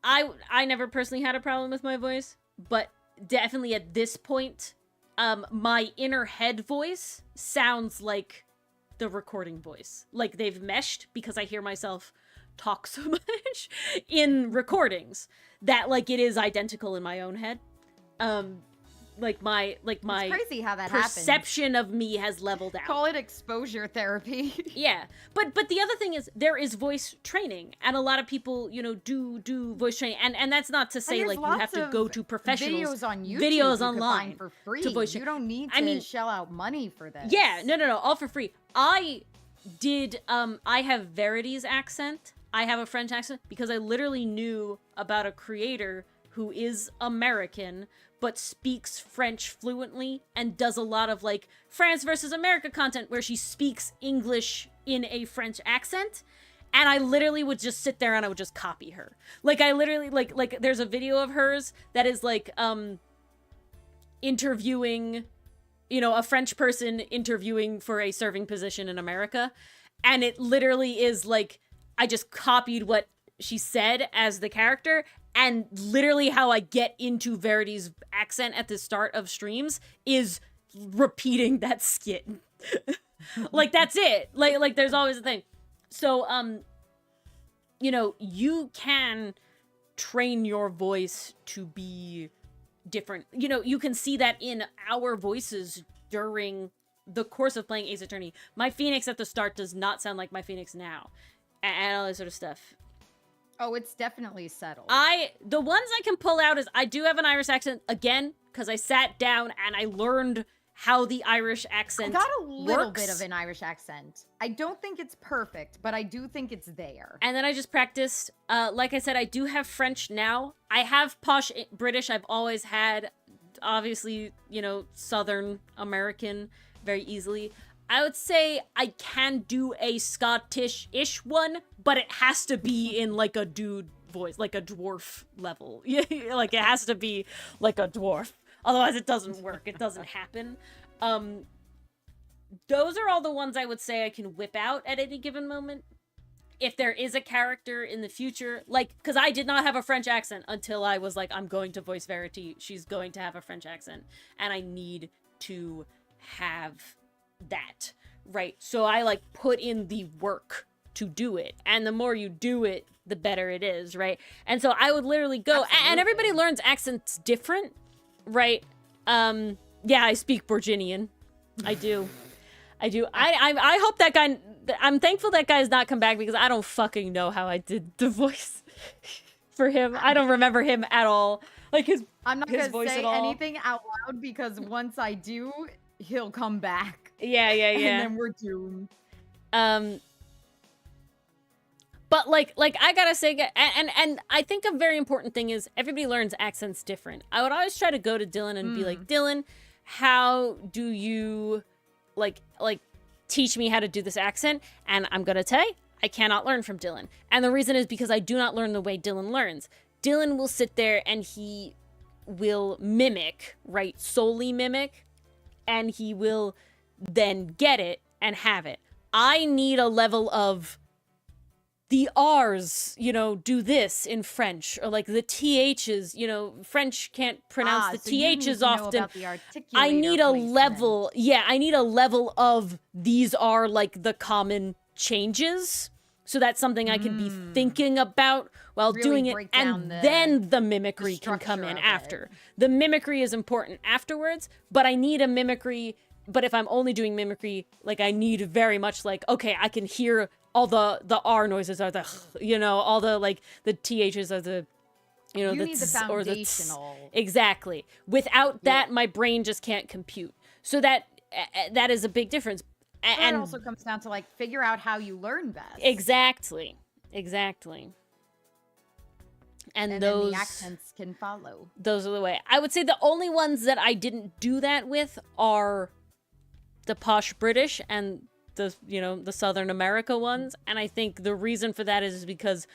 I never personally had a problem with my voice, but definitely at this point, my inner head voice sounds like the recording voice. Like, they've meshed because I hear myself talk so much in recordings that, like, it is identical in my own head. My it's crazy how that perception of me has leveled out. Call it exposure therapy. Yeah, but the other thing is there is voice training, and a lot of people, you know, do voice training, and that's not to say like you have to go to professionals. Videos on YouTube, videos you online can find for free. to voice you don't need to shell out money for this. Yeah, no, all for free. I have Verity's accent. I have a French accent because I literally knew about a creator who is American but speaks French fluently and does a lot of like France versus America content where she speaks English in a French accent. And I literally would just sit there and I would just copy her. Like I literally like there's a video of hers that is like interviewing, you know, a French person interviewing for a serving position in America. And it literally is like I just copied what she said as the character, and literally how I get into Verity's accent at the start of streams is repeating that skit. Like that's it. Like there's always a thing. So you know, you can train your voice to be different. You know, you can see that in our voices during the course of playing Ace Attorney. My Phoenix at the start does not sound like my Phoenix now. And all that sort of stuff. Oh, it's definitely settled. The ones I can pull out is I do have an Irish accent, again, because I sat down and I learned how the Irish accent I got a little works. bit of an Irish accent. I don't think it's perfect, but I do think it's there. And then I just practiced. Like I said, I do have French now. I have posh British. I've always had, obviously, you know, Southern American very easily. I would say I can do a Scottish-ish one, but it has to be in like a dude voice, like a dwarf level. Like it has to be like a dwarf. Otherwise it doesn't work. It doesn't happen. Those are all the ones I would say I can whip out at any given moment. If there is a character in the future, like, because I did not have a French accent until I was like, I'm going to voice Verity. She's going to have a French accent. And I need to have that, right? So I like put in the work to do it, and the more you do it, the better it is, right? And so I would literally go, and everybody learns accents different, right? Yeah, I speak Borginian. I do. I hope that guy, I'm thankful that guy's not come back because I don't fucking know how I did the voice for him. I don't remember him at all. Like I'm not his gonna voice say at all. anything out loud because once I do, he'll come back. Yeah. And then we're doomed. But like I gotta say, and I think a very important thing is everybody learns accents different. I would always try to go to Dylan and be like, Dylan, how do you like teach me how to do this accent? And I'm gonna tell you, I cannot learn from Dylan. And the reason is because I do not learn the way Dylan learns. Dylan will sit there and he will mimic, right? Solely mimic, and he will then get it and have it. I need a level of the R's, you know, do this in French, or like the TH's, you know, French can't pronounce the TH's often. I need a level, I need a level of these are like the common changes. So that's something I can be thinking about while really doing it, and then the mimicry can come in after. The mimicry is important afterwards, but I need a mimicry. But if I'm only doing mimicry, like I need very much like, okay, I can hear all the R noises are the, you know, all the like the THs are the, you know, you the need the t's or the foundational. Exactly. Without that, my brain just can't compute. So that is a big difference. And it also comes down to like figure out how you learn best. Exactly. And those then the accents can follow. Those are the way. I would say the only ones that I didn't do that with are the posh British and the Southern America ones, and I think the reason for that is because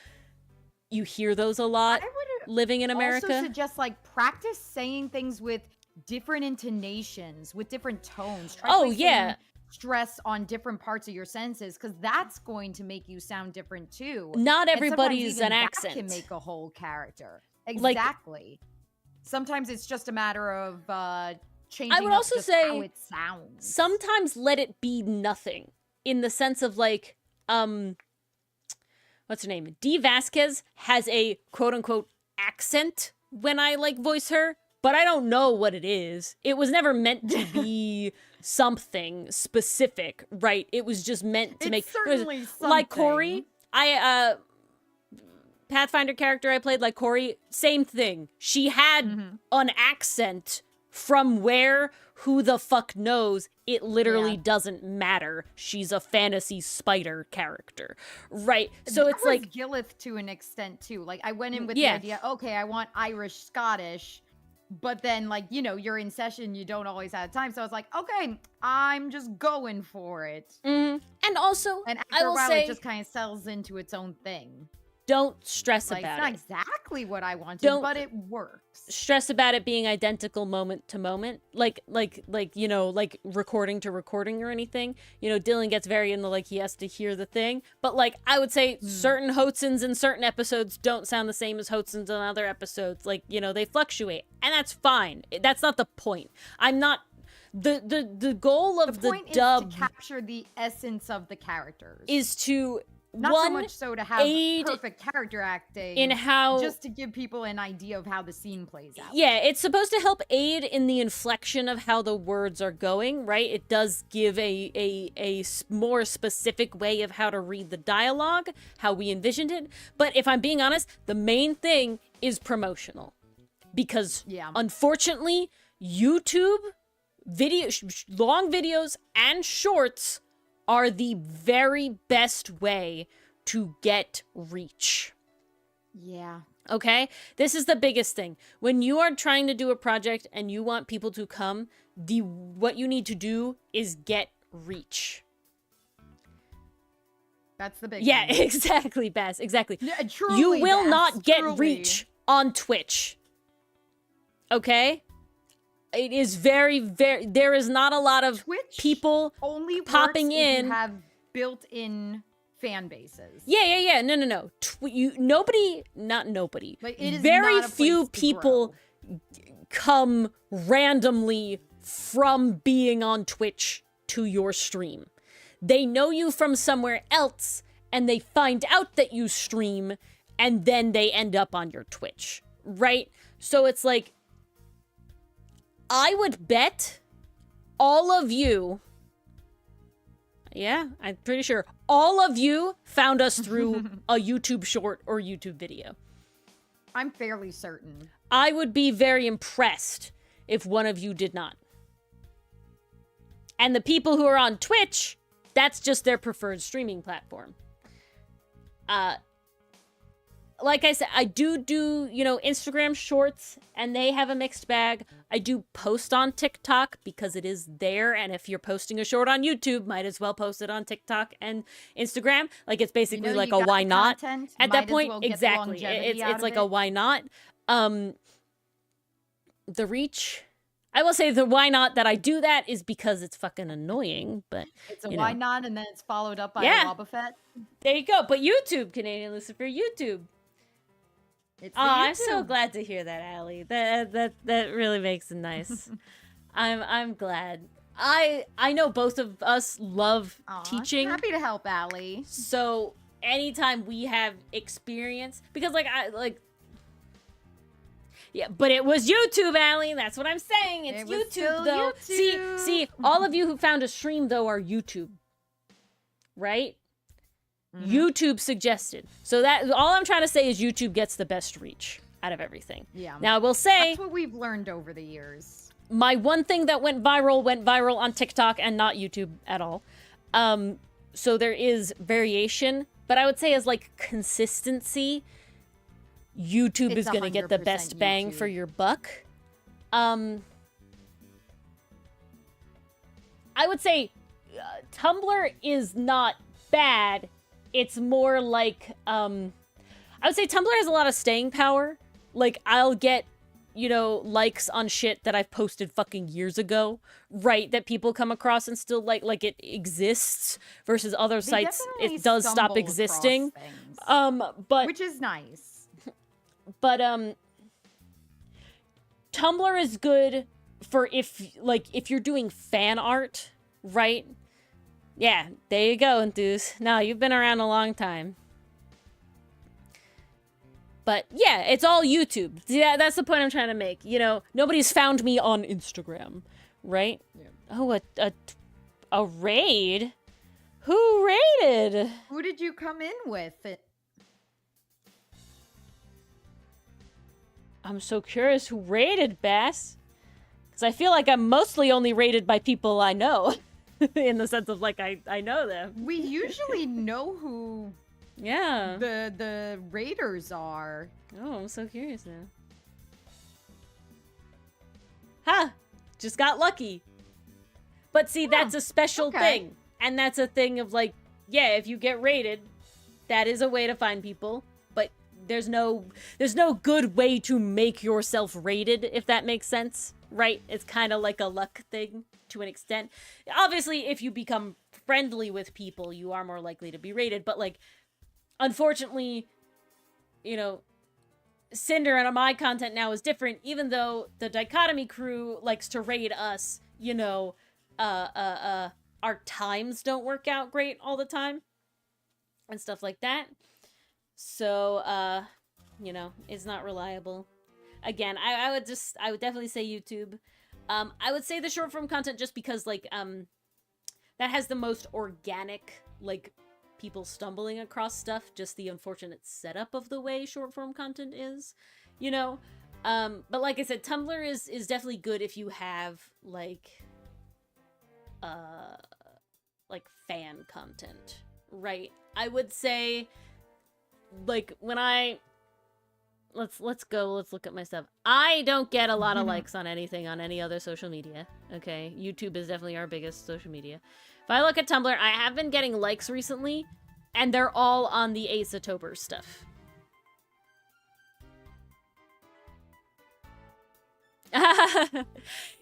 you hear those a lot I would living in America. also suggest like practice saying things with different intonations, with different tones. Try placing stress on different parts of your senses, because that's going to make you sound different too. Not And everybody's sometimes even an that accent. can make a whole character. Like- Exactly. Sometimes it's just a matter of changing I would up also just say how it sounds. sometimes let it be nothing, in the sense of like, what's her name? Dee Vasquez has a quote unquote accent when I like voice her, but I don't know what it is. It was never meant to be something specific, right? It was just meant to It's make certainly like something. Corey. Pathfinder character I played, like Corey, same thing. She had an accent from who the fuck knows. It literally doesn't matter. She's a fantasy spider character, right? So That it's was like Gilith to an extent too. Like I went in with the Yeah. idea, okay, I want Irish, Scottish, but then like, you're in session, you don't always have time. So I was like, okay, I'm just going for it. and also And I after a will while, say it just kind of settles into its own thing. don't stress Like, about it's it. not exactly what I wanted, Don't but it works. Stress about it being identical moment to moment, like recording to recording or anything. Dylan gets very into like he has to hear the thing, but like I would say certain Hotsons in certain episodes don't sound the same as Hotsons in other episodes. Like they fluctuate, and that's fine. That's not the point. I'm not the goal of The point dub is to capture the essence of the characters. is to Not so much so to have aid perfect character acting in how just to give people an idea of how the scene plays out. Yeah, it's supposed to help aid in the inflection of how the words are going, right? It does give a more specific way of how to read the dialogue, how we envisioned it. But if I'm being honest, the main thing is promotional. Because unfortunately, YouTube long videos and shorts are the very best way to get reach. Yeah. Okay? This is the biggest thing. When you are trying to do a project and you want people to come, what you need to do is get reach. That's the big Yeah, one. exactly, Bass. Exactly. Yeah, truly, You will Bass, not get truly. reach on Twitch. Okay? It is very, very... There is not a lot of Twitch people only popping works if in. you have built-in fan bases. Yeah. No. Nobody, not nobody. Like, it is very not a few place to people come randomly from being on Twitch to your stream. They know you from somewhere else, and they find out that you stream, and then they end up on your Twitch, right? So it's like, I would bet all of you, yeah, I'm pretty sure all of you found us through a YouTube short or YouTube video. I'm fairly certain. I would be very impressed if one of you did not. And the people who are on Twitch, that's just their preferred streaming platform. Like I said, I do Instagram shorts, and they have a mixed bag. I do post on TikTok because it is there, and if you're posting a short on YouTube, might as well post it on TikTok and Instagram. Like, it's basically like a why not at that point. Exactly. It's like a why not. The reach, I will say the why not that I do that is because it's fucking annoying, but it's a why not, and then it's followed up by a Wobbuffet. There you go. But YouTube, Canadian Lucifer, YouTube. I'm so glad to hear that, Allie. That really makes it nice. I'm glad. I know both of us love teaching. Happy to help, Allie. So anytime we have experience, because yeah, but it was YouTube, Allie. That's what I'm saying. It's YouTube, though. YouTube. See, all of you who found a stream, though, are YouTube, right? Mm-hmm. YouTube suggested. So that all I'm trying to say is YouTube gets the best reach out of everything. Yeah. Now, I will say, that's what we've learned over the years. My one thing that went viral on TikTok and not YouTube at all. So there is variation, but I would say as like consistency, YouTube is going to get the best bang for your buck. I would say Tumblr is not bad. It's more like, I would say Tumblr has a lot of staying power. Like, I'll get, you know, likes on shit that I've posted fucking years ago, right? That people come across and still like it exists, versus other They sites, definitely it does stop stumble existing. across things, But which is nice. But Tumblr is good for if you're doing fan art, right? Yeah, there you go, Enthuse. No, you've been around a long time. But yeah, it's all YouTube. Yeah, that's the point I'm trying to make. You know, nobody's found me on Instagram, right? Yeah. Oh, a raid? Who raided? Who did you come in with? I'm so curious who raided, Bass. Because I feel like I'm mostly only raided by people I know. In the sense of, like, I know them. We usually know who Yeah. the raiders are. Oh, I'm so curious now. Ha! Just got lucky. But see, that's a special thing. And that's a thing of, like, yeah, if you get raided, that is a way to find people. But there's no good way to make yourself raided, if that makes sense. Right? It's kind of like a luck thing to an extent. Obviously, if you become friendly with people, you are more likely to be raided. But, like, unfortunately, you know, Cinder and my content now is different, even though the Dichotomy crew likes to raid us, you know, our times don't work out great all the time. And stuff like that. So, you know, it's not reliable. Again, I would definitely say YouTube. I would say the short form content just because, like, that has the most organic, like, people stumbling across stuff, just the unfortunate setup of the way short form content is, you know? But like I said, Tumblr is definitely good if you have, like fan content, right? I would say, like, when let's look at my stuff. I don't get a lot of likes on anything on any other social media. Okay, YouTube is definitely our biggest social media. If I look at Tumblr, I have been getting likes recently, and they're all on the Ace-October stuff.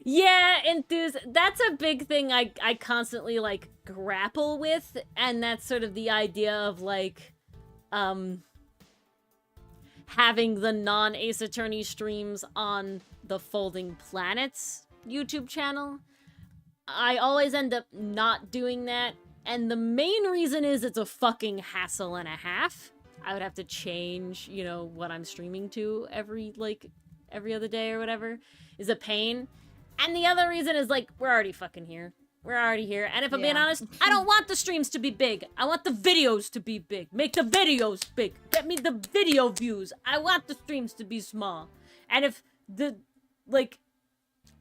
Yeah, Enthuse, that's a big thing I constantly, like, grapple with, and that's sort of the idea of, like, having the non-Ace Attorney streams on the Folding Planets YouTube channel. I always end up not doing that, and the main reason is it's a fucking hassle and a half. I would have to change, you know, what I'm streaming to every other day or whatever, is a pain. And the other reason is, like, we're already fucking here. We're already here. And if I'm being honest, I don't want the streams to be big. I want the videos to be big. Make the videos big. Get me the video views. I want the streams to be small. And if the, like,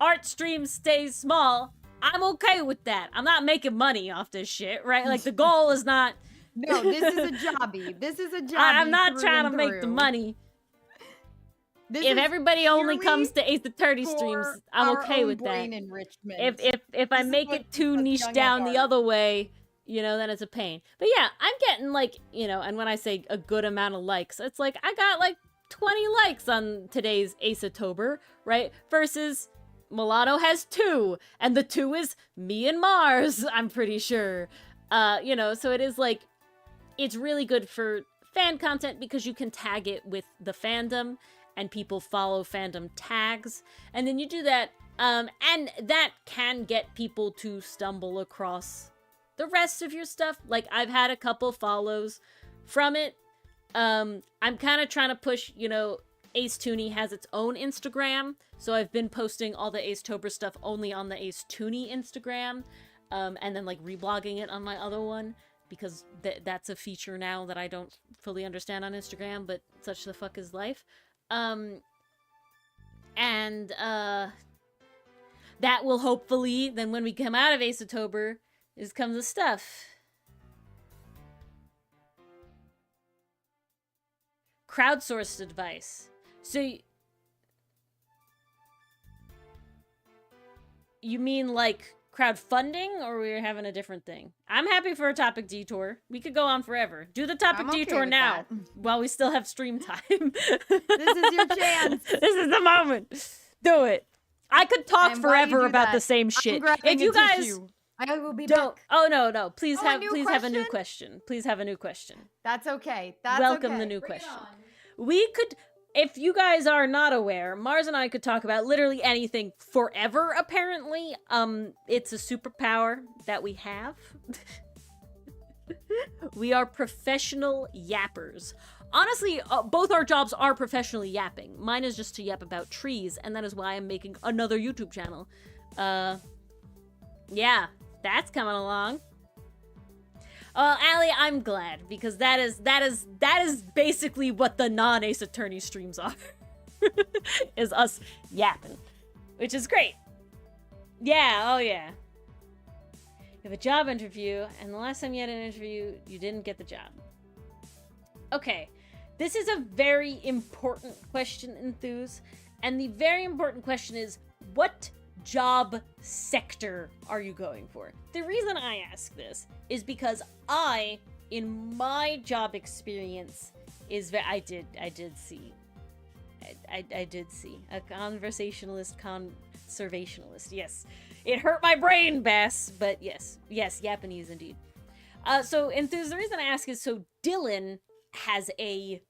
art stream stays small, I'm okay with that. I'm not making money off this shit, right? Like, the goal is not... No, this is a jobby. This is a jobby. I'm not trying to make the money. If everybody only comes to Ace Attorney streams, I'm okay with that. If I make it too niche down the other way, you know, then it's a pain. But yeah, I'm getting, like, you know, and when I say a good amount of likes, it's like I got like 20 likes on today's Ace-October, right? Versus Mulatto has 2, and the 2 is me and Mars, I'm pretty sure. You know, so it is like, it's really good for fan content because you can tag it with the fandom, and people follow fandom tags, and then you do that, and that can get people to stumble across the rest of your stuff. Like, I've had a couple follows from it. I'm kind of trying to push, you know, Ace Tooney has its own Instagram, so I've been posting all the Ace-Tober stuff only on the Ace Tooney Instagram, and then, like, reblogging it on my other one, because that's a feature now that I don't fully understand on Instagram, but such the fuck is life. That will hopefully, then when we come out of Ace-October, is come the stuff. Crowdsourced advice. So, you mean, like, crowdfunding, or we're having a different thing? I'm happy for a topic detour. We could go on forever. Do the topic I'm okay detour with now, that. while we still have stream time. This is your chance. This is the moment. Do it. I could talk And while you forever do about the that, same I'm shit. grabbing If you a guys tissue. I will be don't, back. oh no, please Oh, a have new a new question? question. Please have a new question. That's okay. That's Welcome okay. the new Bring it question. on. We could, if you guys are not aware, Mars and I could talk about literally anything forever, apparently. It's a superpower that we have. We are professional yappers. Honestly, both our jobs are professionally yapping. Mine is just to yap about trees, and that is why I'm making another YouTube channel. Yeah, that's coming along. Allie, I'm glad, because that is basically what the non-Ace Attorney streams are. Is us yapping. Which is great. Yeah, oh yeah. You have a job interview, and the last time you had an interview, you didn't get the job. Okay, this is a very important question, Enthuse, and the very important question is, what job sector are you going for? The reason I ask this is because I, in my job experience, I did see a conversationalist conservationalist. Yes, it hurt my brain, Bass, but yes, Japanese indeed. So Enthuse, the reason I ask is so Dylan has a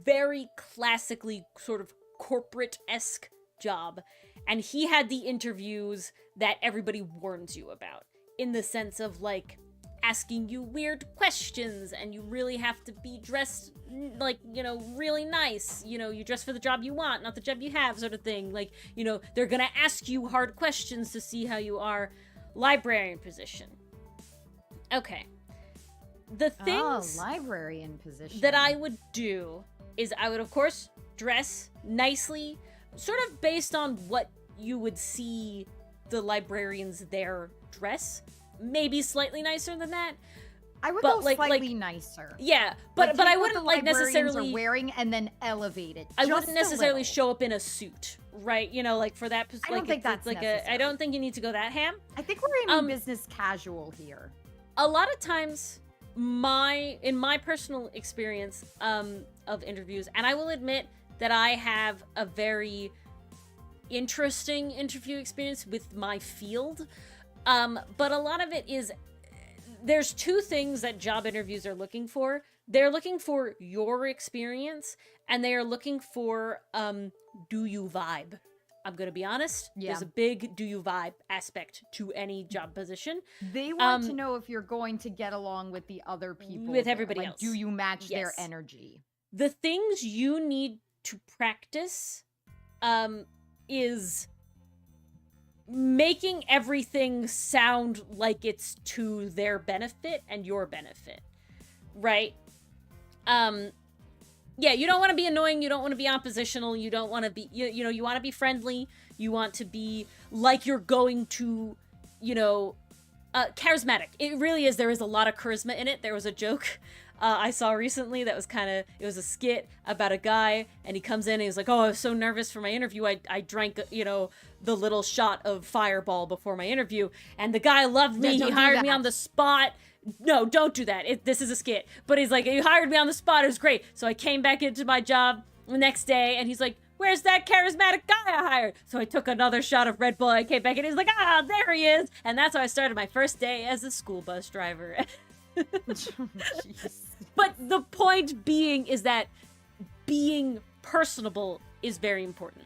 very classically sort of corporate-esque job, and he had the interviews that everybody warns you about, in the sense of, like, asking you weird questions, and you really have to be dressed, like, you know, really nice. You know, you dress for the job you want, not the job you have, sort of thing. Like, you know, they're gonna ask you hard questions to see how you are. Librarian position. Okay. The things librarian position that I would do is I would, of course, dress nicely, sort of based on what you would see the librarians there dress. Maybe slightly nicer than that. I would but go slightly nicer. Yeah, but I wouldn't like necessarily are wearing and then elevate it. I wouldn't necessarily show up in a suit, right? You know, like for that. I don't think that's like necessary. I don't think you need to go that ham. I think we're aiming business casual here. A lot of times, in my personal experience of interviews, and I will admit that I have a very interesting interview experience with my field. But a lot of it is, there's two things that job interviews are looking for. They're looking for your experience, and they are looking for, do you vibe? I'm gonna be honest. Yeah. There's a big do you vibe aspect to any job position. They want to know if you're going to get along with the other people. With everybody like, else. Do you match their energy? The things you need to practice, is making everything sound like it's to their benefit and your benefit, right? Yeah, you don't want to be annoying, you don't want to be oppositional, you don't want to be, you know, you want to be friendly, you want to be like you're going to, you know, charismatic. It really is, there is a lot of charisma in it. There was a joke I saw recently that was kind of, it was a skit about a guy, and he comes in and he's like, oh, I was so nervous for my interview, I drank, you know, the little shot of Fireball before my interview, and the guy loved me, he hired me on the spot. No, don't do that. This is a skit. But he's like, you hired me on the spot, it was great. So I came back into my job the next day, and he's like, where's that charismatic guy I hired? So I took another shot of Red Bull, I came back, and he's like, ah, there he is. And that's how I started my first day as a school bus driver. But the point being is that being personable is very important.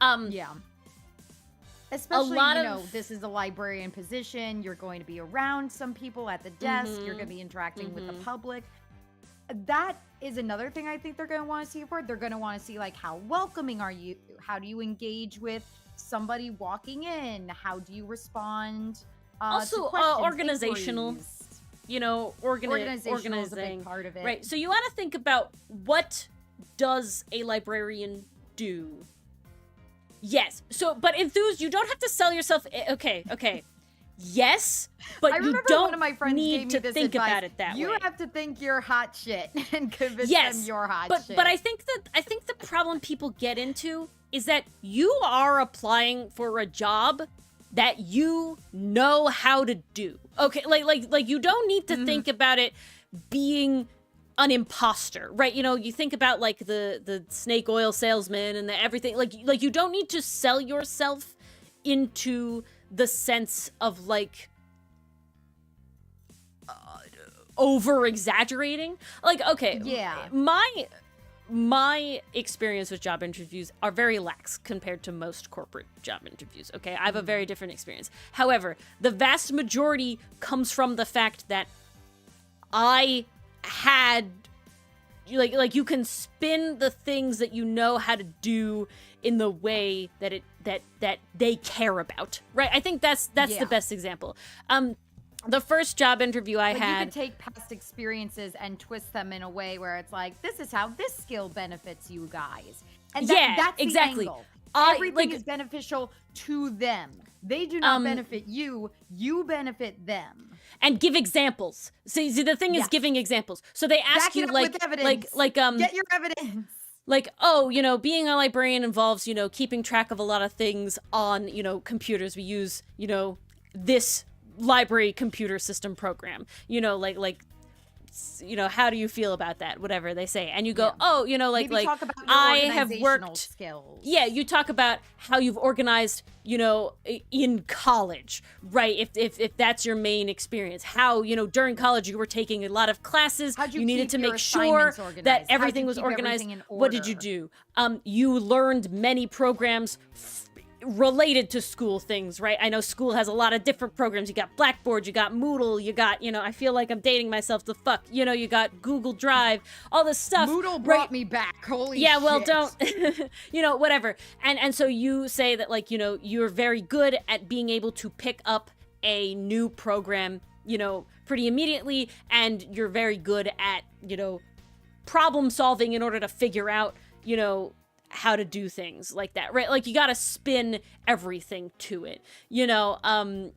Yeah. Especially, you know, this is a librarian position. You're going to be around some people at the desk. You're going to be interacting with the public. That is another thing I think they're going to want to see for. They're going to want to see, like, how welcoming are you? How do you engage with somebody walking in? How do you respond? Also, to organizational. inquiries? You know, organizing is a big part of it. Right. So you want to think about, what does a librarian do? Yes. So, but Enthuse, you don't have to sell yourself. Okay. Yes, but you don't one of my friends need gave me to this think advice. about it that way. You have to think you're hot shit and convince them you're hot shit. But I think the problem people get into is that you are applying for a job that you know how to do. Okay, like you don't need to think about it being an imposter, right? You know, you think about like the snake oil salesman and the everything. Like you don't need to sell yourself into the sense of like over exaggerating. Like, okay, Yeah. my experience with job interviews are very lax compared to most corporate job interviews. Okay, I have a very different experience. However, the vast majority comes from the fact that I had like you can spin the things that you know how to do in the way that that they care about, right? I think that's the best example. The first job interview I had, you could take past experiences and twist them in a way where it's like, this is how this skill benefits you guys. And that's exactly. the angle. Everything is beneficial to them. They do not benefit you. You benefit them. And give examples. See, the thing is giving examples. So they ask Back you it up like with evidence. Get your evidence. Like, oh, you know, being a librarian involves, you know, keeping track of a lot of things on, you know, computers. We use, you know, this library computer system program, you know, like you know, how do you feel about that, whatever they say, and you go, oh, you know, Maybe like talk about your I have worked skills. Yeah, you talk about how you've organized, you know, in college, right? If that's your main experience, how, you know, during college you were taking a lot of classes, you needed to make sure that everything was organized. What did you do? You learned many programs related to school things, right? I know school has a lot of different programs. You got Blackboard, you got Moodle, you got, you know, I feel like I'm dating myself to fuck, you know, you got Google Drive, all this stuff. Moodle brought me back. Holy yeah, well, shit. don't, you know, whatever. And so you say that, like, you know, you're very good at being able to pick up a new program, you know, pretty immediately, and you're very good at, you know, problem solving in order to figure out, you know, how to do things like that, right? Like, you gotta spin everything to it, you know. I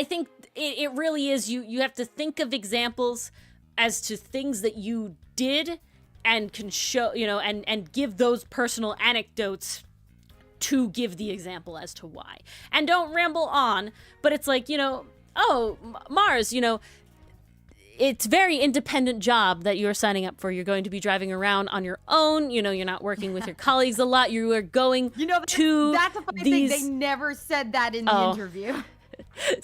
think it really is, you have to think of examples as to things that you did and can show, you know, and give those personal anecdotes to give the example as to why. And don't ramble on, but it's like, you know, oh, Mars, you know, it's a very independent job that you're signing up for. You're going to be driving around on your own. You know, you're not working with your colleagues a lot. You are going to that's a funny thing. They never said that in the interview.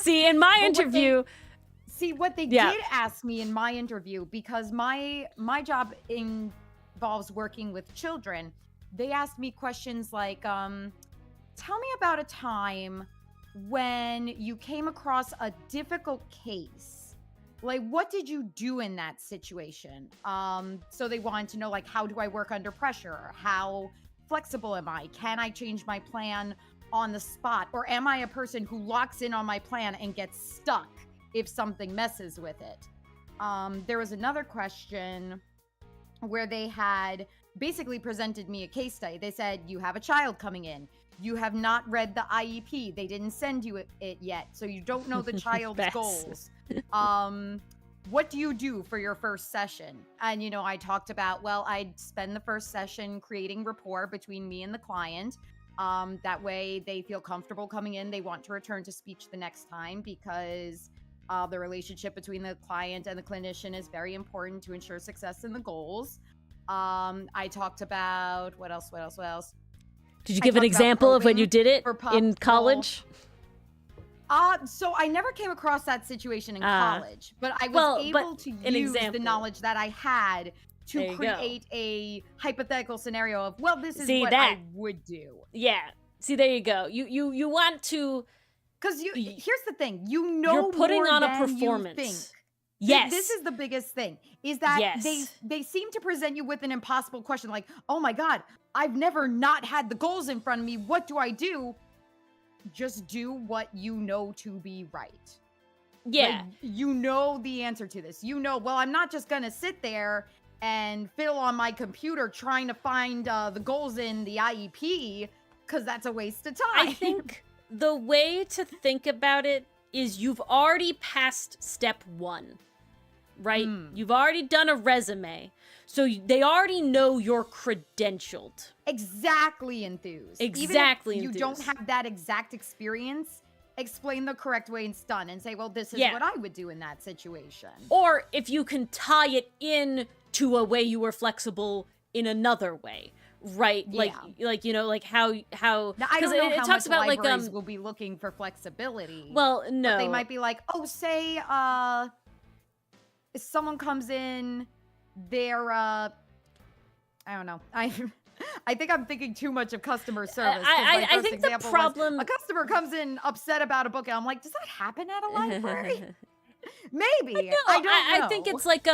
See, in my interview... What they did ask me in my interview, because my job involves working with children, they asked me questions like, tell me about a time when you came across a difficult case. Like, what did you do in that situation? So they wanted to know, like, how do I work under pressure? How flexible am I? Can I change my plan on the spot? Or am I a person who locks in on my plan and gets stuck if something messes with it? There was another question where they had basically presented me a case study. They said, you have a child coming in. You have not read the IEP. They didn't send you it yet, so you don't know the child's goals. What do you do for your first session? And, you know, I talked about, well, I'd spend the first session creating rapport between me and the client. That way they feel comfortable coming in. They want to return to speech the next time, because the relationship between the client and the clinician is very important to ensure success in the goals. I talked about, what else? Did you give an example of when you did it in college? So I never came across that situation in college, but I was able to use the knowledge that I had to create a hypothetical scenario of, well, this is what I would do. Yeah. See, there you go. You want to... Because here's the thing. You know, you're putting more on than a performance. You think. Yes. This is the biggest thing, is that they seem to present you with an impossible question like, oh my God, I've never not had the goals in front of me. What do I do? Just do what you know to be right. Yeah. Like, you know the answer to this. You know, well, I'm not just going to sit there and fiddle on my computer trying to find the goals in the IEP, because that's a waste of time. I think the way to think about it is you've already passed step one. right? You've already done a resume. So they already know you're credentialed. Exactly enthused. Exactly Even if you don't enthused. have that exact experience, explain the correct way it's done and say, well, this is what I would do in that situation. Or if you can tie it in to a way you were flexible in another way. Right, Yeah. like you know, like how Now, I don't know it how talks much about libraries will be looking for flexibility. well, no, But they might be like, oh, say if someone comes in, they're I don't know. I think I'm thinking too much of customer service. 'cause my I first think the example was problem a customer comes in upset about a book, and I'm like, does that happen at a library? Maybe. No, I don't know. I think it's like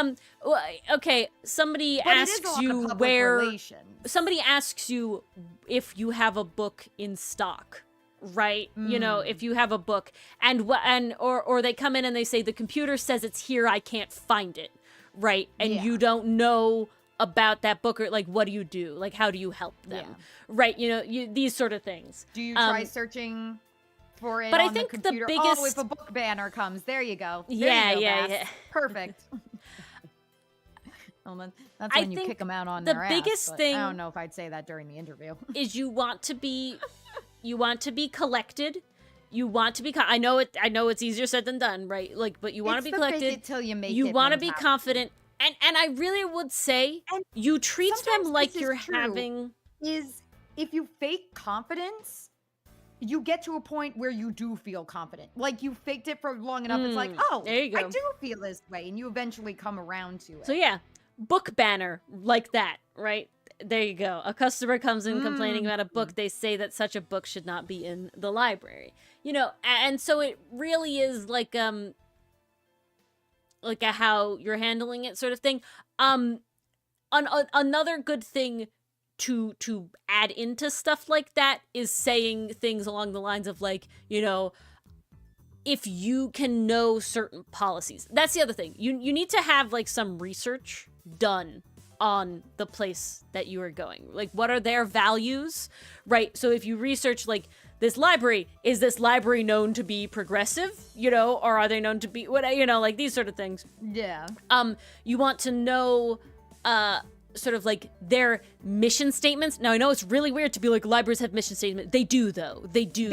okay, somebody But it is asks a lot of you public where relations. somebody asks you if you have a book in stock, right? You know, if you have a book or they come in and they say the computer says it's here, I can't find it, right? And you don't know about that book, or like what do you do? Like how do you help them? Right? You know, these sort of things. Do you try searching for it but on I think the computer? the biggest if a book banner comes, there you go. There yeah, you go, yeah, Bass. yeah. Perfect. Well, that's I when you think kick them out on the their biggest ass, but thing I don't know if I'd say that during the interview. is you want to be collected. You want to be I know it's easier said than done, right? Like, but you want to be collected. Fake it till you make you it want to be mentality. confident, and I really would say And you treat sometimes them like this is you're true. having Is if you fake confidence, you get to a point where you do feel confident. Like you faked it for long enough. It's like, oh, there you go. I do feel this way, and you eventually come around to it. So yeah, book banner like that, right? There you go. A customer comes in complaining about a book. They say that such a book should not be in the library. You know, and so it really is like a how you're handling it sort of thing. Another good thing to add into stuff like that is saying things along the lines of like, you know, if you can know certain policies. That's the other thing. You need to have like some research done on the place that you are going. Like, what are their values, right? So if you research like this library, is this library known to be progressive, you know, or are they known to be what, you know, like these sort of things. Yeah. You want to know sort of like their mission statements. Now I know it's really weird to be like libraries have mission statements. They do though. They do.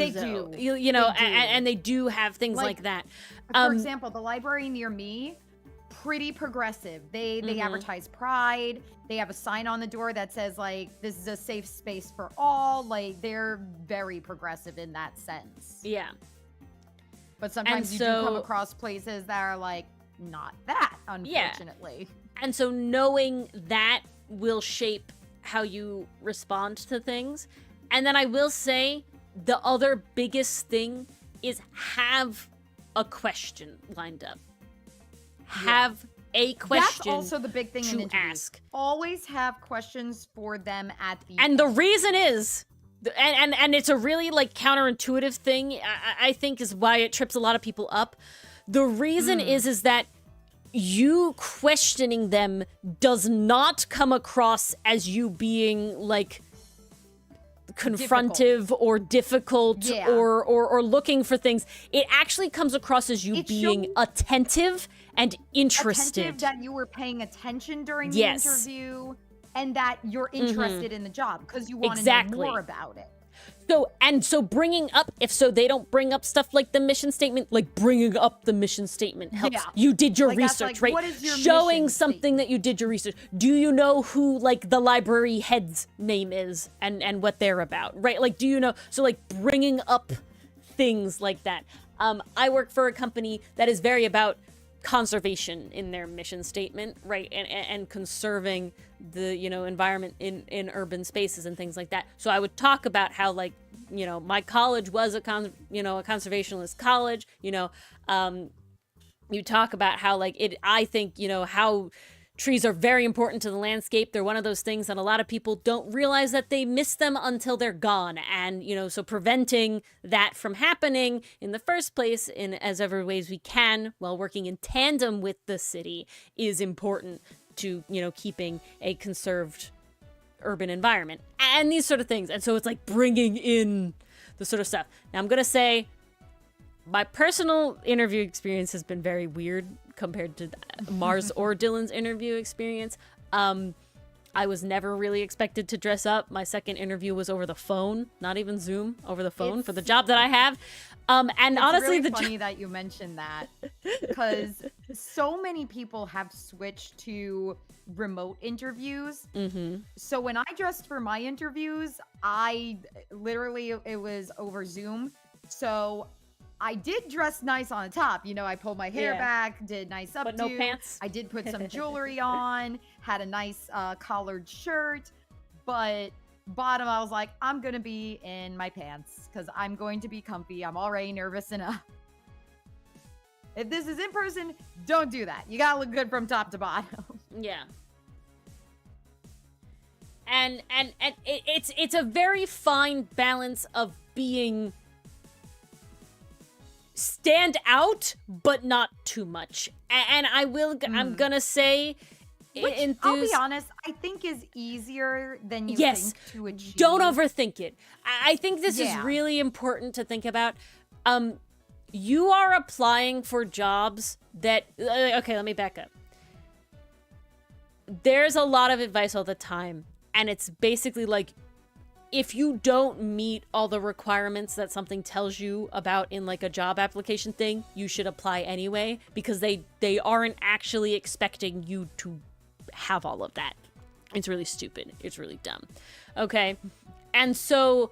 You know, and they do have things like that. For example, the library near me, pretty progressive. They advertise Pride. They have a sign on the door that says like this is a safe space for all. Like they're very progressive in that sense. Yeah. But sometimes you do come across places that are like not that, unfortunately. And so knowing that will shape how you respond to things. And then I will say the other biggest thing is have a question lined up. Have a question. That's also the big thing in interviews. Ask. Always have questions for them at the And the reason is, and it's a really like counterintuitive thing, I think is why it trips a lot of people up. The reason is that you questioning them does not come across as you being like confrontive or difficult or looking for things. It actually comes across as you being attentive and interested. Attentive, that you were paying attention during the interview, and that you're interested in the job because you want to know more about it. So bringing up, if they don't bring up stuff like the mission statement, like bringing up the mission statement helps. Yeah. You did your research, right? What is your Showing mission something statement? that you did your research. Do you know who like the library head's name is and what they're about, right? Like, do you know? So like bringing up things like that. I work for a company that is very about conservation in their mission statement, right? And conserving the, you know, environment in urban spaces and things like that. So I would talk about how, like, you know, my college was a conservationist college, you know. You talk about how, like, I think, you know, how trees are very important to the landscape. They're one of those things that a lot of people don't realize that they miss them until they're gone. And, you know, so preventing that from happening in the first place in as every ways we can while working in tandem with the city is important to, you know, keeping a conserved urban environment and these sort of things. And so it's like bringing in the sort of stuff. Now I'm going to say my personal interview experience has been very weird compared to Mars or Dylan's interview experience. I was never really expected to dress up. My second interview was over the phone, not even Zoom, over the phone for the job that I have. And it's honestly, really funny that you mentioned that, because so many people have switched to remote interviews. So when I dressed for my interviews, it was over Zoom. So I did dress nice on the top. You know, I pulled my hair back, did nice updo. But no pants. I did put some jewelry on, had a nice collared shirt. But bottom, I was like, I'm going to be in my pants because I'm going to be comfy. I'm already nervous enough. If this is in person, don't do that. You got to look good from top to bottom. Yeah. And it's a very fine balance of being stand out, but not too much. And I'm gonna say, which, I'll be honest, I think is easier than you think to achieve. Don't overthink it. I think this is really important to think about. You are applying for jobs that, okay, let me back up. There's a lot of advice all the time, and it's basically like, if you don't meet all the requirements that something tells you about in like a job application thing, you should apply anyway, because they aren't actually expecting you to have all of that. It's really stupid. It's really dumb. Okay. And so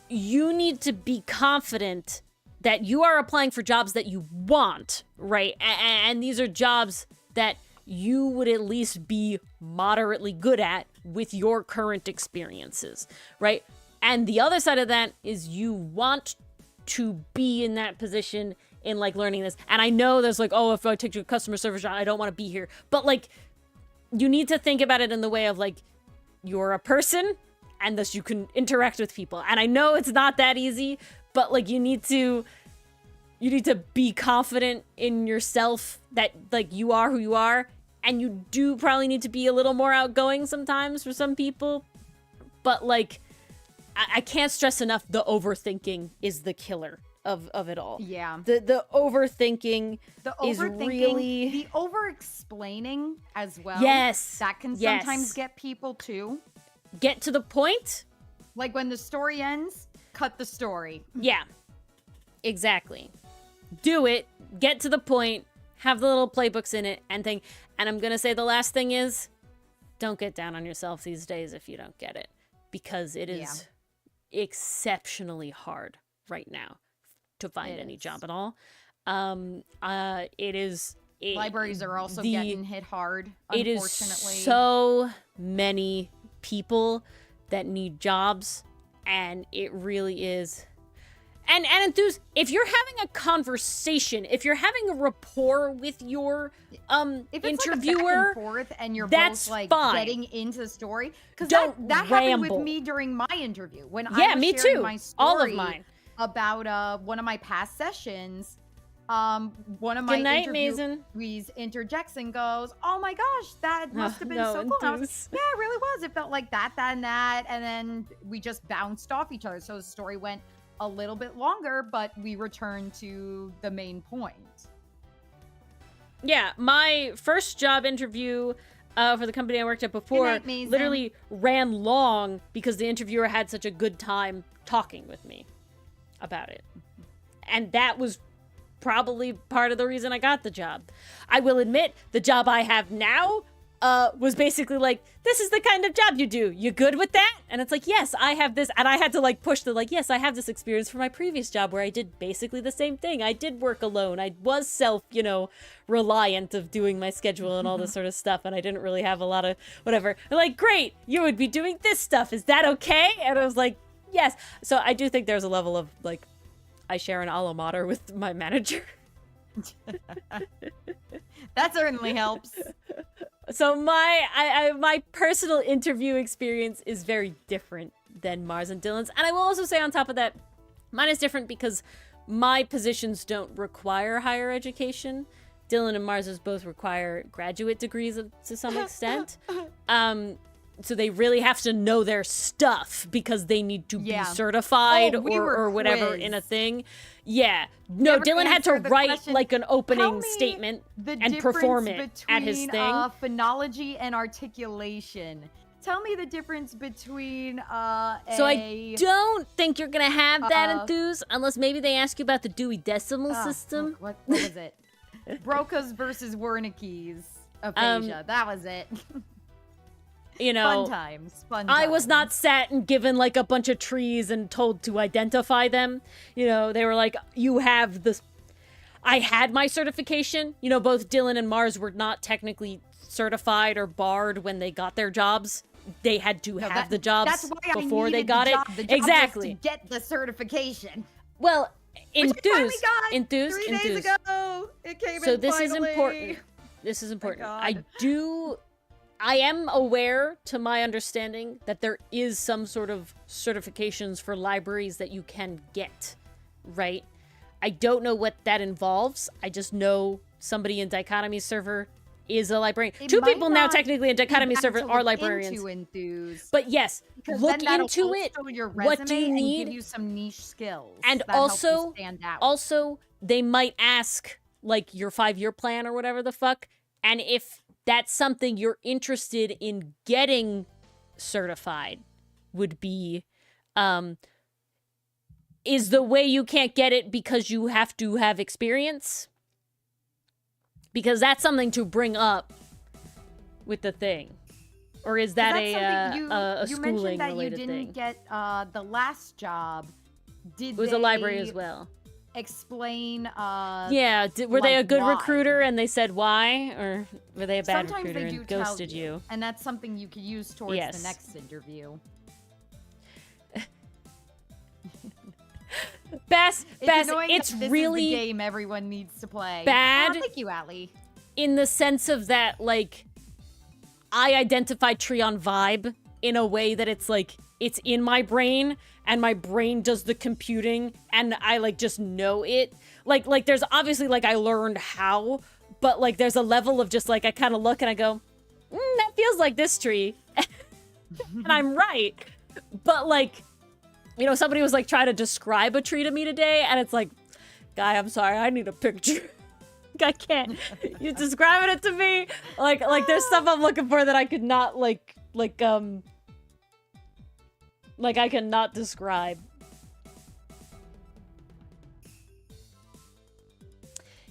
you need to be confident that you are applying for jobs that you want, right? And these are jobs that you would at least be moderately good at with your current experiences, right? And the other side of that is you want to be in that position in like learning this. And I know there's like, oh, if I take a customer service job, I don't want to be here. But like, you need to think about it in the way of like, you're a person and thus you can interact with people. And I know it's not that easy, but like you need to be confident in yourself that like you are who you are. And you do probably need to be a little more outgoing sometimes for some people. But, like, I can't stress enough, the overthinking is the killer of it all. Yeah. The overthinking is really... The over-explaining as well. Yes. That can sometimes get people, too. Get to the point. Like, when the story ends, cut the story. Yeah. Exactly. Do it. Get to the point. Have the little playbooks in it and thing. And I'm going to say the last thing is, don't get down on yourself these days if you don't get it. Because it is exceptionally hard right now to find any job at all. Libraries are also getting hit hard, unfortunately. It is so many people that need jobs. And it really is... And if you're having a conversation, if you're having a rapport with your if it's interviewer, like a back and forth and you're that's both like fine. getting into the story, because that happened with me during my interview when I was sharing my story all of mine about one of my past sessions. One of my interviewees interjects and goes, "Oh my gosh, that must have been so cool." And I was like, "Yeah, it really was. It felt like that, and that," and then we just bounced off each other. So the story went a little bit longer, but we returned to the main point. Yeah, my first job interview for the company I worked at before literally ran long because the interviewer had such a good time talking with me about it. And that was probably part of the reason I got the job. I will admit, the job I have now was basically like, this is the kind of job you do. You good with that? And it's like, yes, I have this. And I had to like push the like, yes, I have this experience from my previous job where I did basically the same thing. I did work alone. I was reliant of doing my schedule and all this sort of stuff. And I didn't really have a lot of whatever. They're like, great, you would be doing this stuff. Is that okay? And I was like, yes. So I do think there's a level of like, I share an alma mater with my manager. That certainly helps. So my personal interview experience is very different than Mars and Dylan's. And I will also say on top of that, mine is different because my positions don't require higher education. Dylan and Mars's both require graduate degrees to some extent. so they really have to know their stuff because they need to be Yeah. certified Oh, we were or whatever in a quizzed. thing. Yeah. No, Never Dylan had to answered the write question, like an Tell opening me statement the and perform it difference at his between thing. phonology and articulation. Tell me the difference between So I don't think you're gonna have that Uh, enthuse unless maybe they ask you about the Dewey Decimal System. fuck, what was it? Broca's versus Wernicke's aphasia. That was it. You know, Fun times. Fun I was times. not sat and given like a bunch of trees and told to identify them. You know, they were like, you have this. I had my certification. You know, both Dylan and Mars were not technically certified or barred when they got their jobs. They had to No, have the jobs that's why before I they needed got the it. job. The job Exactly. was to get the certification. Well, Which I finally enthused. got Enthused. 3 days Enthused. ago. It came So in this is finally. important. This is important. God. I am aware, to my understanding, that there is some sort of certifications for libraries that you can get, right? I don't know what that involves. I just know somebody in Dichotomy's server is a librarian. It 2 might people now not technically in be Dichotomy's bad server to are look librarians. into Enthuse, But yes, because look then that'll into it. bolster your What do you resume need? and give you some niche skills. And that help you also- stand out. Also, they might ask, like, your 5-year plan or whatever the fuck. And if that's something you're interested in getting certified, would be, is the way you can't get it because you have to have experience? Because that's something to bring up with the thing. Or is that That's something a you schooling mentioned that you related didn't thing? get the last job. Did It was a library as well. Explain Yeah, were they a like, good why? recruiter and they said why? Or were they a bad Sometimes recruiter they do and tell ghosted you? and that's something you could use towards Yes. the next interview. Bess, It's annoying it's that this really is the game everyone needs to play. bad. Oh, thank you, Allie. in the sense of that, like, I identify Treon vibe in a way that it's like, it's in my brain, and my brain does the computing, and I, like, just know it. Like, there's obviously, like, I learned how, but, like, there's a level of just, like, I kind of look and I go, that feels like this tree. And I'm right. But, like, you know, somebody was, like, trying to describe a tree to me today, and it's like, guy, I'm sorry, I need a picture. I can't. You describing it to me? Like, there's stuff I'm looking for that I could not, like, I cannot describe.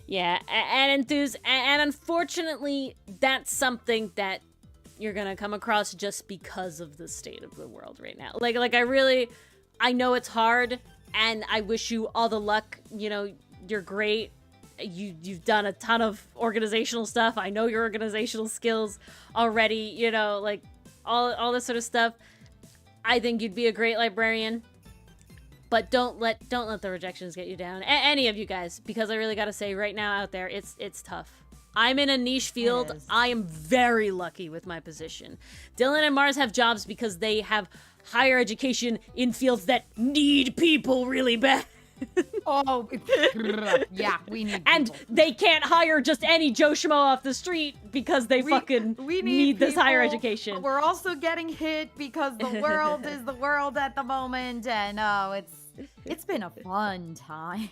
Yeah, and unfortunately, that's something that you're gonna come across just because of the state of the world right now. Like, I know it's hard, and I wish you all the luck. You know, you're great. You've done a ton of organizational stuff. I know your organizational skills already, you know, like all this sort of stuff. I think you'd be a great librarian. But don't let the rejections get you down. Any of you guys, because I really got to say right now out there, it's tough. I'm in a niche field. is. I am very lucky with my position. Dylan and Mars have jobs because they have higher education in fields that need people really bad. Oh, yeah, we need And people. they can't hire just any Joe Schmo off the street because they fucking we need this higher people, education. but we're also getting hit because the world is the world at the moment, and it's been a fun time.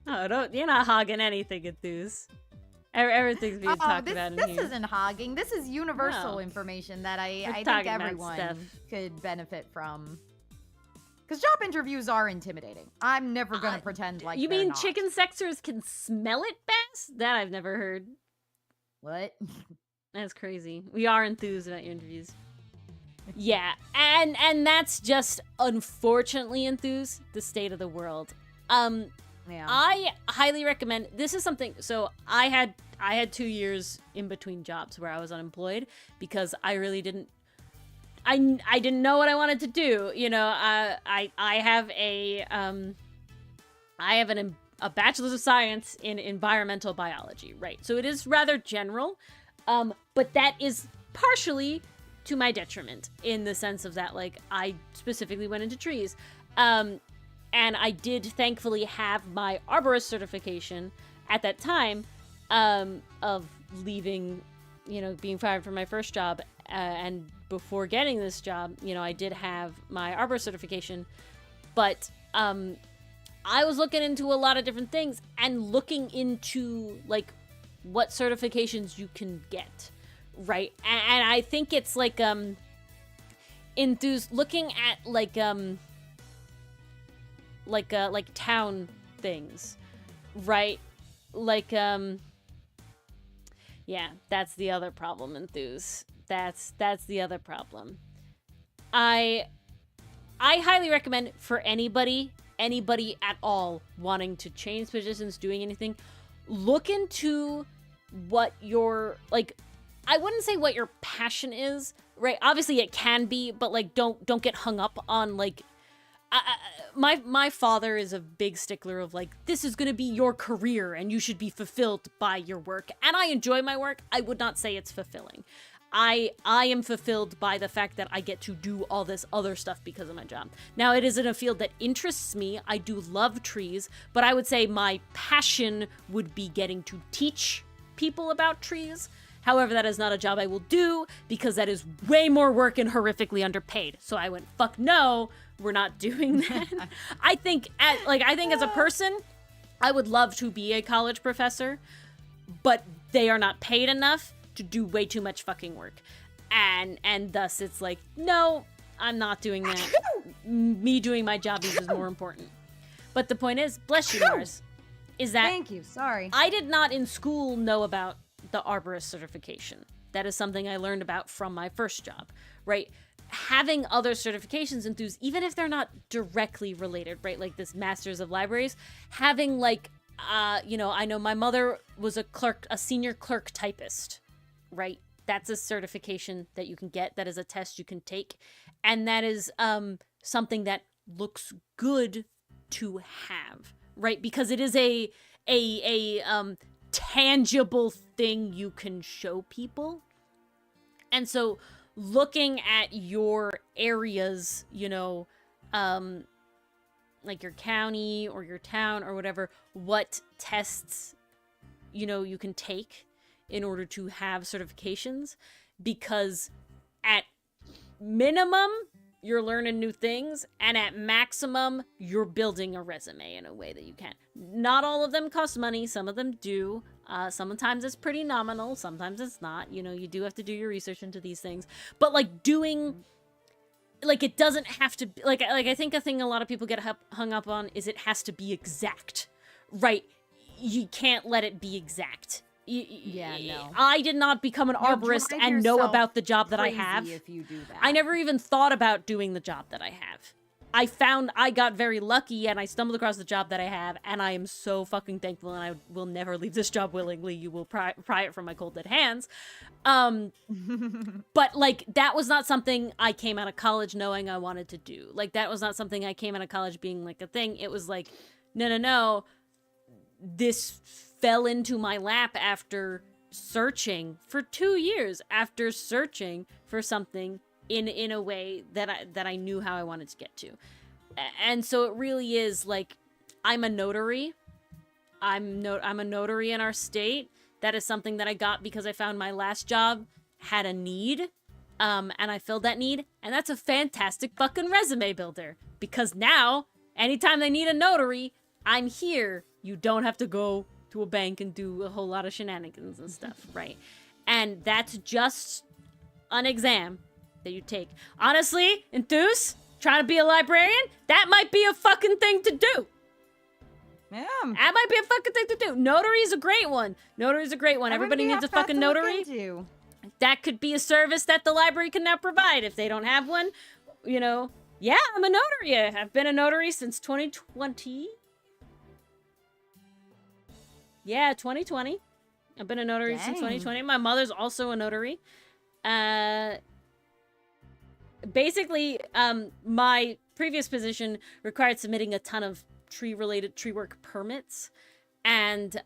Oh, you're not hogging anything, Enthuse. Everything's being talked about in this here. isn't hogging. This is universal No. information that We're I think talking about everyone stuff. could benefit from. Because job interviews are intimidating. I'm never gonna pretend like You they're mean not. chicken sexers can smell it, Bass? That I've never heard. What? That's crazy. We are enthused about your interviews. Yeah, and that's just unfortunately enthused the state of the world. Yeah. I highly recommend. This is something. So I had 2 years in between jobs where I was unemployed because I really didn't. I didn't know what I wanted to do. You know, I have a bachelor's of science in environmental biology, right? So it is rather general, but that is partially to my detriment in the sense of that, like, I specifically went into trees, and I did thankfully have my arborist certification at that time, of leaving, you know, being fired from my first job, and before getting this job, you know, I did have my arbor certification, but I was looking into a lot of different things and looking into like what certifications you can get, right? And I think it's like looking at like town things, right? Like yeah, that's the other problem, Enthuse. That's the other problem. I highly recommend for anybody at all wanting to change positions, doing anything, look into what your, like, I wouldn't say what your passion is, right? Obviously it can be, but like don't get hung up on like my father is a big stickler of like, this is going to be your career and you should be fulfilled by your work. And I enjoy my work. I would not say it's fulfilling. I am fulfilled by the fact that I get to do all this other stuff because of my job. Now, it isn't a field that interests me. I do love trees, but I would say my passion would be getting to teach people about trees. However, that is not a job I will do because that is way more work and horrifically underpaid. So I went, fuck no, we're not doing that. I think as a person, I would love to be a college professor, but they are not paid enough to do way too much fucking work. And thus it's like, no, I'm not doing that. Me doing my job is more important. But the point is, bless you, Mars, is that Thank you. Sorry. I did not in school know about the arborist certification. That is something I learned about from my first job, right? Having other certifications enthused, even if they're not directly related, right? Like this Masters of Libraries, having like, you know, I know my mother was a senior clerk typist, right? That's a certification that you can get. That is a test you can take. And that is something that looks good to have, right? Because it is a tangible thing you can show people. And so looking at your areas, you know, like your county or your town or whatever, what tests, you know, you can take in order to have certifications, because at minimum you're learning new things, and at maximum you're building a resume in a way that you can. Not all of them cost money, some of them do. Sometimes it's pretty nominal, sometimes it's not. You know, you do have to do your research into these things, but like doing, like, it doesn't have to be like I think a thing a lot of people get hung up on is it has to be exact, right? You can't let it be exact. Yeah, no. I did not become an arborist and know about the job that I have. If you do that. I never even thought about doing the job that I have. I got very lucky and I stumbled across the job that I have, and I am so fucking thankful, and I will never leave this job willingly. You will pry it from my cold dead hands. But like, that was not something I came out of college knowing I wanted to do. Like, that was not something I came out of college being like a thing. It was like, no. This fell into my lap after searching for 2 years, after searching for something in a way that I knew how I wanted to get to. And so it really is like, I'm a notary. I'm a notary in our state. That is something that I got because I found my last job had a need, and I filled that need, and that's a fantastic fucking resume builder, because now anytime they need a notary, I'm here. You don't have to go to a bank and do a whole lot of shenanigans and stuff, right? And that's just an exam that you take. Honestly, Enthuse, trying to be a librarian, that might be a fucking thing to do. Yeah. That might be a fucking thing to do. Notary's a great one. Everybody needs a fucking notary. That could be a service that the library can now provide if they don't have one. You know, yeah, I'm a notary. I've been a notary since 2020. Yeah, 2020. I've been a notary since 2020. My mother's also a notary. Basically, my previous position required submitting a ton of tree work permits, and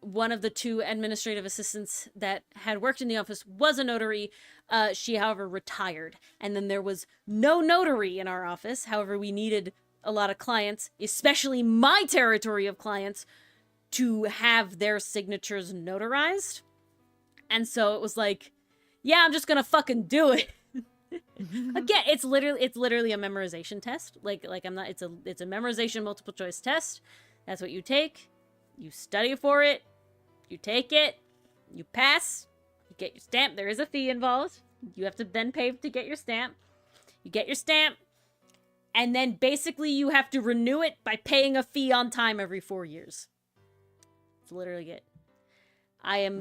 one of the two administrative assistants that had worked in the office was a notary. She, however, retired, and then there was no notary in our office. However, we needed a lot of clients, especially my territory of clients, to have their signatures notarized. And so it was like, yeah, I'm just gonna fucking do it. Again, it's literally a memorization test. Like I'm not. It's a memorization multiple choice test. That's what you take. You study for it. You take it. You pass. You get your stamp. There is a fee involved. You have to then pay to get your stamp. You get your stamp. And then basically you have to renew it by paying a fee on time every 4 years. That's literally it. I am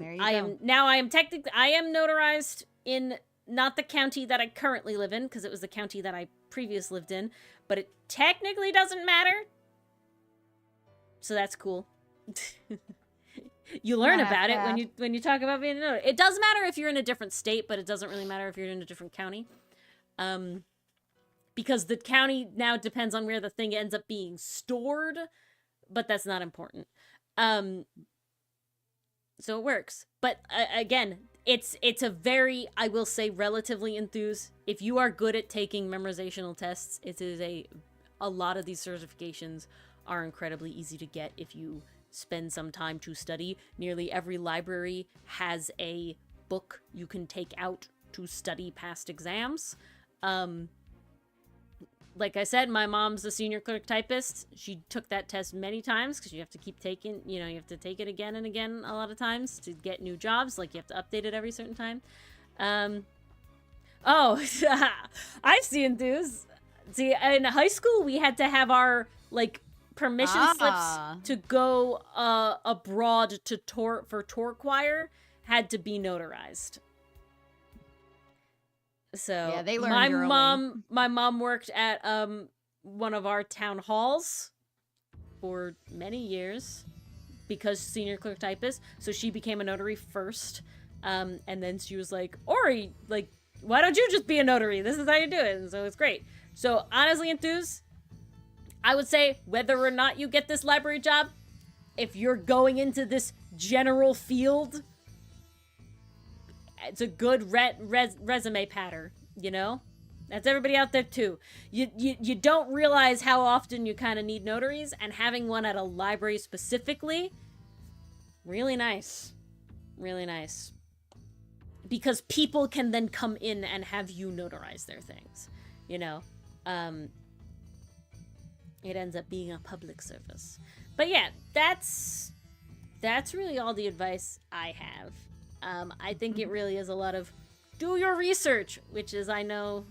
notarized in not the county that I currently live in, because it was the county that I previously lived in, but it technically doesn't matter. So that's cool. You learn about it when you talk about being a notary. It does matter if you're in a different state, but it doesn't really matter if you're in a different county. Because the county now depends on where the thing ends up being stored, but that's not important. So it works. But again, it's a very, I will say, relatively enthused. If you are good at taking memorizational tests, it is a lot of these certifications are incredibly easy to get if you spend some time to study. Nearly every library has a book you can take out to study past exams. Like I said, my mom's a senior clerk typist. She took that test many times because you have to keep taking, you have to take it again and again a lot of times to get new jobs. Like, you have to update it every certain time. Oh, I've seen those. See, in high school, we had to have our, like, permission slips to go abroad for tour choir had to be notarized. So yeah, they learned early. My mom worked at one of our town halls for many years because senior clerk typist. So she became a notary first, and then she was like, "Ori, like, why don't you just be a notary? This is how you do it." And so it's great. So honestly, enthused, I would say whether or not you get this library job, if you're going into this general field, it's a good resume pattern, That's everybody out there too. You don't realize how often you kind of need notaries, and having one at a library specifically, really nice. Really nice. Because people can then come in and have you notarize their things, It ends up being a public service. But yeah, that's really all the advice I have. I think it really is a lot of do your research, which is, I know,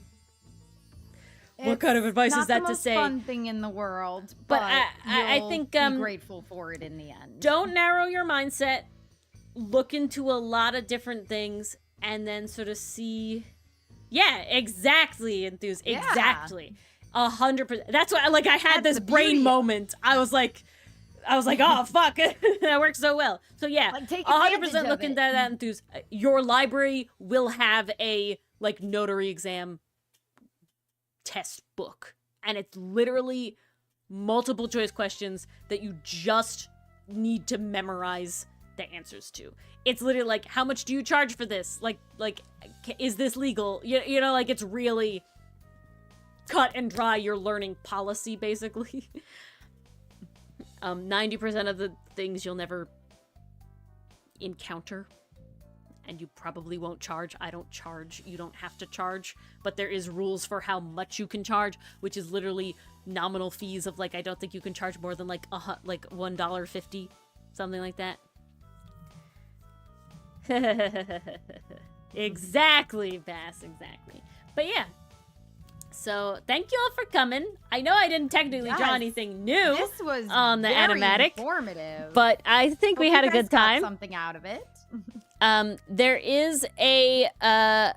what kind of advice is that to say? Not the most fun thing in the world, but I think be grateful for it in the end. Don't narrow your mindset. Look into a lot of different things, and then sort of see. Yeah, exactly, enthused. Yeah. Exactly, 100%. That's why, like, I had this brain moment. I was like, oh, fuck. That works so well. So yeah, like, 100% look into that enthused. Your library will have a, like, notary exam test book. And it's literally multiple choice questions that you just need to memorize the answers to. It's literally like, how much do you charge for this? Like, is this legal? Like, it's really cut and dry. You're learning policy, basically. 90% of the things you'll never encounter, and you probably won't charge. I don't charge. You don't have to charge, but there is rules for how much you can charge, which is literally nominal fees of, like, I don't think you can charge more than like $1.50, something like that. Exactly, Bass, exactly. But yeah. So, thank you all for coming. I know I didn't technically draw anything new on the Animatic, informative, but I think we had a good time. Got something out of it. There is a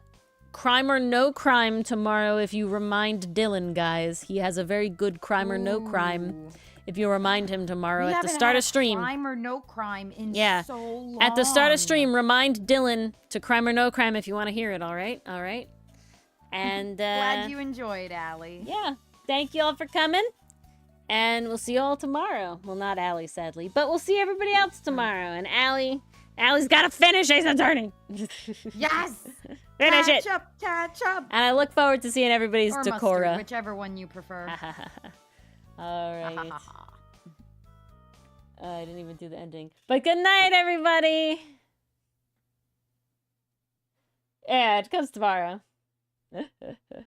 crime or no crime tomorrow if you remind Dylan, guys. He has a very good crime or no crime. If you remind him tomorrow at the start of stream. Crime or no crime in so long. At the start of stream, remind Dylan to crime or no crime if you want to hear it, all right? All right? And glad you enjoyed, Allie. Yeah. Thank you all for coming. And we'll see you all tomorrow. Well, not Allie, sadly. But we'll see everybody else tomorrow. And Allie's got to finish Ace Attorney. Yes! Finish it. Catch up. And I look forward to seeing everybody's or Decora. Mustard, whichever one you prefer. All right. I didn't even do the ending. But good night, everybody. Yeah, it comes tomorrow.